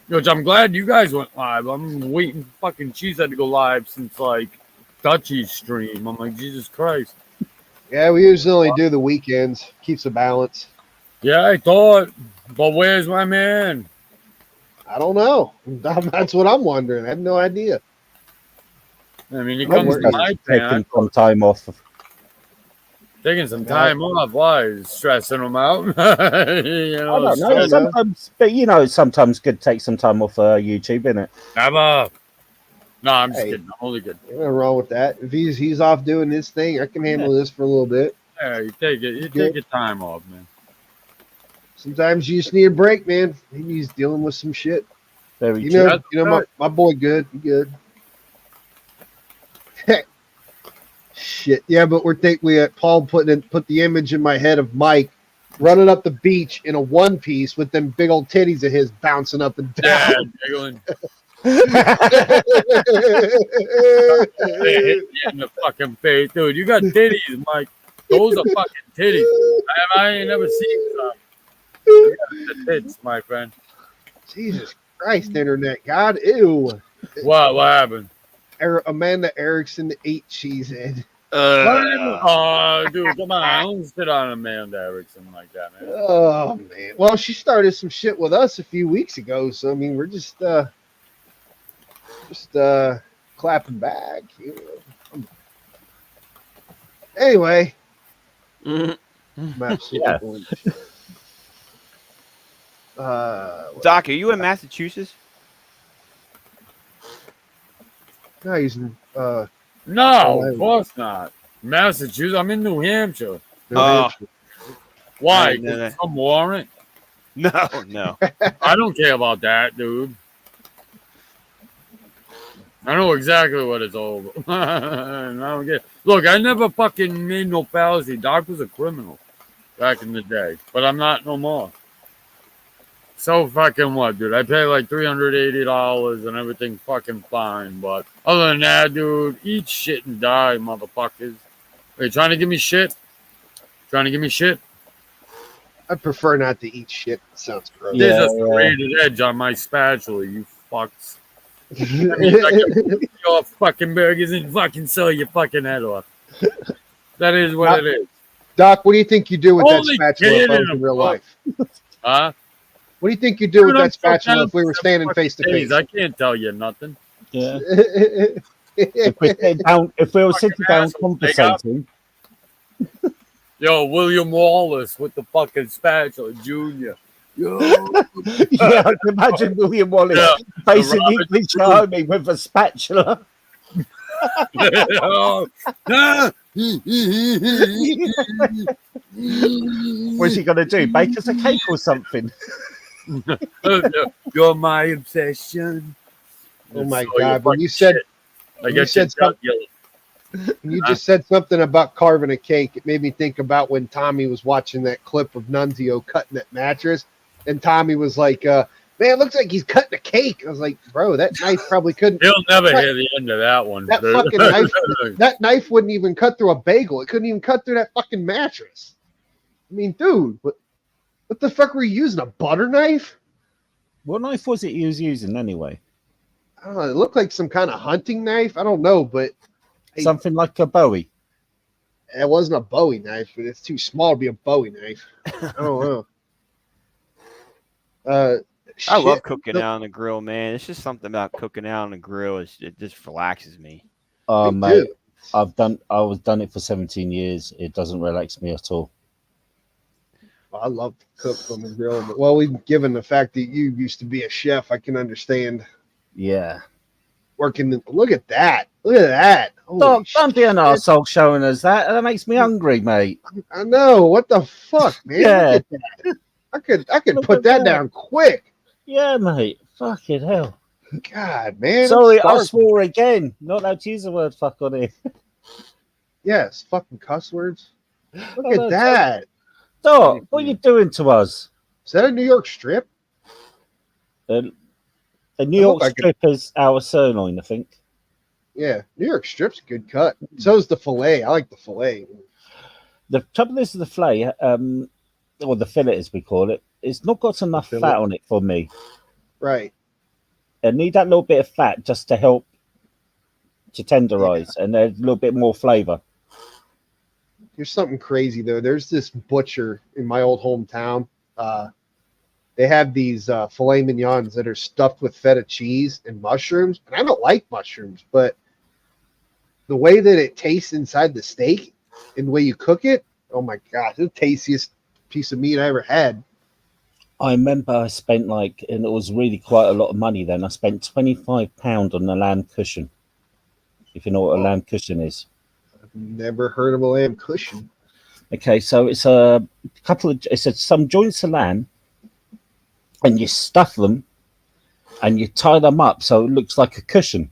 Speaker 5: Which I'm glad you guys went live. I'm waiting for fucking Cheesehead to go live since like Dutchie's stream. I'm like, Jesus Christ.
Speaker 1: Yeah, we usually only do the weekends. Keeps a balance.
Speaker 5: Yeah, I thought. But where's my man?
Speaker 1: I don't know. That's what I'm wondering. I have no idea.
Speaker 5: I mean, he comes to my
Speaker 2: taking some time off.
Speaker 5: Taking some time off. Why? He's stressing him out. You know,
Speaker 2: I don't know. Sometimes, but sometimes good to take some time off YouTube, innit?
Speaker 5: Never. No, I'm just kidding. I'm only good.
Speaker 1: Nothing wrong with that. If he's off doing his thing, I can handle this for a little bit.
Speaker 5: Yeah, you take it. You take your time off, man.
Speaker 1: Sometimes you just need a break, man. Maybe he's dealing with some shit.
Speaker 2: Very true.
Speaker 1: My boy, good. He good. Shit, yeah, but Paul put the image in my head of Mike running up the beach in a one piece with them big old titties of his bouncing up and down.
Speaker 5: Yeah, in the fucking face, dude. You got titties, Mike. Those are fucking titties. I ain't never seen some. You got the tits, my friend.
Speaker 1: Jesus Christ, internet god, ew.
Speaker 5: What happened?
Speaker 1: Amanda Erickson ate Cheesehead.
Speaker 5: Dude, come on. I don't sit on Amanda Erickson like that, man.
Speaker 1: Oh, man. Well, she started some shit with us a few weeks ago, so, I mean, we're just clapping back. Anyway. I'm absolutely going to
Speaker 6: Doc, are you in Massachusetts?
Speaker 1: No, he's
Speaker 5: no, of course not. Massachusetts. I'm in New Hampshire. Why?
Speaker 6: No.
Speaker 5: Some warrant?
Speaker 6: No.
Speaker 5: I don't care about that, dude. I know exactly what it's over. I don't get. Look, I never fucking made no fallacy. Doc was a criminal back in the day, but I'm not no more. So fucking what, dude? I pay like $380 and everything fucking fine. But other than that, dude, eat shit and die, motherfuckers. Are you trying to give me shit? Trying to give me shit?
Speaker 1: I prefer not to eat shit. It sounds gross.
Speaker 5: There's a serrated edge on my spatula, you fucks. That means I can put your fucking burgers and fucking sell your fucking head off. That is what it is.
Speaker 1: Doc, what do you think you do with that spatula in real life?
Speaker 5: Huh?
Speaker 1: What do you think you do with that spatula if we were standing face to face?
Speaker 5: I can't tell you nothing.
Speaker 2: Yeah. If we were sitting down conversating.
Speaker 5: Yo, William Wallace with the fucking spatula, Junior. Yo.
Speaker 2: Yeah, I can imagine William Wallace facing English Army with a spatula. What's he gonna do? Bake us a cake or something?
Speaker 5: You're my obsession.
Speaker 1: Oh my God! When you said you just said something about carving a cake, it made me think about when Tommy was watching that clip of Nunzio cutting that mattress, and Tommy was like, "Man, it looks like he's cutting a cake." I was like, "Bro, that knife probably couldn't."
Speaker 5: He'll never hear the end of that one.
Speaker 1: That fucking knife. That knife wouldn't even cut through a bagel. It couldn't even cut through that fucking mattress. I mean, dude, what the fuck were you using? A butter knife?
Speaker 2: What knife was it he was using anyway?
Speaker 1: I don't know. It looked like some kind of hunting knife. I don't know, but
Speaker 2: something like a Bowie.
Speaker 1: It wasn't a Bowie knife, but it's too small to be a Bowie knife. I don't know.
Speaker 6: I love
Speaker 1: Shit.
Speaker 6: cooking out on the grill, man. It's just something about cooking out on the grill. It just relaxes me.
Speaker 2: Oh,
Speaker 1: Me
Speaker 2: mate,
Speaker 1: too.
Speaker 2: I was done it for 17 years. It doesn't relax me at all.
Speaker 1: I love to cook on the grill, but well, given the fact that you used to be a chef, I can understand
Speaker 2: Yeah.
Speaker 1: working. Look at that! Look at that! Holy
Speaker 2: Don't be an
Speaker 1: shit.
Speaker 2: arsehole showing us that. That makes me hungry, mate.
Speaker 1: I know. What the fuck, man?
Speaker 2: Yeah.
Speaker 1: Look at that. I could
Speaker 2: Look
Speaker 1: put
Speaker 2: at
Speaker 1: that
Speaker 2: that.
Speaker 1: down quick.
Speaker 2: Yeah, mate. Fucking hell.
Speaker 1: God, man. I'm
Speaker 2: Sorry, I
Speaker 1: starving.
Speaker 2: swore again. Not allowed to use the word fuck on here.
Speaker 1: Yes, fucking cuss words. Look
Speaker 2: I
Speaker 1: at
Speaker 2: know,
Speaker 1: that.
Speaker 2: Doc, what are you doing to us?
Speaker 1: Is that a New York strip?
Speaker 2: The New
Speaker 1: It
Speaker 2: York
Speaker 1: looked like
Speaker 2: strip is our sirloin, I think.
Speaker 1: Yeah, New York strip's a good cut. So is the fillet. I like the fillet.
Speaker 2: The trouble is the fillet, or the fillet as we call it, it's not got enough
Speaker 1: fillet.
Speaker 2: fat on it for me.
Speaker 1: Right.
Speaker 2: I need that little bit of fat just to help to tenderize and a little bit more flavor.
Speaker 1: There's something crazy though. There's this butcher in my old hometown. They have these filet mignons that are stuffed with feta cheese and mushrooms. And I don't like mushrooms, but the way that it tastes inside the steak and the way you cook it, oh my gosh, it's the tastiest piece of meat I ever had.
Speaker 2: I remember I spent and it was really quite a lot of money then. I spent £25 on a lamb cushion. If you know what a lamb cushion is.
Speaker 1: I've never heard of a lamb cushion.
Speaker 2: Okay, so it's some joints of lamb, and you stuff them, and you tie them up so it looks like a cushion.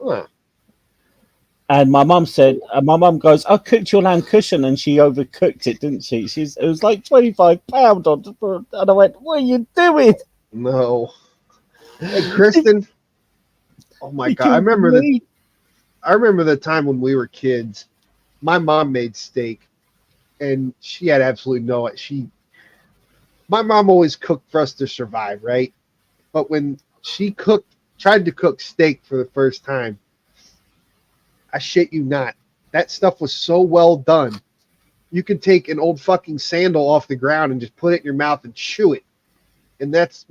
Speaker 1: Huh.
Speaker 2: And my mum goes, "I cooked your lamb cushion," and she overcooked it, didn't she? It was like £25 on, and I went, "What are you doing?"
Speaker 1: No. Hey, Kristen. Oh my
Speaker 2: You
Speaker 1: God. I remember
Speaker 2: killed me.
Speaker 1: the time when we were kids. My mom made steak, and she had absolutely my mom always cooked for us to survive, right? But when she tried to cook steak for the first time, I shit you not, that stuff was so well done. You could take an old fucking sandal off the ground and just put it in your mouth and chew it. And it's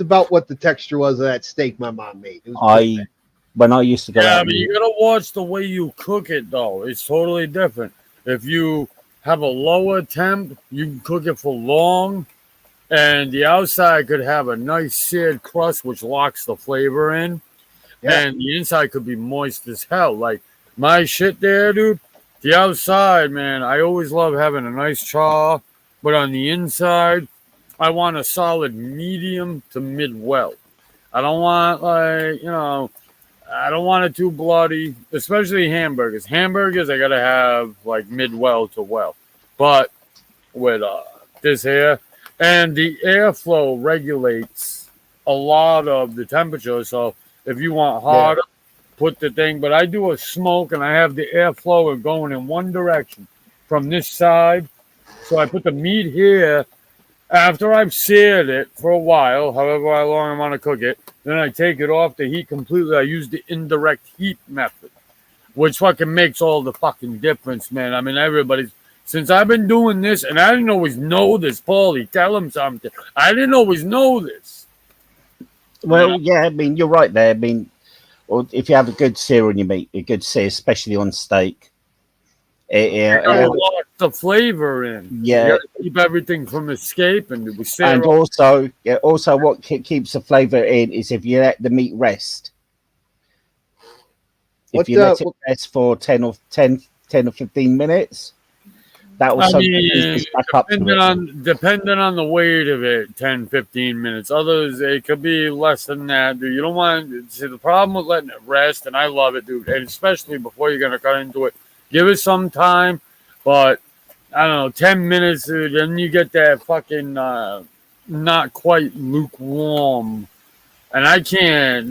Speaker 1: about what the texture was of that steak my mom made.
Speaker 2: When I used to go out,
Speaker 5: but you gotta watch the way you cook it though. It's totally different. If you have a lower temp, you can cook it for long, and the outside could have a nice seared crust which locks the flavor in. Yeah. And the inside could be moist as hell. Like my shit there, dude. The outside, man, I always love having a nice char, but on the inside, I want a solid medium to mid well. I don't want I don't want it too bloody, especially hamburgers. Hamburgers, I gotta have like mid well to well. But with this here, and the airflow regulates a lot of the temperature. So if you want hotter, put the thing. But I do a smoke, and I have the airflow going in one direction from this side. So I put the meat here. After I've seared it for a while, however long I want to cook it, then I take it off the heat completely. I use the indirect heat method, which fucking makes all the fucking difference, man. I mean, since I've been doing this, and I didn't always know this, Paulie, tell him something. I didn't always know this.
Speaker 2: Well, yeah, I mean, you're right there. I mean, if you have a good sear on your meat, a good sear, especially on steak,
Speaker 5: it locks the flavor in.
Speaker 2: Yeah,
Speaker 5: you gotta keep everything from escaping.
Speaker 2: And also, what keeps the flavor in is if you let the meat rest. If you let it rest for 10 or 15 minutes, that will back up to it.
Speaker 5: Depending on the weight of it, 10, 15 minutes. Others, it could be less than that, dude. You don't want to see the problem with letting it rest, and I love it, dude. And especially before you're going to cut into it, give it some time, but I don't know, 10 minutes, dude, then you get that fucking not quite lukewarm. And I can't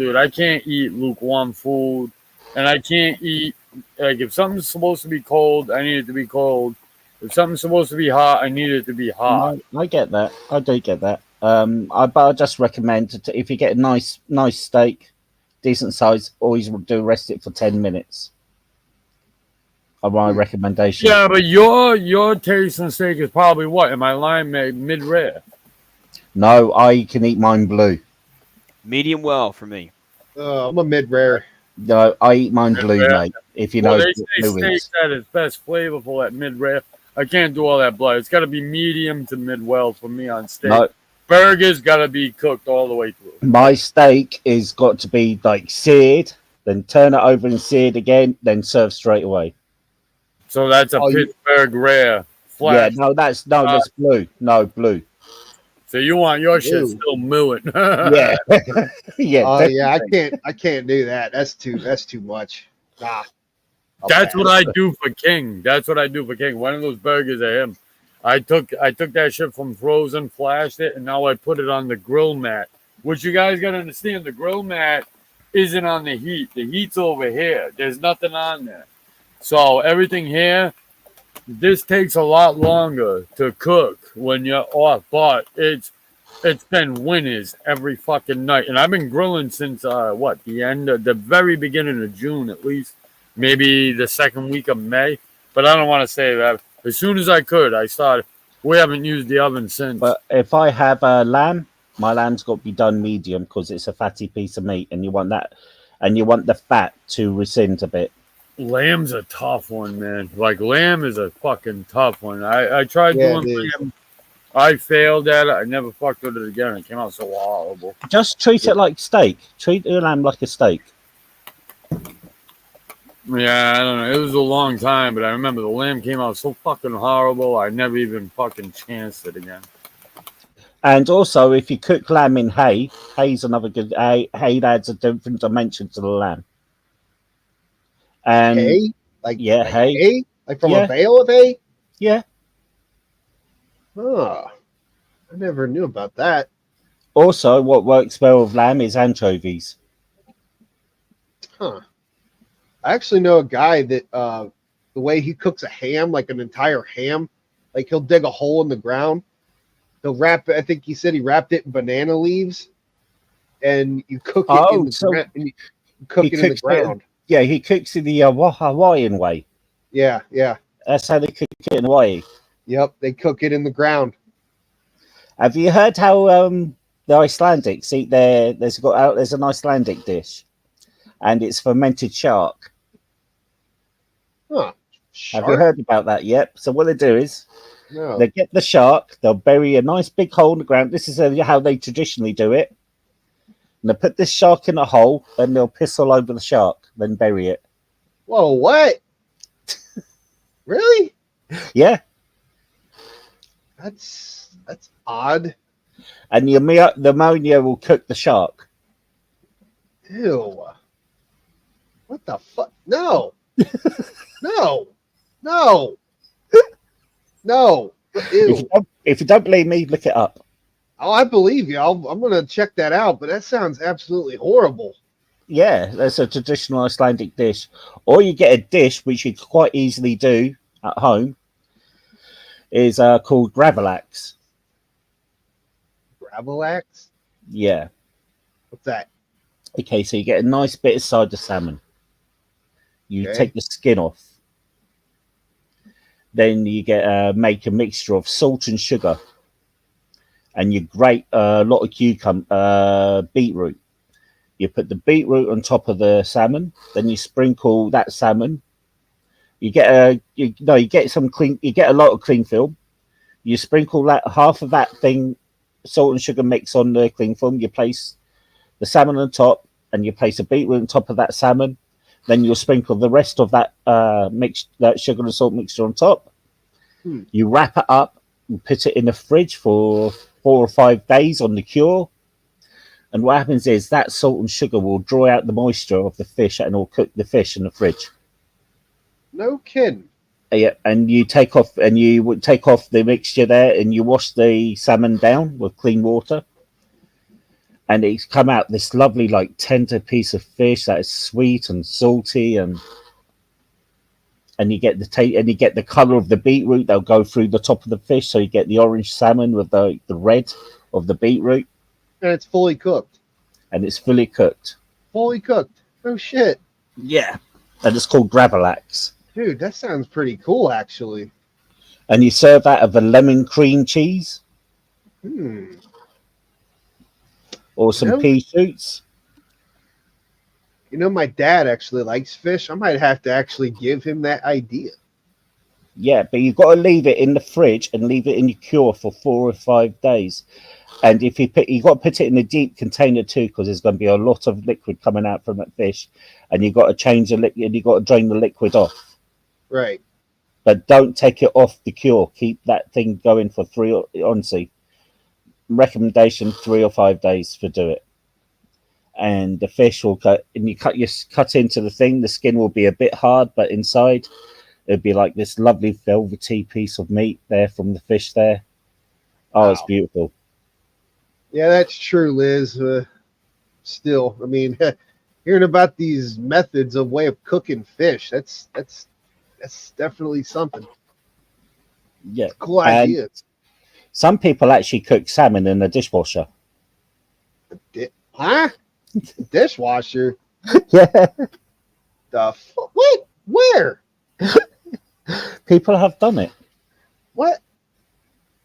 Speaker 5: eat lukewarm food. And I can't eat, like, if something's supposed to be cold, I need it to be cold. If something's supposed to be hot, I need it to be hot.
Speaker 2: I get that. I do get that. But I just recommend if you get a nice steak, decent size, always do rest it for 10 minutes. are my recommendation.
Speaker 5: Yeah, but your taste in steak is probably what? Am I lying? Mid rare.
Speaker 2: No, I can eat mine blue.
Speaker 6: Medium well for me.
Speaker 1: I'm a mid rare.
Speaker 2: No, I eat mine blue,
Speaker 5: Mid-rare.
Speaker 2: mate. If you
Speaker 5: Well,
Speaker 2: know
Speaker 5: they
Speaker 2: what
Speaker 5: say
Speaker 2: blue
Speaker 5: steak
Speaker 2: is.
Speaker 5: at its best flavorful at mid rare. I can't do all that blood. It's got to be medium to mid well for me on steak.
Speaker 2: No,
Speaker 5: Burgers got to be cooked all the way through.
Speaker 2: my steak is got to be like seared, then turn it over and seared again, then serve straight away.
Speaker 5: So that's a
Speaker 1: Oh,
Speaker 5: Pittsburgh rare
Speaker 2: Yeah,
Speaker 5: flat.
Speaker 2: that's blue. No, blue.
Speaker 5: So you want your shit
Speaker 1: Ooh.
Speaker 5: still mooing.
Speaker 2: Yeah. Yeah.
Speaker 1: Oh yeah,
Speaker 2: definitely.
Speaker 1: I can't do that. That's too much. Nah. I'll
Speaker 5: That's
Speaker 1: pass.
Speaker 5: what I do for King. That's what I do for King. One of those burgers of him. I took that shit from frozen, flashed it, and now I put it on the grill mat. Which you guys gotta understand, the grill mat isn't on the heat. The heat's over here. There's nothing on there. So everything here, this takes a lot longer to cook when you're off, but it's been winners every fucking night. And I've been grilling since the very beginning of June at least. Maybe the second week of May. But I don't want to say that. As soon as I could, I started. We haven't used the oven since.
Speaker 2: But if I have a lamb, my lamb's got to be done medium because it's a fatty piece of meat, and you want that, and you want the fat to rescind a bit.
Speaker 5: Lamb's a tough one, man. Like, lamb is a fucking tough one. I tried doing lamb. I failed at it. I never fucked with it again. It came out so horrible.
Speaker 2: Just treat it like steak. Treat the lamb like a steak.
Speaker 5: Yeah, I don't know. It was a long time, but I remember the lamb came out so fucking horrible. I never even fucking chanced it again.
Speaker 2: And also, if you cook lamb in hay, hay's another good. Hay adds a different dimension to the lamb. And
Speaker 1: Hay? Like
Speaker 2: hay.
Speaker 1: Like from a bale of hay?
Speaker 2: Yeah.
Speaker 1: Oh, I never knew about that.
Speaker 2: Also, what works well with lamb is anchovies.
Speaker 1: Huh. I actually know a guy that the way he cooks a ham, like an entire ham, like he'll dig a hole in the ground. He'll wrap it. I think he said he wrapped it in banana leaves, and you cook it in the ground. And you cook it in the ground.
Speaker 2: Yeah, he cooks it the Hawaiian way.
Speaker 1: Yeah.
Speaker 2: That's how they cook it in Hawaii.
Speaker 1: Yep, they cook it in the ground.
Speaker 2: Have you heard how the Icelandics eat there's an Icelandic dish, and it's fermented shark.
Speaker 1: Huh.
Speaker 2: Have you heard about that yet? So what they do is
Speaker 1: No.
Speaker 2: they get the shark, they'll bury a nice big hole in the ground. This is how they traditionally do it. And they put this shark in a hole, and they'll piss all over the shark, then bury it.
Speaker 1: Whoa, what? Really?
Speaker 2: Yeah.
Speaker 1: That's odd.
Speaker 2: And the ammonia will cook the shark.
Speaker 1: Ew. What the fuck? No. No. No. No. Ew.
Speaker 2: If you don't believe me, look it up.
Speaker 1: Oh, I believe you. I'm going to check that out, but that sounds absolutely horrible.
Speaker 2: Yeah, that's a traditional Icelandic dish. Or you get a dish, which you quite easily do at home, is called gravlax.
Speaker 1: Gravlax?
Speaker 2: Yeah.
Speaker 1: What's that?
Speaker 2: Okay, so you get a nice bit of side of salmon. You take the skin off. Then you make a mixture of salt and sugar. And you grate a lot of beetroot. You put the beetroot on top of the salmon. Then you sprinkle that salmon. You get a lot of cling film. You sprinkle that half of that thing, salt and sugar mix on the cling film. You place the salmon on top, and you place a beetroot on top of that salmon. Then you'll sprinkle the rest of that that sugar and salt mixture on top. You wrap it up and put it in the fridge for 4 or 5 days on the cure. And what happens is that salt and sugar will draw out the moisture of the fish, and will cook the fish in the fridge.
Speaker 1: No kidding.
Speaker 2: Yeah, and you take off the mixture there, and you wash the salmon down with clean water, and it's come out this lovely, like, tender piece of fish that is sweet and salty, and you get the color of the beetroot. They'll go through the top of the fish, so you get the orange salmon with the red of the beetroot.
Speaker 1: And it's fully cooked.
Speaker 2: And it's fully cooked.
Speaker 1: Fully cooked. Oh shit.
Speaker 2: Yeah. And it's called gravlax.
Speaker 1: Dude, that sounds pretty cool, actually.
Speaker 2: And you serve that with a lemon cream cheese or some pea shoots.
Speaker 1: You know, my dad actually likes fish. I might have to actually give him that idea.
Speaker 2: Yeah, but you've got to leave it in the fridge and leave it in your cure for 4 or 5 days. And if you got to put it in a deep container too, because there's going to be a lot of liquid coming out from that fish, and you've got to change the liquid. You've got to drain the liquid off.
Speaker 1: Right.
Speaker 2: But don't take it off the cure. Keep that thing going for honestly, recommendation 3 or 5 days to do it. And the fish will cut, and you cut into the thing. The skin will be a bit hard, but inside it'd be like this lovely velvety piece of meat there from the fish there. Oh, wow. It's beautiful.
Speaker 1: Yeah, that's true, Liz. Still, I mean, hearing about these methods of way of cooking fish, that's definitely something.
Speaker 2: Yeah,
Speaker 1: cool idea.
Speaker 2: Some people actually cook salmon in the dishwasher.
Speaker 1: Huh? Dishwasher?
Speaker 2: Yeah.
Speaker 1: What? Where?
Speaker 2: People have done it.
Speaker 1: What?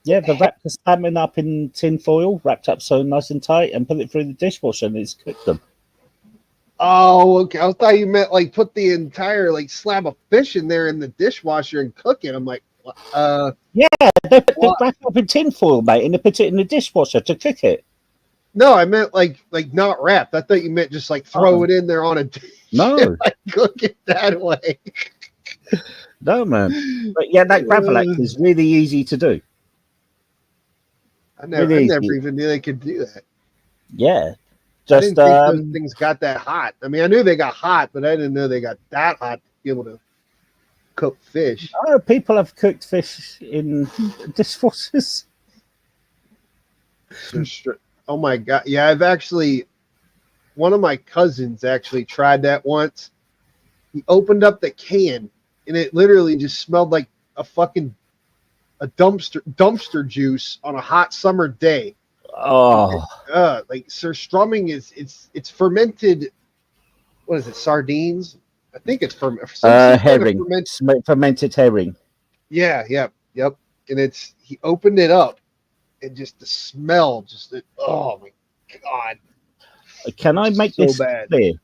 Speaker 2: Yeah, they wrap the salmon up in tin foil, wrapped up so nice and tight, and put it through the dishwasher and it's cooked them.
Speaker 1: Oh, okay. I thought you meant like put the entire like slab of fish in there in the dishwasher and cook it. I'm like,
Speaker 2: yeah, they wrap it up in tin foil, mate, and they put it in the dishwasher to cook it.
Speaker 1: No, I meant like not wrapped. I thought you meant just like throw it in there on a dish.
Speaker 2: No,
Speaker 1: like cook it that way.
Speaker 2: No, man. But yeah, that gravlax is really easy to do.
Speaker 1: I never even knew they could do that.
Speaker 2: Yeah.
Speaker 1: I didn't think those things got that hot. I mean, I knew they got hot, but I didn't know they got that hot to be able to cook fish.
Speaker 2: Oh, people have cooked fish in dishwashers.
Speaker 1: Oh my God. Yeah, one of my cousins actually tried that once. He opened up the can and it literally just smelled like a dumpster juice on a hot summer day.
Speaker 2: Oh,
Speaker 1: like surstrumming it's fermented. What is it? Sardines? I think it's
Speaker 2: herring. Fermented herring.
Speaker 1: Yeah, yep. And he opened it up, and just the smell, oh my God!
Speaker 2: Can I make this clear?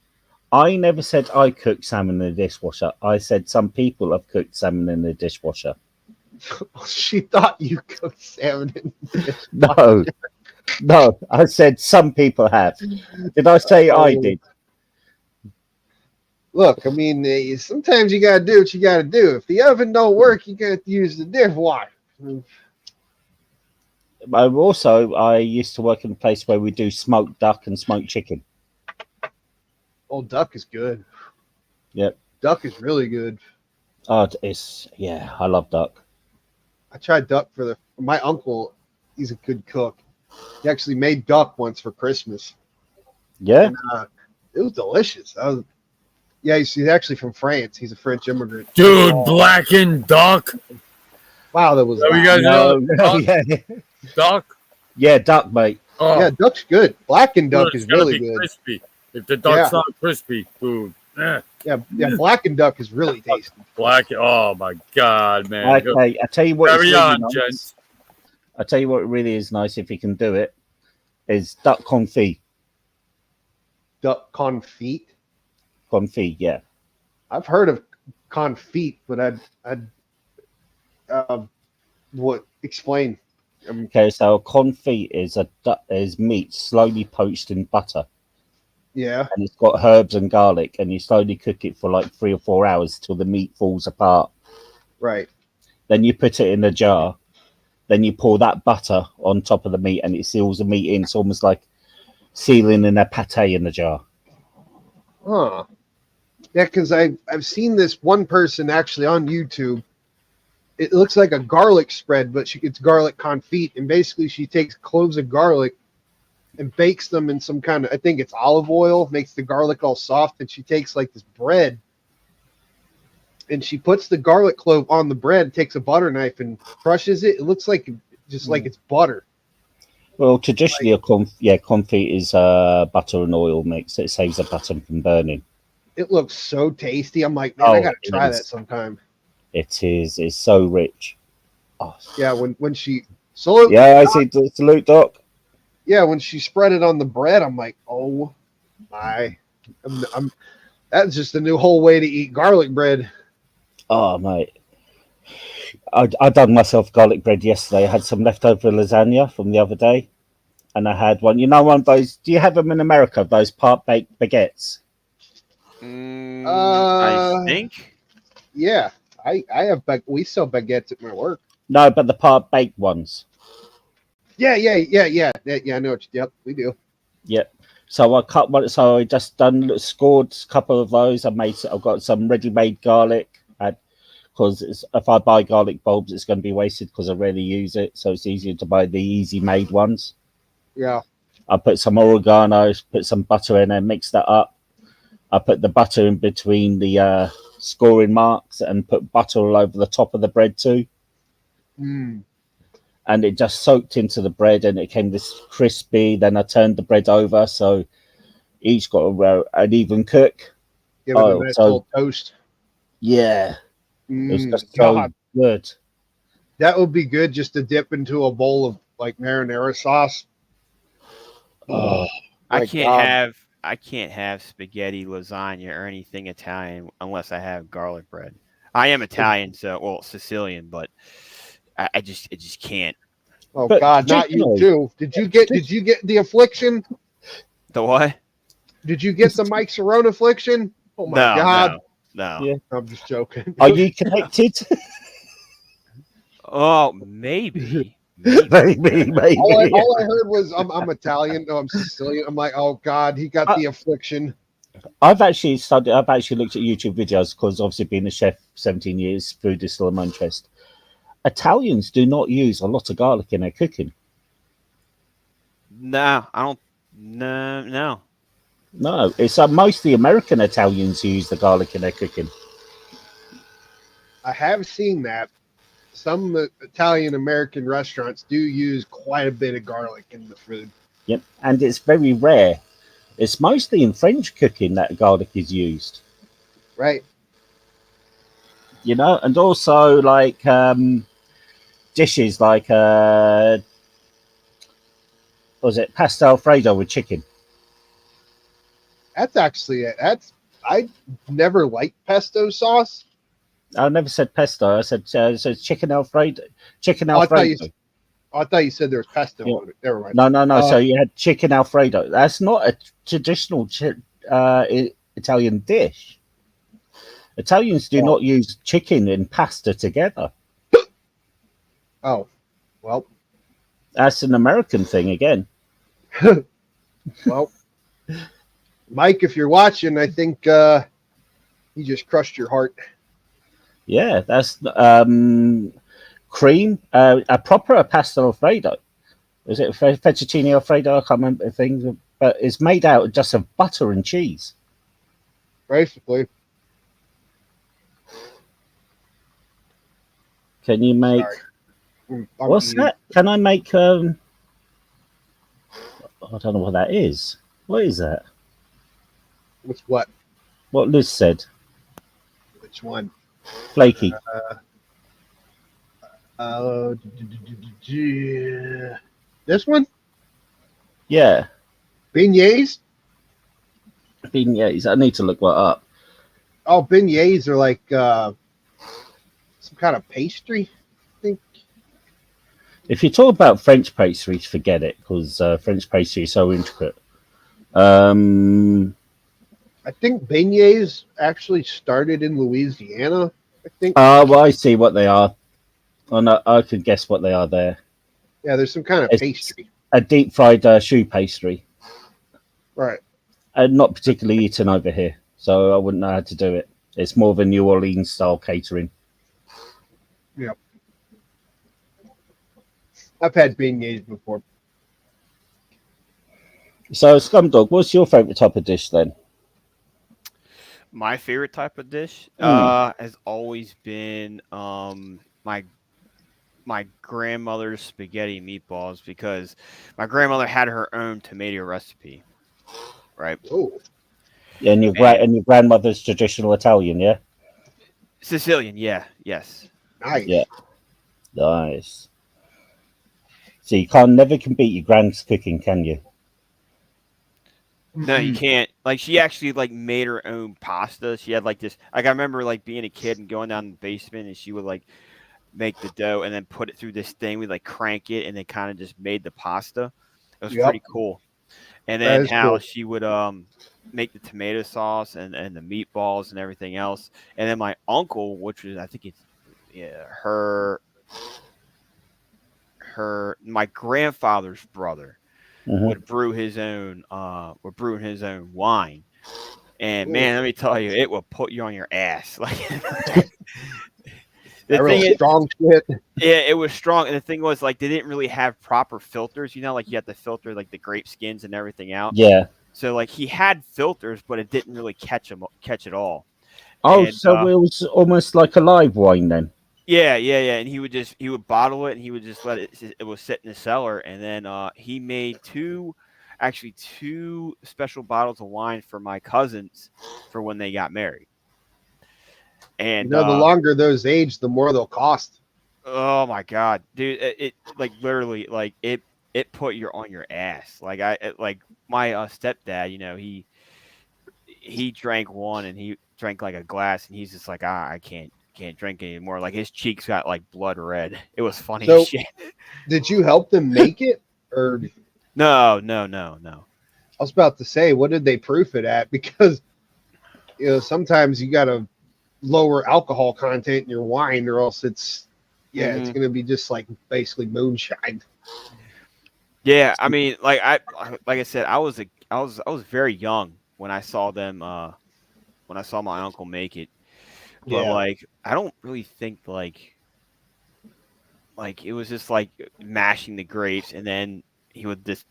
Speaker 2: I never said I cooked salmon in the dishwasher. I said some people have cooked salmon in the dishwasher.
Speaker 1: She thought you cooked salmon in the dishwasher.
Speaker 2: No, I said some people have. Did I say I did?
Speaker 1: Look, I mean, sometimes you got to do what you got to do. If the oven don't work, you got to use the dishwasher.
Speaker 2: I used to work in a place where we do smoked duck and smoked chicken.
Speaker 1: Oh, duck is good.
Speaker 2: Yep.
Speaker 1: Duck is really good.
Speaker 2: Oh, I love duck.
Speaker 1: I tried duck my uncle. He's a good cook. He actually made duck once for Christmas.
Speaker 2: Yeah.
Speaker 1: And, it was delicious. He's actually from France. He's a French immigrant.
Speaker 5: Dude, blackened duck.
Speaker 1: Wow, that was.
Speaker 5: We guys know duck.
Speaker 2: Yeah, duck, mate.
Speaker 5: Oh.
Speaker 1: Yeah, duck's good. Blackened duck is really good.
Speaker 5: Crispy. If the duck's not crispy, food.
Speaker 1: Yeah, blackened duck is really tasty.
Speaker 5: Oh my God, man!
Speaker 2: Okay, I tell you what.
Speaker 5: Carry on, gents.
Speaker 2: I tell you what really is nice if you can do it is duck confit.
Speaker 1: Duck confit?
Speaker 2: Confit, yeah.
Speaker 1: I've heard of confit, but explain.
Speaker 2: Okay, so a confit is meat slowly poached in butter.
Speaker 1: Yeah.
Speaker 2: And it's got herbs and garlic, and you slowly cook it for like 3 or 4 hours till the meat falls apart.
Speaker 1: Right.
Speaker 2: Then you put it in a jar. Then you pour that butter on top of the meat, and it seals the meat in. It's almost like sealing in a pate in the jar.
Speaker 1: Huh. Yeah, because I've seen this one person actually on YouTube. It looks like a garlic spread, but it's garlic confit, and basically she takes cloves of garlic and bakes them in some kind of, I think it's olive oil, makes the garlic all soft, and she takes like this bread and she puts the garlic clove on the bread, takes a butter knife and crushes it. It looks like like it's butter.
Speaker 2: Well, traditionally, confit is butter and oil mix. It saves the butter from burning.
Speaker 1: it looks so tasty. I'm like, man, I gotta try that sometime.
Speaker 2: It is. It's so rich. Oh.
Speaker 1: Yeah, when she salute.
Speaker 2: Yeah, I see. Salute, Doc.
Speaker 1: Yeah, when she spread it on the bread, I'm like, oh my, that's just a new whole way to eat garlic bread.
Speaker 2: Oh mate, I done myself garlic bread yesterday. I had some leftover lasagna from the other day, and I had one. You know, one of those. Do you have them in America? Those part baked baguettes.
Speaker 6: I think.
Speaker 1: Yeah, I have. We sell baguettes at my work.
Speaker 2: No, but the part baked ones.
Speaker 1: Yeah. I know. Yep, we do.
Speaker 2: Yep. So I cut one. So I just scored a couple of those. I've got some ready-made garlic. Because if I buy garlic bulbs, it's going to be wasted because I rarely use it. So it's easier to buy the easy-made ones.
Speaker 1: Yeah.
Speaker 2: I put some oregano, put some butter in there, mix that up. I put the butter in between the scoring marks and put butter all over the top of the bread too.
Speaker 1: Mm.
Speaker 2: And it just soaked into the bread and it came this crispy. Then I turned the bread over so each got an even cook.
Speaker 1: Give it a nice little toast.
Speaker 2: Yeah. It was just so good.
Speaker 1: That would be good just to dip into a bowl of like marinara sauce.
Speaker 6: Oh, I can't have spaghetti, lasagna, or anything Italian unless I have garlic bread. I am Italian, Sicilian, but I just can't.
Speaker 1: Oh God, not you too. Did you get the affliction?
Speaker 6: The what?
Speaker 1: Did you get the Mike Cerrone affliction? Oh my God.
Speaker 6: No.
Speaker 2: Yeah.
Speaker 1: I'm just joking.
Speaker 2: Are you connected?
Speaker 6: Oh, maybe.
Speaker 2: Maybe.
Speaker 1: All I heard was I'm Italian. No, I'm Sicilian. I'm like, oh God, he got the affliction.
Speaker 2: I've actually looked at YouTube videos because obviously being a chef 17 years, food is still my interest. Italians do not use a lot of garlic in their cooking.
Speaker 6: No, I don't. No.
Speaker 2: No, it's mostly American Italians who use the garlic in their cooking.
Speaker 1: I have seen that. Some Italian American restaurants do use quite a bit of garlic in the food.
Speaker 2: Yep, and it's very rare. It's mostly in French cooking that garlic is used.
Speaker 1: Right.
Speaker 2: You know, and also like dishes like was it pasta Alfredo with chicken?
Speaker 1: That's actually it. I never liked pesto sauce.
Speaker 2: I never said pesto. I said chicken Alfredo. Chicken Alfredo.
Speaker 1: I thought you said there was pesto on it. Never mind.
Speaker 2: No. So you had chicken Alfredo. That's not a traditional Italian dish. Italians do not use chicken and pasta together.
Speaker 1: Oh, well.
Speaker 2: That's an American thing again.
Speaker 1: Well, Mike, if you're watching, I think you just crushed your heart.
Speaker 2: Yeah, that's cream, a proper pasta Alfredo. Is it fettuccine Alfredo? I can't remember things, but it's made out just of butter and cheese.
Speaker 1: Basically.
Speaker 2: Can you make... What's that? Can I make... I don't know what that is. What is that?
Speaker 1: What's what?
Speaker 2: What Liz said.
Speaker 1: Which one?
Speaker 2: Flaky.
Speaker 1: This one?
Speaker 2: Yeah.
Speaker 1: Beignets?
Speaker 2: Beignets. I need to look that up.
Speaker 1: Oh, beignets are like some kind of pastry, I think.
Speaker 2: If you talk about French pastries, forget it, because French pastry is so intricate.
Speaker 1: I think beignets actually started in Louisiana, I think.
Speaker 2: Well, I see what they are. I could guess what they are there.
Speaker 1: Yeah, there's some kind of pastry.
Speaker 2: A deep fried choux pastry.
Speaker 1: Right.
Speaker 2: Not particularly eaten over here, so I wouldn't know how to do it. It's more of a New Orleans style catering.
Speaker 1: Yep. I've had beignets before.
Speaker 2: So, Scumdog, what's your favorite type of dish then?
Speaker 6: My favorite type of dish has always been my grandmother's spaghetti meatballs, because my grandmother had her own tomato recipe, right?
Speaker 1: Oh.
Speaker 2: And your grandmother's traditional Italian, yeah?
Speaker 6: Sicilian, yeah, yes.
Speaker 1: Nice.
Speaker 2: Yeah. Nice. So you never can beat your grand's cooking, can you?
Speaker 6: No, you can't. Like she actually like made her own pasta. She had like this. Like I remember like being a kid and going down in the basement, and she would like make the dough and then put it through this thing. We like crank it, and then kind of just made the pasta. It was pretty cool. And
Speaker 1: That
Speaker 6: then
Speaker 1: is
Speaker 6: how
Speaker 1: cool.
Speaker 6: she would make the tomato sauce and the meatballs and everything else. And then my uncle, which was I think it's my grandfather's brother. Would brew his own brewing his own wine. And man, let me tell you, it will put you on your ass. Like the thing is,
Speaker 1: strong shit.
Speaker 6: Yeah, it was strong. And the thing was, like, they didn't really have proper filters, like you have to filter like the grape skins and everything out.
Speaker 2: Yeah.
Speaker 6: So like he had filters, but it didn't really catch it all.
Speaker 2: Oh,
Speaker 6: and,
Speaker 2: so it was almost like a live wine then.
Speaker 6: Yeah. And he would bottle it and he would just let it was sit in the cellar. And then he made two special bottles of wine for my cousins for when they got married. And
Speaker 1: the longer those age, the more they'll cost.
Speaker 6: Oh my God, dude! It like literally like it put you on your ass. Like my stepdad, he drank one and he drank like a glass and he's just like I can't drink anymore. Like his cheeks got like blood red. It was funny as shit.
Speaker 1: Did you help them make it or
Speaker 6: no?
Speaker 1: I was about to say, what did they proof it at? Because sometimes you gotta lower alcohol content in your wine or else it's gonna be just like basically moonshine.
Speaker 6: Yeah, I mean, like I said, I was very young when I saw them when I saw my uncle make it. But like I don't really think like it was just like mashing the grapes and then he would just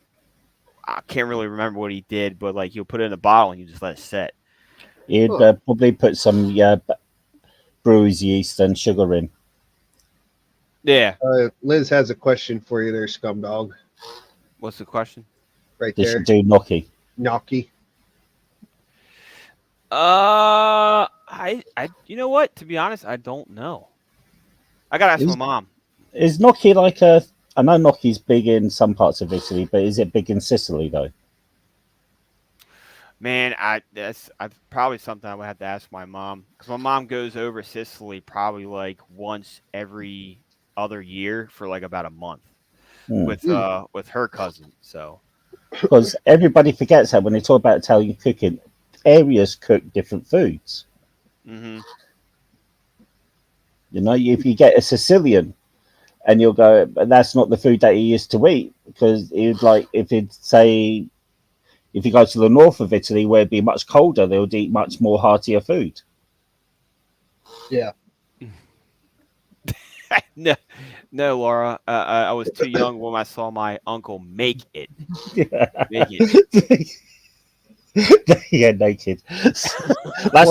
Speaker 6: I can't really remember what he did, but like he'll put it in a bottle and you just let it set.
Speaker 2: He'd probably put some brewer's yeast and sugar in.
Speaker 6: Yeah.
Speaker 1: Liz has a question for you there, Scumdog.
Speaker 6: What's the question?
Speaker 1: Right
Speaker 2: Did
Speaker 1: there.
Speaker 2: she do gnocchi?
Speaker 1: Gnocchi.
Speaker 6: I you know what? To be honest, I don't know. I gotta ask my mom.
Speaker 2: Is gnocchi like I know gnocchi's big in some parts of Italy, but is it big in Sicily though?
Speaker 6: Man, that's probably something I would have to ask my mom because my mom goes over Sicily probably like once every other year for like about a month with her cousin. So
Speaker 2: because everybody forgets that when they talk about Italian cooking, areas cook different foods.
Speaker 6: Mm-hmm.
Speaker 2: If you get a Sicilian and you'll go, but that's not the food that he used to eat because he'd like if you go to the north of Italy where it'd be much colder, they would eat much more heartier food.
Speaker 1: Yeah.
Speaker 6: No, Laura. I was too young when I saw my uncle make it.
Speaker 2: Yeah, naked. That's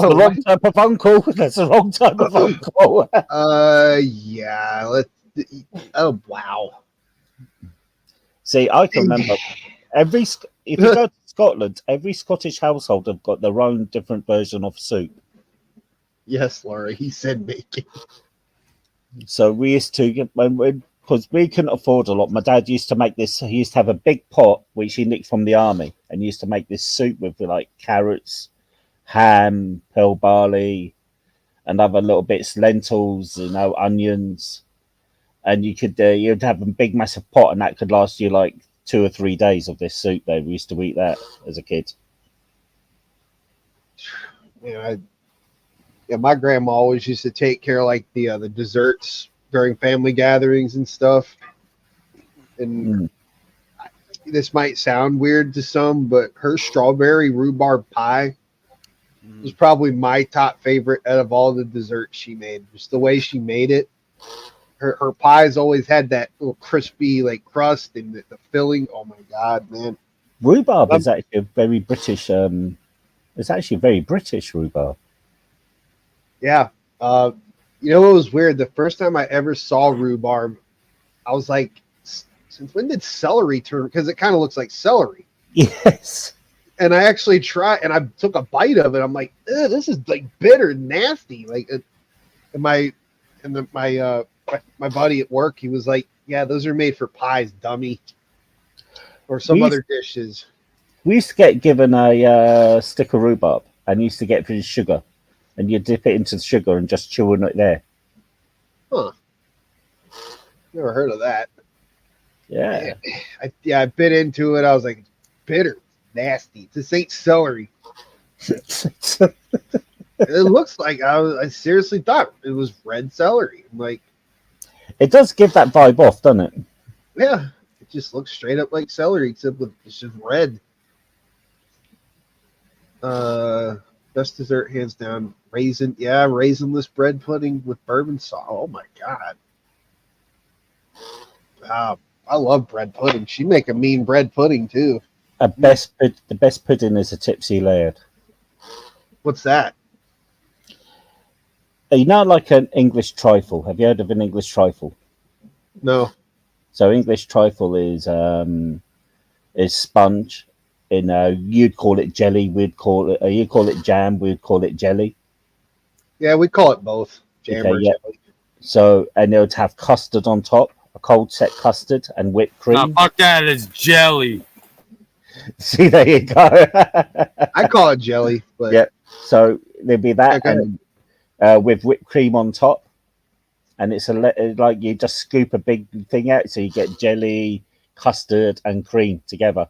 Speaker 2: the wrong type of uncle. That's the wrong type of uncle.
Speaker 1: Yeah. Oh wow.
Speaker 2: See, I can remember if you go to Scotland, every Scottish household have got their own different version of soup.
Speaker 1: Yes, Laura, he said bacon.
Speaker 2: So we used to get because we couldn't afford a lot. My dad used to make this. He used to have a big pot which he nicked from the army, and he used to make this soup with like carrots, ham, pearl barley, and other little bits, lentils, onions, and you'd have a big massive pot, and that could last you like 2 or 3 days of this soup. Though we used to eat that as a kid.
Speaker 1: My grandma always used to take care of like the desserts during family gatherings and stuff. And this might sound weird to some, but her strawberry rhubarb pie was probably my top favorite out of all the desserts she made. Just the way she made it. Her pies always had that little crispy like crust and the filling. Oh my God, man!
Speaker 2: Rhubarb is actually a very British. It's actually very British rhubarb.
Speaker 1: Yeah. What was weird? The first time I ever saw rhubarb, I was like, since when did celery turn? Because it kind of looks like celery.
Speaker 2: Yes.
Speaker 1: And I actually tried, and I took a bite of it. I'm like, this is like bitter, nasty. Like, and my buddy at work, he was like, yeah, those are made for pies, dummy, or some other dishes.
Speaker 2: We used to get given a stick of rhubarb, and used to get for sugar, and you dip it into the sugar and just chew on it there.
Speaker 1: Huh? Never heard of that.
Speaker 2: Yeah.
Speaker 1: I bit into it. I was like, bitter, nasty. This ain't celery. It looks like I seriously thought it was red celery. I'm like,
Speaker 2: it does give that vibe off, doesn't it?
Speaker 1: Yeah, it just looks straight up like celery, except with it's just red. Best dessert hands down, raisinless bread pudding with bourbon sauce. Oh my god. I love bread pudding. She make a mean bread pudding too.
Speaker 2: The best pudding is a tipsy laird.
Speaker 1: What's that?
Speaker 2: You know, like an English trifle. Have you heard of an English trifle?
Speaker 1: No.
Speaker 2: So English trifle is sponge. You'd call it jelly. We'd call it. You call it jam. We'd call it jelly.
Speaker 1: Yeah, we call it both jam or jelly.
Speaker 2: So and it would have custard on top, a cold set custard and whipped cream.
Speaker 5: No, fuck that! It's jelly.
Speaker 2: See, there you go.
Speaker 1: I call it jelly, but
Speaker 2: yeah. So there'd be that, and with whipped cream on top, and it's like you just scoop a big thing out, so you get jelly, custard, and cream together.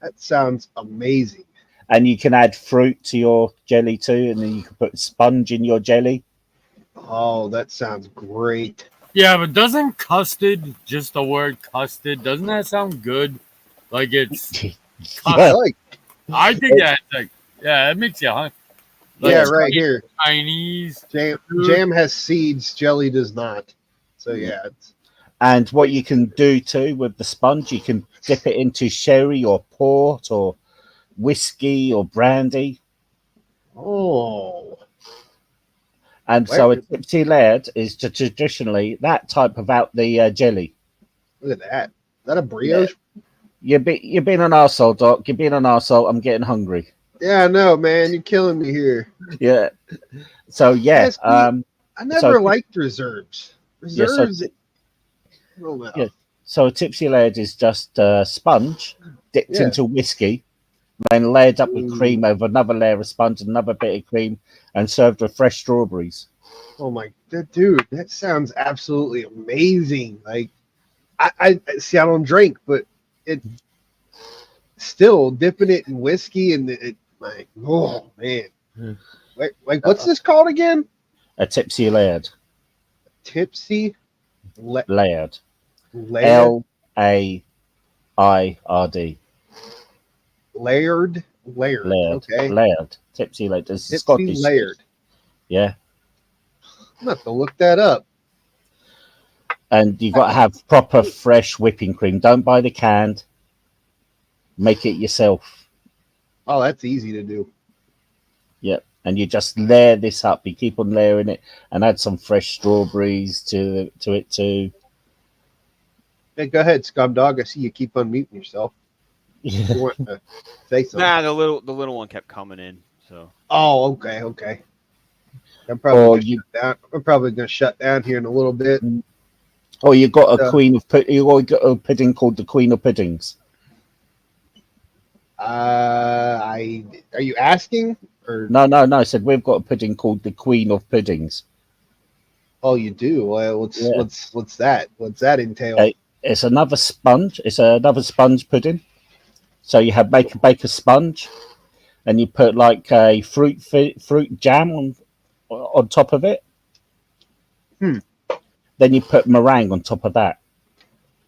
Speaker 1: That sounds amazing.
Speaker 2: And you can add fruit to your jelly too, and then you can put sponge in your jelly.
Speaker 1: Oh, that sounds great.
Speaker 5: Yeah, but doesn't custard, just the word custard, doesn't that sound good? Like it's custard. I think that's like, yeah, it makes you hungry.
Speaker 1: Like yeah, right here.
Speaker 5: Chinese.
Speaker 1: Jam has seeds, jelly does not. So yeah.
Speaker 2: And what you can do too with the sponge, you can dip it into sherry or port or whiskey or brandy.
Speaker 1: Oh.
Speaker 2: And so a tipsy laird is traditionally that type of out the jelly.
Speaker 1: Look at that. Is that a brioche?
Speaker 2: Yeah. You're being an arsehole, Doc. You're being an arsehole. I'm getting hungry.
Speaker 1: Yeah, I know, man. You're killing me here.
Speaker 2: Yeah. So, yeah.
Speaker 1: Yes, I never liked reserves. Reserves.
Speaker 2: Yeah. So a tipsy laird is just a sponge dipped into whiskey, then layered up with cream over another layer of sponge, another bit of cream, and served with fresh strawberries.
Speaker 1: Oh my dude, that sounds absolutely amazing. Like I see I don't drink, but it still dipping it in whiskey and it like, oh man. Like what's this called again?
Speaker 2: A tipsy laird.
Speaker 1: Tipsy
Speaker 2: laird. Laird.
Speaker 1: Laird. Okay.
Speaker 2: Laird. Tipsy laird.
Speaker 1: Tipsy Scottish laird.
Speaker 2: Yeah.
Speaker 1: I'm gonna have to look that up.
Speaker 2: And you've got to have proper fresh whipping cream. Don't buy the canned. Make it yourself.
Speaker 1: Oh, that's easy to do.
Speaker 2: Yep. And you just layer this up. You keep on layering it and add some fresh strawberries to it too.
Speaker 1: Hey, go ahead, scum dog. I see you keep unmuting yourself. You want to say something?
Speaker 6: Nah, the little one kept coming in. So.
Speaker 1: Oh, okay. I'm probably gonna shut down here in a little bit.
Speaker 2: Oh, you got a queen of you got a pudding called the Queen of Puddings.
Speaker 1: Are you asking? Or
Speaker 2: no. I said we've got a pudding called the Queen of Puddings.
Speaker 1: Oh, you do? Well, what's that? What's that entail?
Speaker 2: It's another sponge. It's another sponge pudding. So you have bake a sponge, and you put like a fruit jam on top of it. Then you put meringue on top of that.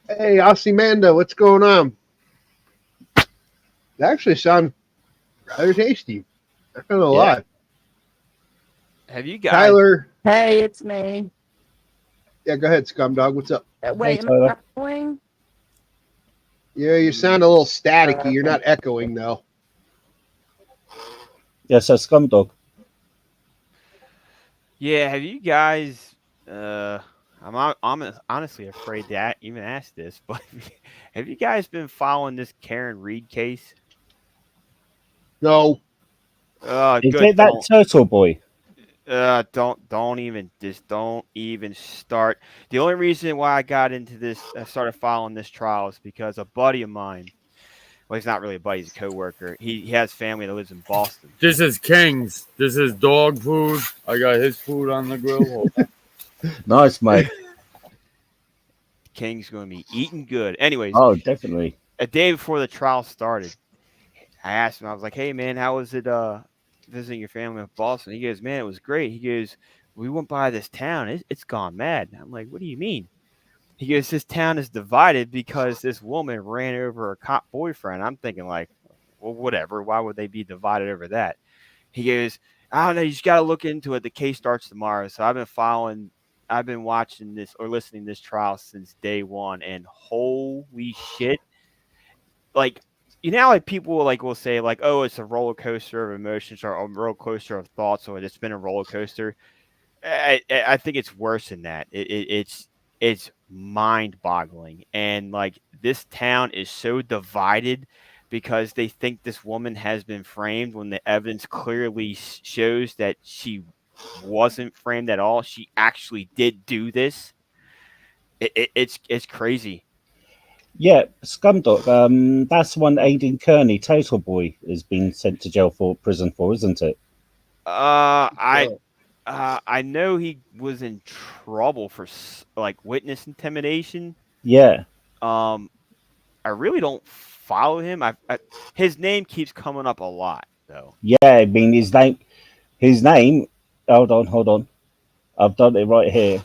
Speaker 1: Hey, Aussie Mando, what's going on? That actually sounds rather tasty. I'm not gonna lie.
Speaker 6: Have you guys?
Speaker 1: Tyler.
Speaker 7: Hey, it's me.
Speaker 1: Yeah, go ahead, scum dog. What's up?
Speaker 7: Wait, am I echoing?
Speaker 1: Yeah, you sound a little staticky. You're not echoing though.
Speaker 2: Yeah, so scum dog.
Speaker 6: Yeah, have you guys? I'm honestly afraid to even ask this, but have you guys been following this Karen Reed case?
Speaker 1: No.
Speaker 2: Is
Speaker 6: Good.
Speaker 2: it that turtle boy?
Speaker 6: Don't even start. The only reason why I got into this, I started following this trial, is because a buddy of mine. Well, he's not really a buddy; he's a coworker. He has family that lives in Boston.
Speaker 5: This is King's. This is dog food. I got his food on the grill.
Speaker 2: Nice, mate.
Speaker 6: King's going to be eating good. Anyways,
Speaker 2: Oh, definitely.
Speaker 6: a day before the trial started, I asked him. I was like, "Hey, man, how was it visiting your family in Boston?" He goes, "Man, it was great." He goes, "We went by this town. It's gone mad." And I'm like, "What do you mean?" He goes, "This town is divided because this woman ran over her cop boyfriend." I'm thinking like, well, whatever. Why would they be divided over that? He goes, "I don't know. You just got to look into it. The case starts tomorrow." So I've been watching this or listening to this trial since day one, and holy shit. Like, like people will say like, "Oh, it's a roller coaster of emotions or a roller coaster of thoughts," or it's been a roller coaster. I think it's worse than that. It's mind-boggling, and like this town is so divided because they think this woman has been framed when the evidence clearly shows that she wasn't framed at all. She actually did do this. It's crazy.
Speaker 2: Yeah, Scumdog. That's one Aidan Kearney, Total Boy, has been sent to jail for prison for, isn't it?
Speaker 6: I know he was in trouble for like witness intimidation.
Speaker 2: Yeah.
Speaker 6: I really don't follow him. His name keeps coming up a lot though.
Speaker 2: Yeah, I mean his name. Hold on. I've done it right here.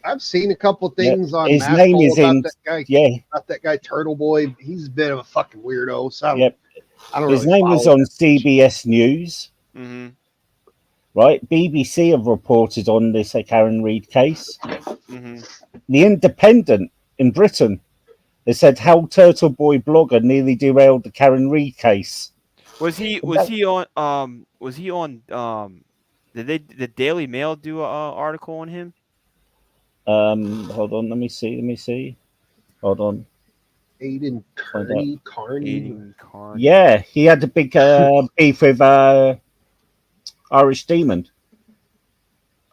Speaker 1: I've seen a couple things on
Speaker 2: his name is
Speaker 1: about
Speaker 2: in.
Speaker 1: that guy.
Speaker 2: Yeah.
Speaker 1: About that guy, Turtle Boy. He's a bit of a fucking weirdo. So
Speaker 2: Yep.
Speaker 1: I don't.
Speaker 2: His
Speaker 1: really
Speaker 2: name was
Speaker 1: follow
Speaker 2: on CBS News.
Speaker 6: Mm-hmm.
Speaker 2: Right, BBC have reported on this Karen Reid case.
Speaker 6: Mm-hmm.
Speaker 2: The Independent in Britain, they said how Turtle Boy blogger nearly derailed the Karen Reid case.
Speaker 6: Was he on did the Daily Mail do an article on him?
Speaker 2: Hold on, let me see. Hold on.
Speaker 1: Aidan Kearney.
Speaker 2: Yeah, he had a big beef with Irish Demon.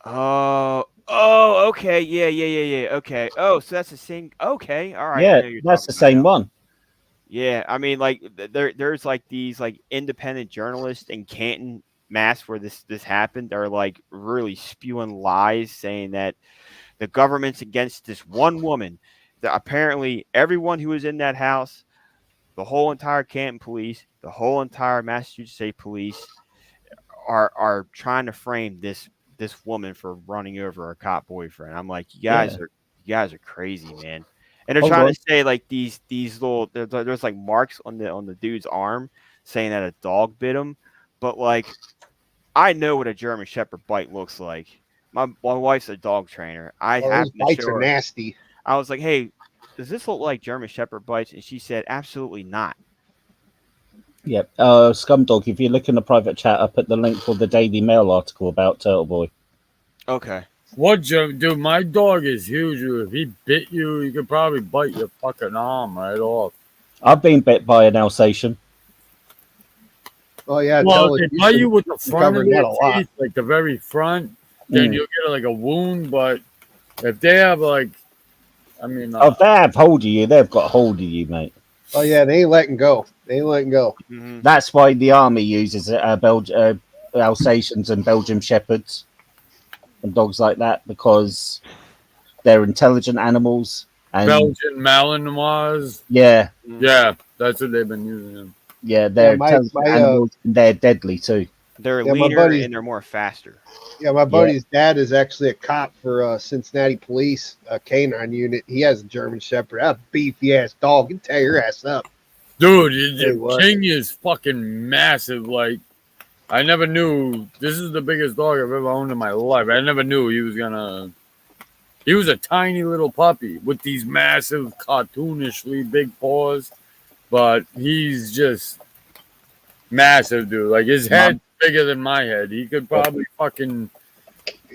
Speaker 6: Oh, okay. Yeah. Okay. Oh, so that's the same. Okay. All right.
Speaker 2: Yeah, that's the same one.
Speaker 6: Yeah, I mean, like there's like these like independent journalists in Canton, Mass, where this happened. They're like really spewing lies, saying that the government's against this one woman. That apparently everyone who was in that house, the whole entire Canton police, the whole entire Massachusetts State Police, are trying to frame this woman for running over her cop boyfriend. I'm like, you guys are crazy, man. And they're trying to say like these little there's like marks on the dude's arm saying that a dog bit him, but like I know what a German Shepherd bite looks like. My wife's a dog trainer.
Speaker 1: Those bites are nasty.
Speaker 6: I was like, hey, does this look like German Shepherd bites? And she said, absolutely not.
Speaker 2: Yep. Scumdog, if you look in the private chat, I put the link for the Daily Mail article about Turtle Boy.
Speaker 6: Okay.
Speaker 5: What, dude? My dog is huge. If he bit you, he could probably bite your fucking arm right off.
Speaker 2: I've been bit by an Alsatian.
Speaker 1: Oh yeah.
Speaker 5: Well, if they bite you with the front of their teeth, like the very front, then you'll get like a wound. But if they have like, I mean,
Speaker 2: if they have hold of you, they've got hold of you, mate.
Speaker 1: Oh yeah, they ain't letting go.
Speaker 6: Mm-hmm.
Speaker 2: That's why the army uses Alsatians and Belgian Shepherds and dogs like that, because they're intelligent animals. And
Speaker 5: Belgian Malinois.
Speaker 2: Yeah,
Speaker 5: that's what they've been using them.
Speaker 2: Yeah, they're intelligent animals. And they're deadly too.
Speaker 6: They're leaner and they're more faster.
Speaker 1: Yeah, my buddy's dad is actually a cop for Cincinnati Police, a canine unit. He has a German Shepherd. That beefy ass dog can tear your ass up.
Speaker 5: Dude, King is fucking massive. Like, I never knew. This is the biggest dog I've ever owned in my life. I never knew he was gonna. He was a tiny little puppy with these massive, cartoonishly big paws, but he's just massive, dude. Like, his head's bigger than my head. He could probably fucking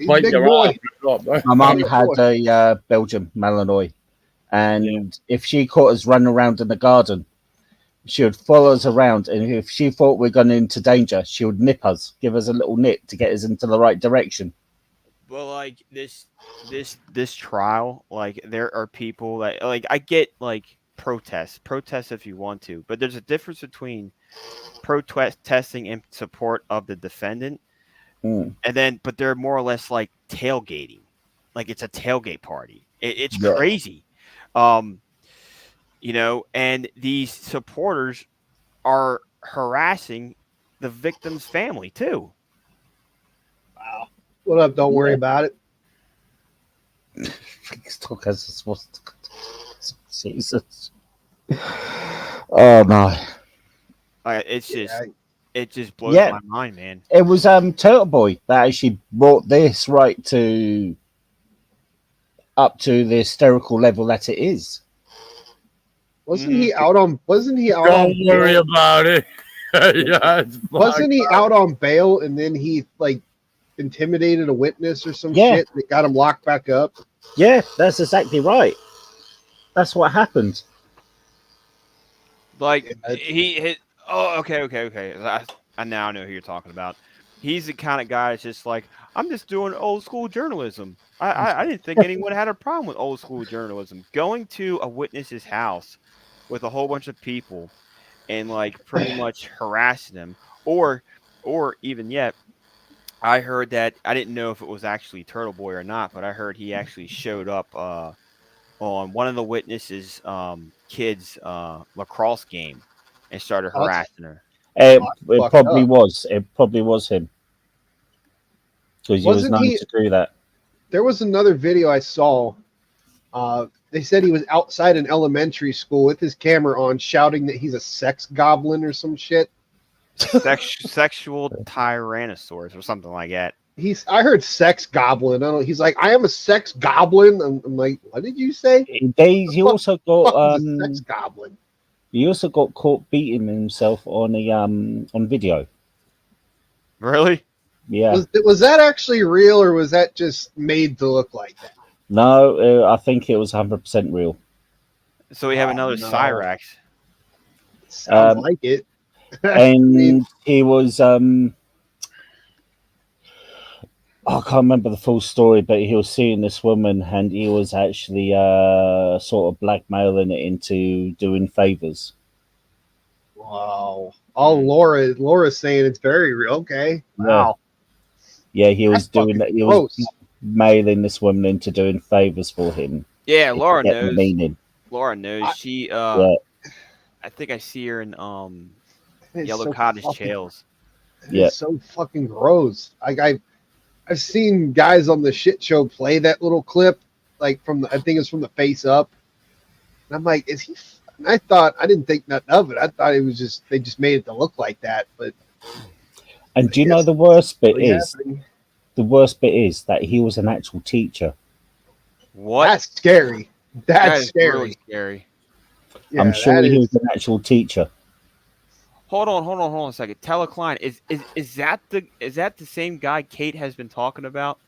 Speaker 5: bite your arm up.
Speaker 2: My mum had a Belgian Malinois, and if she caught us running around in the garden, She would follow us around, and if she thought we're going into danger, she would nip us, give us a little nip to get us into the right direction.
Speaker 6: Well, like this trial, like there are people that like I get like protest if you want to, but there's a difference between protesting in support of the defendant, and then but they're more or less like tailgating, like it's a tailgate party. It's crazy, you know, and these supporters are harassing the victim's family too.
Speaker 1: Wow. What up? Don't worry about it.
Speaker 2: Jesus. Oh no.
Speaker 6: It's just it just blows my mind, man.
Speaker 2: It was Turtle Boy that actually brought this right to up to the hysterical level that it is.
Speaker 1: Wasn't he out on
Speaker 5: Don't worry about it. Yeah,
Speaker 1: wasn't he out on bail and then he like intimidated a witness or some shit that got him locked back up?
Speaker 2: Yeah, that's exactly right. That's what happened.
Speaker 6: Like he hit. Oh, okay. I now know who you're talking about. He's the kind of guy that's just like, I'm just doing old school journalism. I didn't think anyone had a problem with old school journalism. Going to a witness's house with a whole bunch of people and like pretty much harassing them, or even yet, I heard that I didn't know if it was actually Turtle Boy or not, but I heard he actually showed up on one of the witnesses' kids' lacrosse game and started harassing her.
Speaker 2: It probably was. It probably was him. Because he was known to do that.
Speaker 1: There was another video I saw. They said he was outside an elementary school with his camera on, shouting that he's a sex goblin or some shit.
Speaker 6: Sexual tyrannosaurus or something like that.
Speaker 1: I heard sex goblin. I don't know. He's like, I am a sex goblin. I'm like, what did you say?
Speaker 2: He also got
Speaker 1: sex goblin.
Speaker 2: He also got caught beating himself on a on video.
Speaker 6: Really?
Speaker 2: Yeah.
Speaker 1: Was that actually real or was that just made to look like that?
Speaker 2: No, I think it was 100% real.
Speaker 6: So we have another Cyrax.
Speaker 1: Sounds like it.
Speaker 2: And he was I can't remember the full story, but he was seeing this woman and he was actually sort of blackmailing it into doing favors.
Speaker 1: Wow. Oh, Laura's saying it's very real. Okay. Wow.
Speaker 2: Yeah, he was doing that. He was mailing this woman into doing favors for him.
Speaker 6: Yeah, Laura knows.
Speaker 2: Meaning.
Speaker 6: Laura knows. She I think I see her in Yellow Cottage Trails.
Speaker 1: Yeah, it's so fucking gross. I've seen guys on the shit show play that little clip, like I think it's from the Face Up, and I'm like, is he? And I didn't think nothing of it. I thought it was they just made it to look like that. But
Speaker 2: and do you know the worst bit is? Happening. The worst bit is that he was an actual teacher.
Speaker 6: What?
Speaker 1: That's scary. That's scary.
Speaker 6: Really scary.
Speaker 2: Yeah, I'm sure he was an actual teacher.
Speaker 6: Hold on a second. Tella Klein, is that the same guy Kate has been talking about?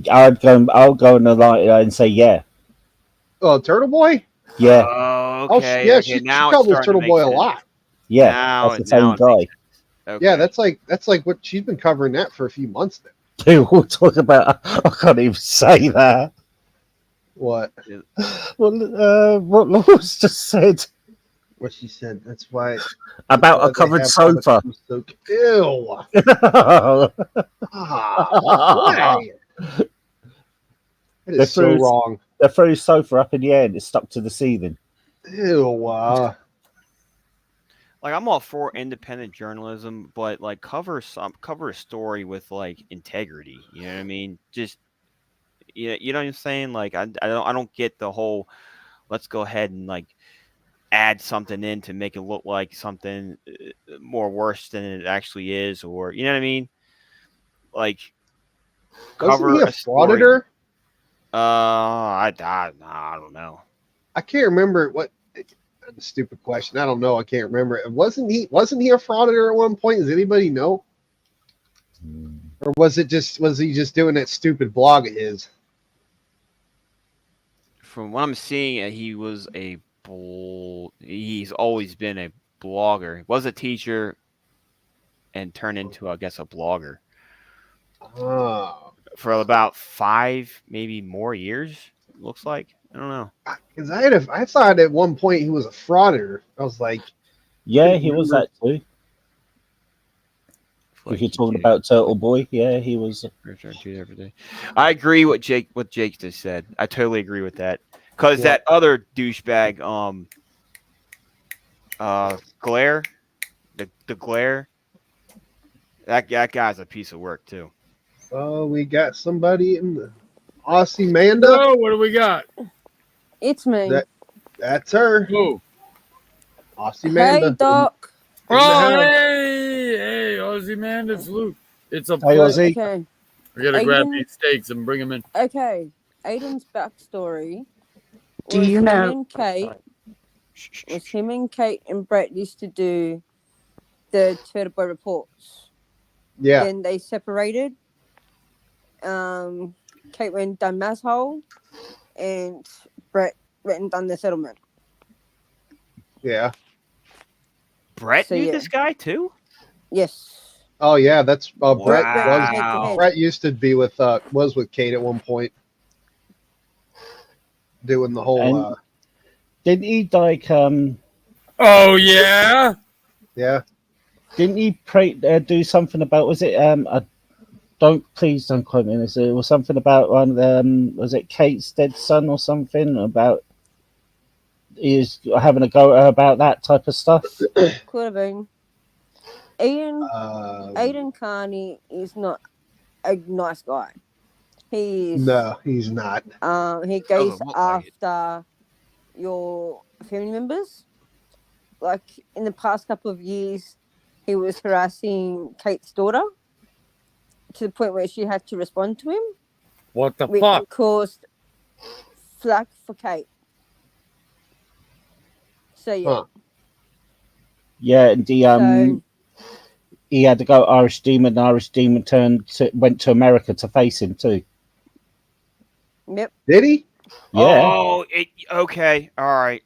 Speaker 2: I'll go on the line and say yeah.
Speaker 1: Oh, Turtle Boy?
Speaker 2: Yeah.
Speaker 6: Oh, okay. Yeah,
Speaker 1: she covers Turtle Boy a lot.
Speaker 2: Yeah, that's the same guy.
Speaker 6: Okay.
Speaker 1: Yeah, that's like what she's been covering that for a few months now.
Speaker 2: Dude, we'll talk about. I can't even say that.
Speaker 1: What?
Speaker 2: Well, what Laura's just said.
Speaker 1: What she said. That's why.
Speaker 2: About a covered sofa.
Speaker 1: Ew. That is so wrong.
Speaker 2: They threw his sofa up in the air and it stuck to the ceiling.
Speaker 1: Ew.
Speaker 6: Like, I'm all for independent journalism, but like cover a story with like integrity. You know what I mean? Just you know what I'm saying? Like I don't get the whole let's go ahead and like add something in to make it look like something more worse than it actually is, or you know what I mean? Like cover
Speaker 1: a frauditor.
Speaker 6: I don't know.
Speaker 1: I can't remember what. Stupid question. I don't know. I can't remember. Wasn't he a frauditor at one point? Does anybody know? Or was he just doing that stupid blog of his?
Speaker 6: From what I'm seeing, he was a he's always been a blogger. He was a teacher and turned into, I guess, a blogger
Speaker 1: Oh,
Speaker 6: for about 5, maybe more years. Looks like. I don't know.
Speaker 1: because I thought at one point he was a frauder. I was like,
Speaker 2: Yeah, he was that too. If
Speaker 6: Like
Speaker 2: you're talking about Turtle Boy, yeah, he was.
Speaker 6: I agree with what Jake just said. I totally agree with that. Because that other douchebag, Glare, the Glare, that guy's a piece of work too.
Speaker 1: oh, we got somebody in the Aussie Manda.
Speaker 5: So, what do we got?
Speaker 7: It's me.
Speaker 1: That's her.
Speaker 5: Who?
Speaker 1: Aussie Manda.
Speaker 7: Hey, Doc.
Speaker 1: In the
Speaker 5: Oh,
Speaker 1: house.
Speaker 5: hey, Aussie man, it's Luke. It's a
Speaker 2: Hey, Ozzy.
Speaker 7: Okay.
Speaker 5: I gotta grab
Speaker 7: Aiden-
Speaker 5: these steaks and bring them in.
Speaker 7: Okay. Aiden's backstory
Speaker 8: Do
Speaker 7: was
Speaker 8: you know?
Speaker 7: him and Kate and Brett used to do the Turtle Boy reports.
Speaker 1: Yeah.
Speaker 7: Then they separated. Kate went and done Mass Hole, and Brett went and done the settlement.
Speaker 1: Yeah.
Speaker 6: Brett
Speaker 7: So,
Speaker 6: knew
Speaker 7: yeah.
Speaker 6: this guy too?
Speaker 7: Yes.
Speaker 1: Oh yeah, that's Brett
Speaker 6: Wow.
Speaker 1: was Brett used to be with Kate at one point. Doing the whole
Speaker 2: Didn't he like
Speaker 5: Oh yeah.
Speaker 1: yeah.
Speaker 2: Didn't he do something about? Was it please don't quote me on this. It was something about was it Kate's dead son or something about he's having a go at her about that type of stuff.
Speaker 7: Could have been. Aiden Carney is not a nice guy.
Speaker 1: No, he's not.
Speaker 7: He goes after your family members. Like in the past couple of years, he was harassing Kate's daughter to the point where she had to respond to him.
Speaker 5: What the
Speaker 7: which
Speaker 5: fuck?
Speaker 7: caused flack for Kate. So yeah.
Speaker 1: Huh.
Speaker 2: Yeah, and he had to go Irish Demon. The Irish Demon went to America to face him too.
Speaker 7: Yep.
Speaker 1: Did he?
Speaker 2: Yeah.
Speaker 6: Oh, okay. All right.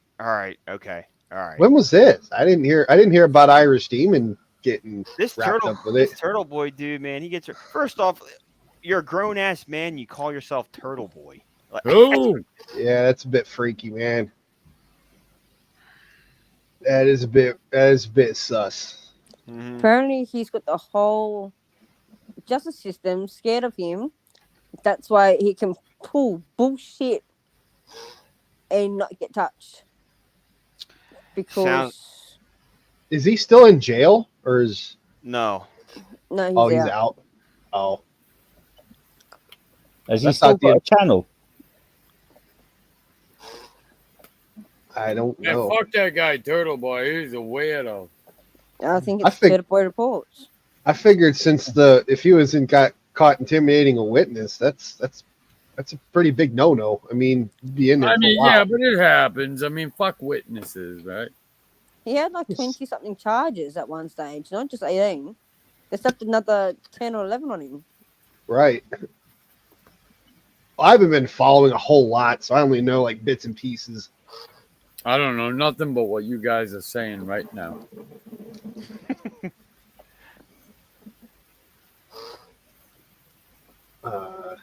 Speaker 6: Okay. All right.
Speaker 1: When was this? I didn't hear about Irish Demon getting
Speaker 6: This
Speaker 1: wrapped up with it.
Speaker 6: This Turtle Boy dude, man, he gets first off, you're a grown ass man. You call yourself Turtle Boy.
Speaker 5: Who?
Speaker 1: Yeah, that's a bit freaky, man. That is a bit sus.
Speaker 6: Mm-hmm.
Speaker 7: Apparently, he's got the whole justice system scared of him. That's why he can pull bullshit and not get touched. Because
Speaker 1: is he still in jail or is
Speaker 6: no?
Speaker 7: No,
Speaker 1: he's out. Oh,
Speaker 2: has he still got a channel?
Speaker 1: I don't
Speaker 5: Man,
Speaker 1: know.
Speaker 5: fuck that guy, Turtle Boy. He's a weirdo.
Speaker 7: I think it's Turtle Boy reports.
Speaker 1: I figured since if he got caught intimidating a witness, that's a pretty big no. I mean, be in there.
Speaker 5: I
Speaker 1: for
Speaker 5: mean,
Speaker 1: a while.
Speaker 5: yeah, but it happens. I mean, fuck witnesses, right?
Speaker 7: He had like 20-something charges at one stage, not just 18. They slapped another 10 or 11 on him.
Speaker 1: Right. I haven't been following a whole lot, so I only know like bits and pieces.
Speaker 5: I don't know nothing but what you guys are saying right now.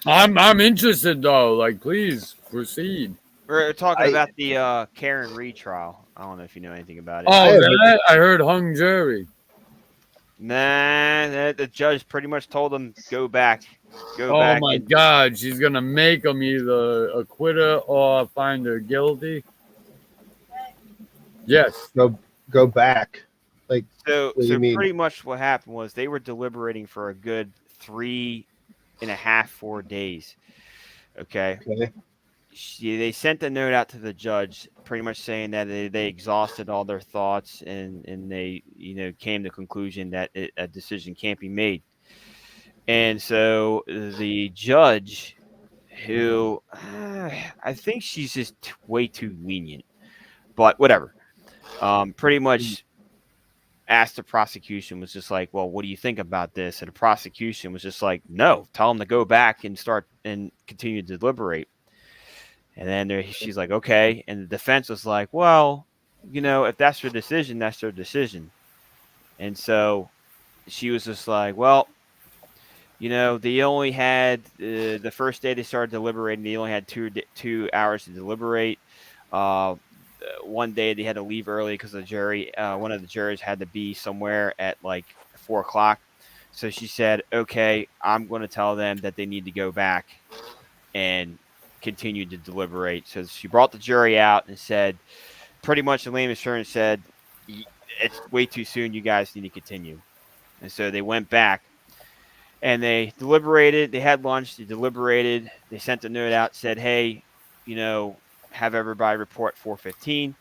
Speaker 5: I'm interested though. Like, please proceed.
Speaker 6: We're talking about the Karen Reed trial. I don't know if you know anything about it.
Speaker 5: Oh, I heard hung jury.
Speaker 6: Nah, the judge pretty much told him go back.
Speaker 5: Oh my God, she's gonna make him either acquit her or find her guilty. Yes.
Speaker 1: Go back. Like
Speaker 6: so pretty much what happened was they were deliberating for a good 3.5, 4 days. Okay. They sent a note out to the judge pretty much saying that they exhausted all their thoughts and they came to the conclusion that a decision can't be made. And so the judge, who I think she's just way too lenient, but whatever, pretty much asked the prosecution, was just like, well, what do you think about this? And the prosecution was just like, no, tell them to go back and start and continue to deliberate. And then she's like, okay. And the defense was like, well, if that's their decision, that's their decision. And so she was just like, well, they only had the first day they started deliberating. They only had 2 hours to deliberate. One day they had to leave early because the jury, one of the jurors had to be somewhere at like 4:00. So she said, okay, I'm going to tell them that they need to go back and continue to deliberate. So she brought the jury out and said, pretty much the layman's terms said, it's way too soon. You guys need to continue. And so they went back and they deliberated. They had lunch. They deliberated. They sent a note out, said, hey, have everybody report 4:15.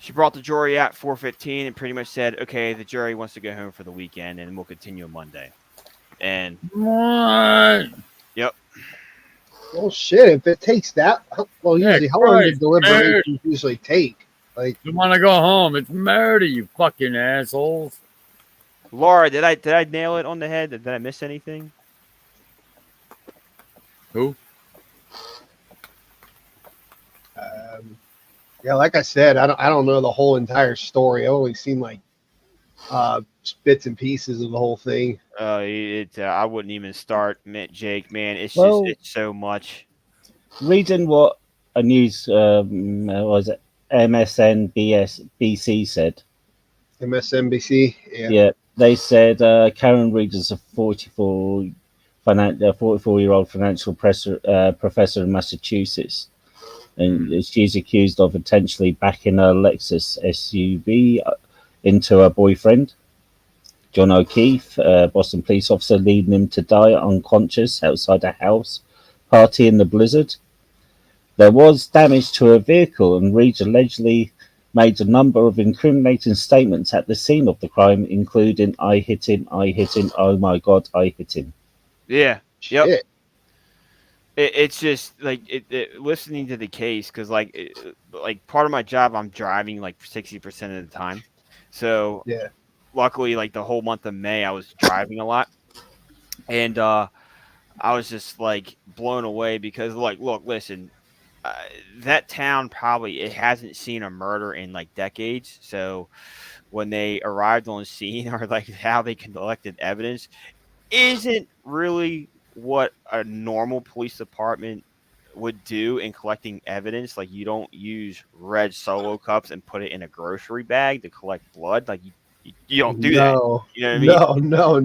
Speaker 6: She brought the jury out 4:15 and pretty much said, okay, the jury wants to go home for the weekend and we'll continue on Monday. And
Speaker 5: what?
Speaker 6: Yep.
Speaker 1: Well, shit. If it takes that, well, usually how long do deliberations usually take? Like,
Speaker 5: you want to go home? It's murder, you fucking assholes.
Speaker 6: Laura, did I nail it on the head? Did I miss anything?
Speaker 5: Who?
Speaker 1: Yeah, like I said, I don't know the whole entire story. I've only seen like bits and pieces of the whole thing.
Speaker 6: I wouldn't even start, Jake. Man, it's so much.
Speaker 2: Reading what a news was it MSNBC said.
Speaker 1: MSNBC, yeah.
Speaker 2: Yeah, they said Karen Reed is a 44-year-old financial professor in Massachusetts. And she's accused of intentionally backing a Lexus SUV into her boyfriend, John O'Keefe, Boston police officer, leading him to die unconscious outside a house party in the blizzard. There was damage to her vehicle, and Reed allegedly made a number of incriminating statements at the scene of the crime, including, I hit him, oh my God, I hit him.
Speaker 6: Yeah. Yep.
Speaker 1: Shit.
Speaker 6: It's just like listening to the case because like part of my job I'm driving like 60% of the time, so
Speaker 1: yeah.
Speaker 6: Luckily, like the whole month of May, I was driving a lot, and I was just like blown away because like, look, listen, that town it hasn't seen a murder in like decades, so when they arrived on scene or like how they collected evidence isn't really what a normal police department would do in collecting evidence. Like you don't use red Solo cups and put it in a grocery bag to collect blood. Like you don't do that. You know what I mean?
Speaker 1: No.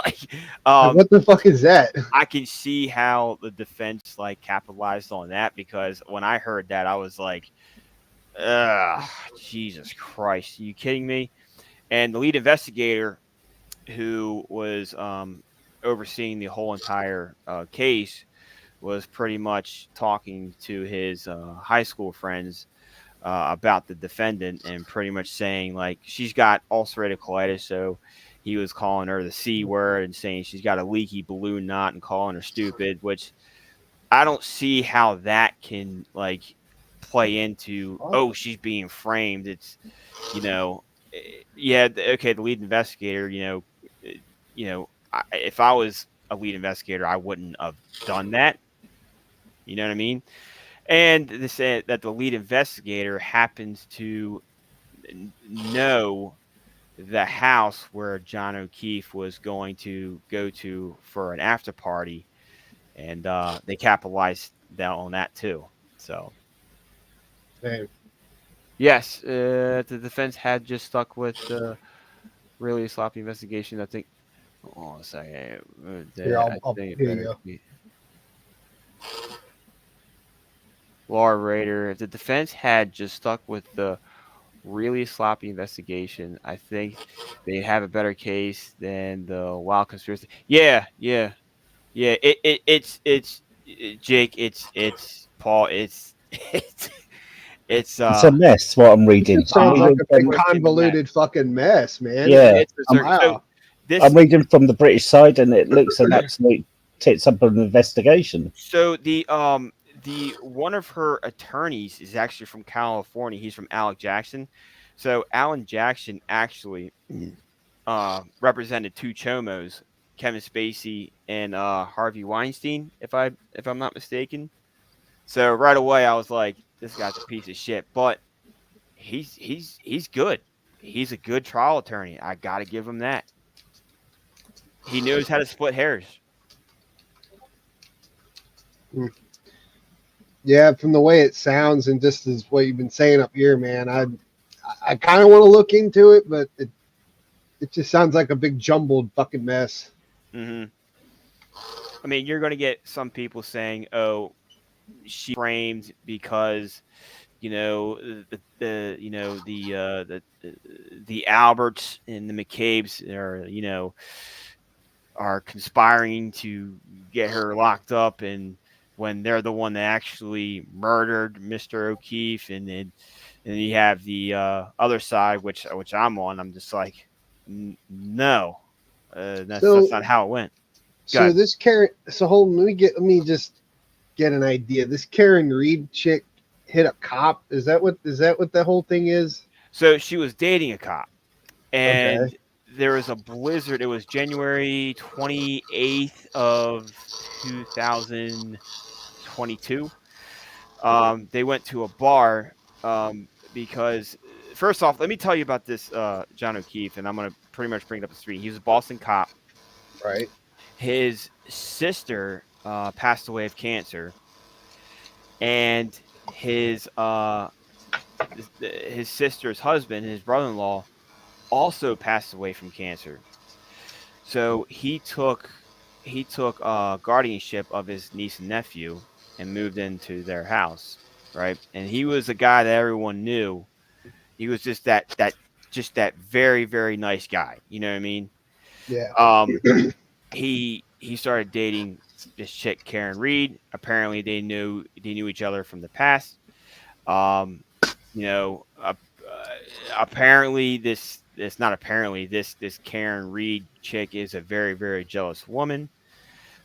Speaker 6: Like,
Speaker 1: what the fuck is that?
Speaker 6: I can see how the defense like capitalized on that because when I heard that, I was like, Jesus Christ, are you kidding me? And the lead investigator who was overseeing the whole entire case was pretty much talking to his high school friends about the defendant and pretty much saying like she's got ulcerative colitis, so he was calling her the C word and saying she's got a leaky balloon knot and calling her stupid, which I don't see how that can like play into she's being framed. It's yeah, okay, the lead investigator, if I was a lead investigator, I wouldn't have done that. You know what I mean? And they said that the lead investigator happens to know the house where John O'Keefe was going to go to for an after party, and they capitalized on that too. So, yes, the defense had just stuck with the really sloppy investigation. I think. Hold on a second.
Speaker 1: Here you go.
Speaker 6: Laura Rader, if the defense had just stuck with the really sloppy investigation, I think they have a better case than the wild conspiracy. Yeah. It's Jake. It's Paul. It's
Speaker 2: a mess. What I'm reading.
Speaker 1: It sounds like a big convoluted fucking mess, man.
Speaker 2: Yeah.
Speaker 1: Wow.
Speaker 2: I'm reading from the British side, and it looks an absolute tits up of an investigation.
Speaker 6: So the one of her attorneys is actually from California. He's from Alec Jackson. So Alan Jackson actually represented two chomos, Kevin Spacey and Harvey Weinstein, if I'm not mistaken. So right away, I was like, this guy's a piece of shit. But he's good. He's a good trial attorney. I got to give him that. He knows how to split hairs.
Speaker 1: Yeah, from the way it sounds and just as what you've been saying up here, man, I kind of want to look into it, but it just sounds like a big jumbled fucking mess.
Speaker 6: Mm-hmm. I mean, you're going to get some people saying, "Oh, she framed because the Alberts and the McCabe's are conspiring to get her locked up, and when they're the one that actually murdered Mr. O'Keefe, and you have the other side, which I'm on. I'm just like, no, that's not how it went.
Speaker 1: So this Karen, let me just get an idea. This Karen Reed chick hit a cop. Is that what the whole thing is?
Speaker 6: So she was dating a cop, and there was a blizzard. It was January 28th of 2022. They went to a bar because, first off, let me tell you about this John O'Keefe, and I'm going to pretty much bring it up to speed. He was a Boston cop.
Speaker 1: Right.
Speaker 6: His sister passed away of cancer, and his sister's husband, his brother-in-law, also passed away from cancer. So he took guardianship of his niece and nephew and moved into their house, right? And he was a guy that everyone knew. He was just that very, very nice guy. You know what I mean?
Speaker 1: Yeah.
Speaker 6: He started dating this chick, Karen Reed. Apparently, they knew each other from the past. Apparently this Karen Reed chick is a very, very jealous woman.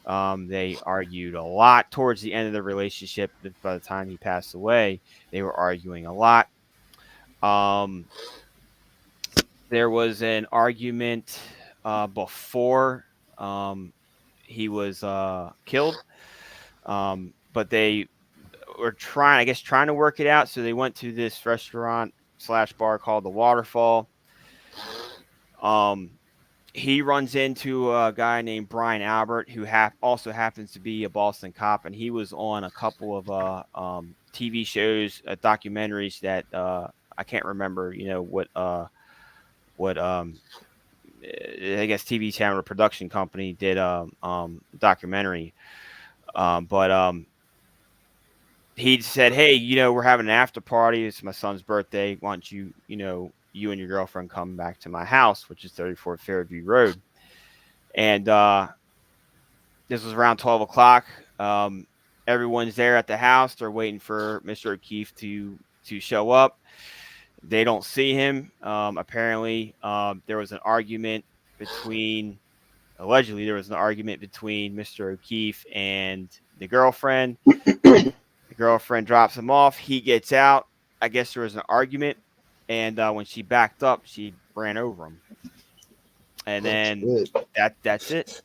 Speaker 6: They argued a lot towards the end of the relationship. By the time he passed away, they were arguing a lot. There was an argument before he was killed, but they were trying to work it out. So they went to this restaurant/bar called the Waterfall. He runs into a guy named Brian Albert, who also happens to be a Boston cop, and he was on a couple of TV shows, documentaries that I can't remember, what I guess TV channel or production company did documentary, but he said, "Hey, we're having an after party. It's my son's birthday. Why don't you and your girlfriend come back to my house, which is 34 Fairview Road." And this was around 12 o'clock. Everyone's there at the house. They're waiting for Mr. O'Keefe to show up. They don't see him. Allegedly, there was an argument between Mr. O'Keefe and the girlfriend. The girlfriend drops him off. He gets out. I guess there was an argument. And when she backed up, she ran over him. And then that's it.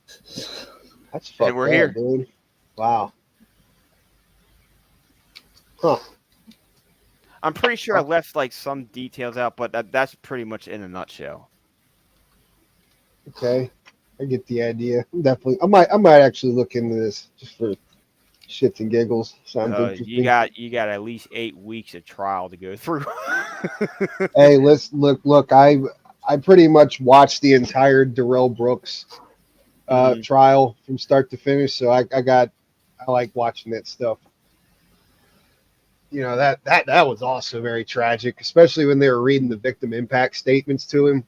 Speaker 1: That's fucked
Speaker 6: and we're
Speaker 1: up,
Speaker 6: here.
Speaker 1: Dude. Wow. Huh.
Speaker 6: I'm pretty sure I left some details out, but that's pretty much in a nutshell.
Speaker 1: Okay. I get the idea. Definitely. I might actually look into this just for shits and giggles. Sounds interesting.
Speaker 6: You got at least 8 weeks of trial to go through.
Speaker 1: Hey, let's look. I pretty much watched the entire Darrell Brooks trial from start to finish, so I like watching that stuff. That was also very tragic, especially when they were reading the victim impact statements to him.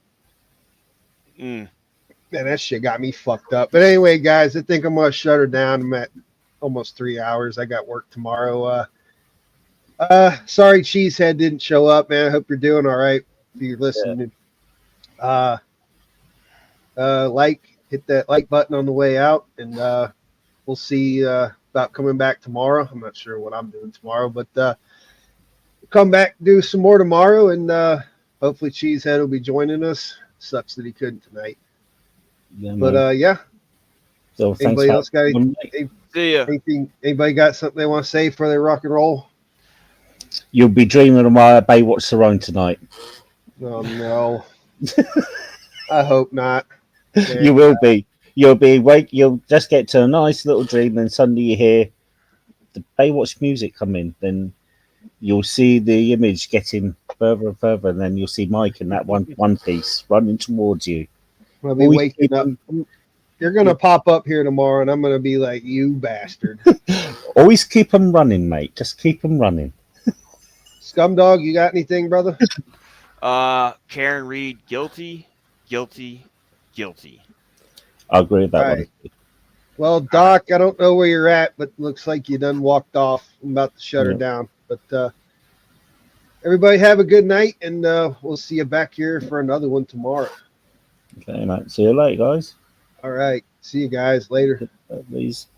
Speaker 1: Man, that shit got me fucked up. But anyway, guys, I think I'm gonna shut her down. I'm at almost 3 hours. I got work tomorrow. Sorry Cheesehead didn't show up, man. I hope you're doing all right if you're listening. Yeah. Hit that like button on the way out, and we'll see about coming back tomorrow. I'm not sure what I'm doing tomorrow, but come back, do some more tomorrow, and hopefully Cheesehead will be joining us. Sucks that he couldn't tonight.
Speaker 2: Yeah,
Speaker 1: but yeah.
Speaker 2: So
Speaker 1: anybody else got anything?
Speaker 6: See ya.
Speaker 1: Anybody got something they want to say for their rock and roll?
Speaker 2: You'll be dreaming of my Baywatch Cerrone tonight.
Speaker 1: Oh no. I hope not.
Speaker 2: You will be. You'll be awake. You'll just get to a nice little dream, and suddenly you hear the Baywatch music come in. Then you'll see the image getting further and further, and then you'll see Mike in that one piece running towards you.
Speaker 1: I'll be waking up. You're gonna pop up here tomorrow, and I'm gonna be like, "You bastard!"
Speaker 2: Always keep them running, mate. Just keep them running.
Speaker 1: Scumdog, you got anything, brother?
Speaker 6: Karen Reed, guilty.
Speaker 2: I agree with that one.
Speaker 1: Well, Doc, I don't know where you're at, but looks like you done walked off. I'm about to shut her down. But everybody have a good night, and we'll see you back here for another one tomorrow.
Speaker 2: Okay, mate. See you later, guys.
Speaker 1: All right. See you guys later.
Speaker 2: Please.